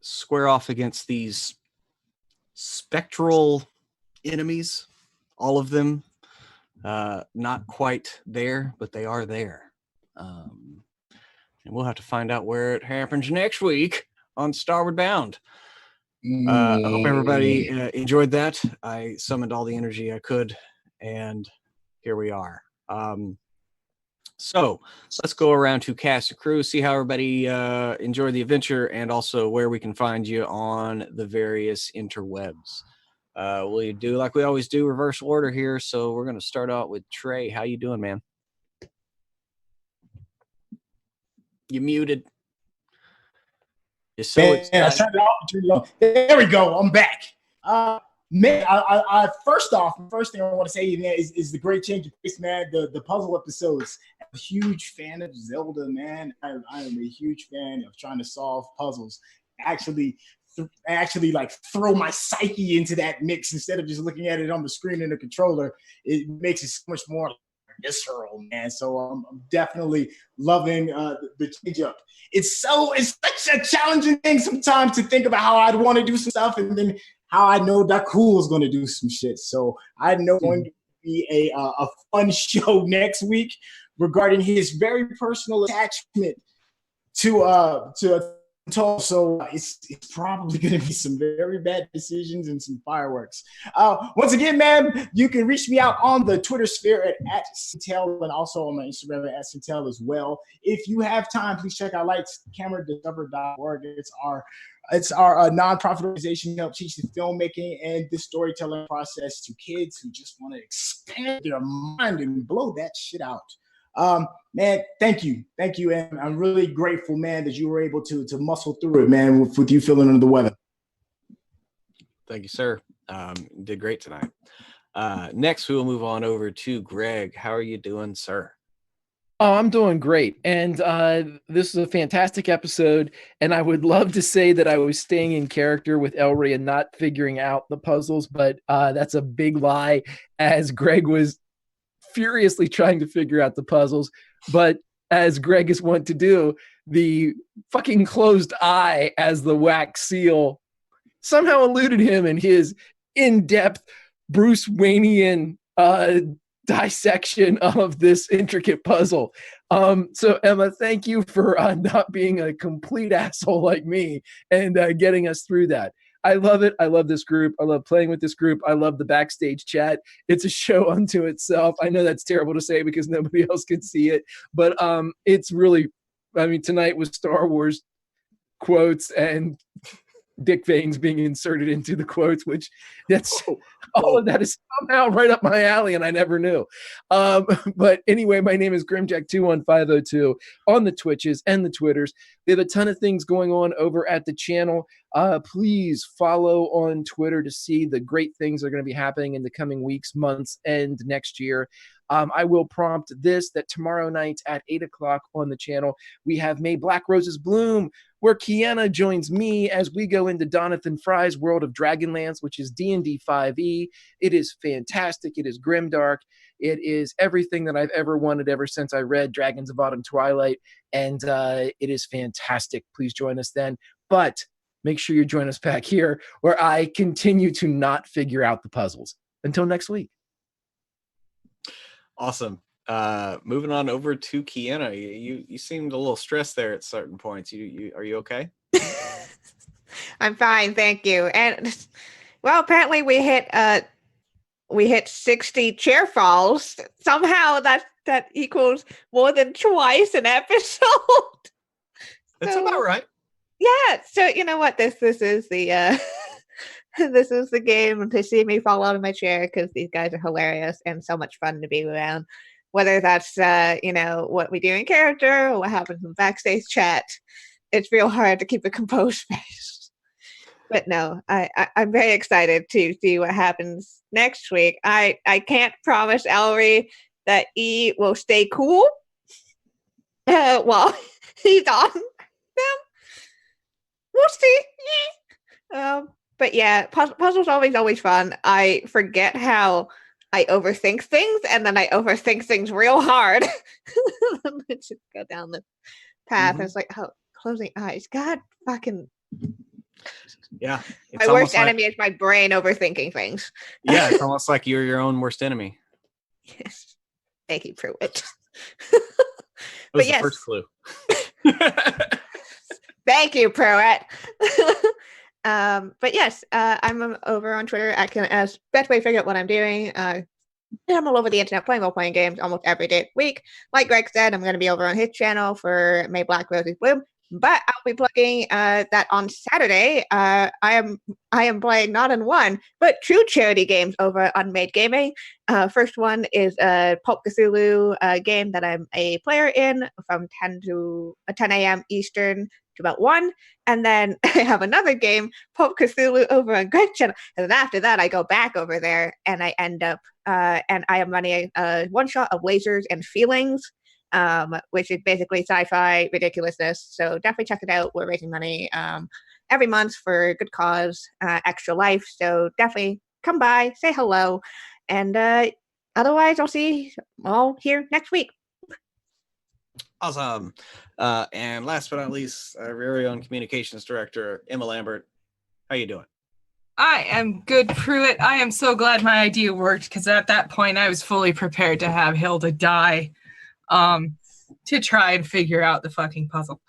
square off against these spectral enemies, all of them not quite there, but they are there. And we'll have to find out where it happens next week on Starward Bound. I hope everybody enjoyed that. I summoned all the energy I could, and here we are. So let's go around to cast and crew, see how everybody enjoyed the adventure, and also where we can find you on the various interwebs. We'll do like we always do, reverse order here. So we're going to start out with Trey. How you doing, man? You muted. You're so excited. I turned it off. There we go. I'm back. Man, I first thing I want to say is the great change of pace, man. The puzzle episodes. I'm a huge fan of Zelda, man. I am a huge fan of trying to solve puzzles. Actually like throw my psyche into that mix instead of just looking at it on the screen in the controller. It makes it so much more visceral, man. So I'm definitely loving the change up. It's such a challenging thing sometimes to think about how I'd want to do some stuff and then how I know Dakul is going to do some shit. So I know it's going to be a fun show next week regarding his very personal attachment to so it's probably going to be some very bad decisions and some fireworks. Once again, man, you can reach me out on the Twitter sphere at Sintel and also on my Instagram at Sintel as well. If you have time, please check out lightscameradiscover.org. It's our nonprofit organization to help teach the filmmaking and the storytelling process to kids who just want to expand their mind and blow that shit out. Man, thank you, and I'm really grateful, man, that you were able to muscle through it, man, with you feeling under the weather. Thank you, sir. You did great tonight. Next, we will move on over to Greg. How are you doing, sir? Oh, I'm doing great. And this is a fantastic episode. And I would love to say that I was staying in character with Elry and not figuring out the puzzles, but that's a big lie, as Greg was furiously trying to figure out the puzzles. But as Greg is wont to do, the fucking closed eye as the wax seal somehow eluded him in his in-depth Bruce Waynian dissection of this intricate puzzle. So Emma, thank you for not being a complete asshole like me and getting us through that. I love it. I love this group. I love playing with this group. I love the backstage chat. It's a show unto itself. I know that's terrible to say because nobody else can see it, but it's really, I mean, tonight was Star Wars quotes and Dick Veins being inserted into the quotes, which all of that is somehow right up my alley, and I never knew. But anyway, my name is Grimjack21502 on the Twitches and the Twitters. We have a ton of things going on over at the channel. Please follow on Twitter to see the great things that are going to be happening in the coming weeks, months, and next year. I will prompt this, that tomorrow night at 8 o'clock on the channel, we have May Black Roses Bloom, where Kiana joins me as we go into Donathan Fry's World of Dragonlance, which is D&D 5e. It is fantastic. It is grimdark. It is everything that I've ever wanted ever since I read Dragons of Autumn Twilight, and it is fantastic. Please join us then. But make sure you join us back here, where I continue to not figure out the puzzles. Until next week. Awesome. Moving on over to Kiana. You seemed a little stressed there at certain points. You are you okay? I'm fine, thank you. And well, apparently we hit 60 chair falls. Somehow that equals more than twice an episode. That's So, about right. yeah. So you know what? This is the this is the game to see me fall out of my chair, because these guys are hilarious and so much fun to be around. Whether that's what we do in character or what happens in backstage chat, it's real hard to keep a composed face. But no, I'm very excited to see what happens next week. I can't promise Ellery that E will stay cool while he's on them. We'll see. But yeah, puzzles always fun. I forget how I overthink things, and then I overthink things real hard. I just go down this path. Mhm. It's like, oh, closing eyes. God fucking. Yeah. My worst enemy is my brain overthinking things. Yeah, it's almost like you're your own worst enemy. Yes. Thank you, Pruitt. That was But the first clue. Thank you, Pruitt. But yes, I'm over on Twitter as best way to figure out what I'm doing. I'm all over the internet playing role-playing games almost every day of the week. Like Greg said, I'm going to be over on his channel for May Black Roses Bloom. But I'll be plugging that on Saturday. I am playing not in one, but two charity games over on Made Gaming. First one is a Pulp Cthulhu game that I'm a player in from 10 a.m. Eastern to about 1. And then I have another game, Pulp Cthulhu, over on Greg's channel. And then after that, I go back over there and I end up, and I am running a one-shot of Lasers and Feelings, which is basically sci-fi ridiculousness. So definitely check it out. We're raising money every month for a good cause, Extra Life. So definitely come by, say hello. And otherwise, I'll see you all here next week. Awesome. And last but not least, our very own communications director, Emma Lambert. How you doing? I am good, Pruitt. I am so glad my idea worked, because at that point I was fully prepared to have Hilda die to try and figure out the fucking puzzle.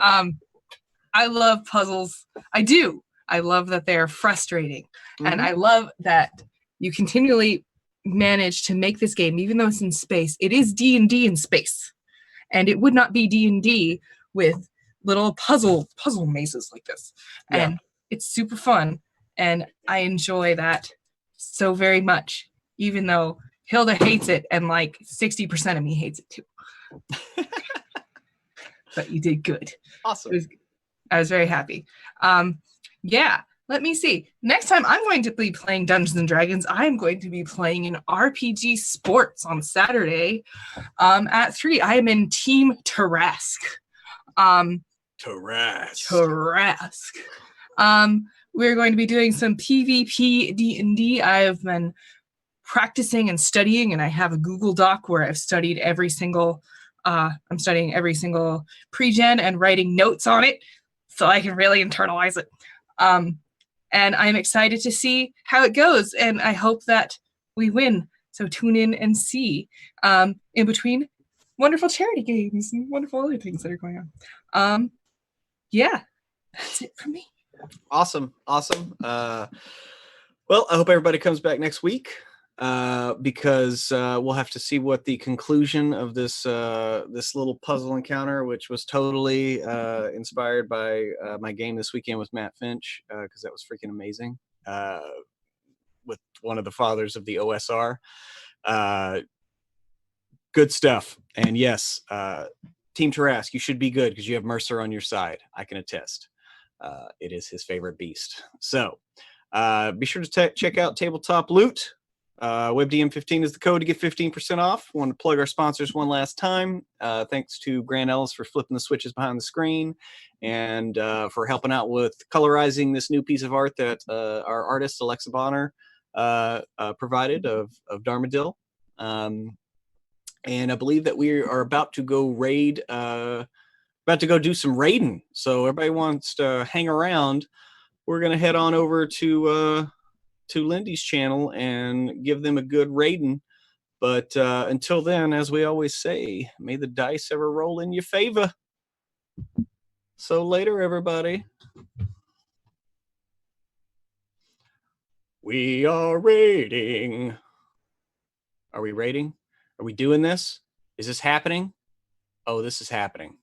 I love puzzles. I do. I love that they're frustrating. And I love that you continually manage to make this game, even though it's in space, it is D&D in space. And it would not be D&D with little puzzle mazes like this. Yeah. And it's super fun. And I enjoy that so very much, even though Hilda hates it and like 60% of me hates it too. But you did good. Awesome. I was very happy. Yeah, let me see. Next time I'm going to be playing Dungeons and Dragons, I'm going to be playing in RPG Sports on Saturday at 3. I am in Team Tarask. Tarask. We're going to be doing some PvP D&D. I have been practicing and studying, and I have a Google Doc where I've studied every single I'm studying every single pre-gen and writing notes on it so I can really internalize it. And I'm excited to see how it goes, and I hope that we win. So tune in and see in between wonderful charity games and wonderful other things that are going on. Yeah, that's it for me. Awesome. Well, I hope everybody comes back next week because we'll have to see what the conclusion of this little puzzle encounter, which was totally inspired by my game this weekend with Matt Finch, because that was freaking amazing, with one of the fathers of the OSR. Good stuff. And yes, Team Tarask, you should be good because you have Mercer on your side. I can attest. It is his favorite beast. So be sure to check out Tabletop Loot. WebDM15 is the code to get 15% off. Want to plug our sponsors one last time. Thanks to Grant Ellis for flipping the switches behind the screen and for helping out with colorizing this new piece of art that our artist Alexa Bonner provided of Darmadil. And I believe that we are about to go raid, about to go do some raiding. So everybody wants to hang around. We're gonna head on over to Lindy's channel and give them a good raiding. But until then, as we always say, may the dice ever roll in your favor. So later, everybody. We are raiding. Are we raiding? Are we doing this? Is this happening? Oh, this is happening.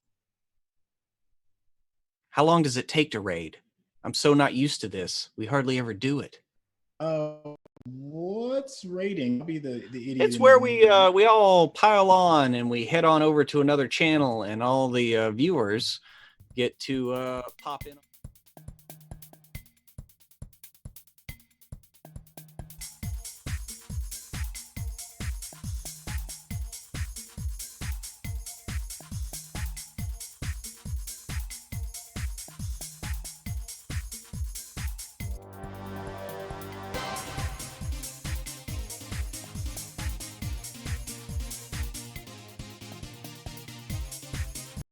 How long does it take to raid? I'm so not used to this. We hardly ever do it. What's raiding? I'll be the idiot. It's where we all pile on and we head on over to another channel and all the viewers get to pop in.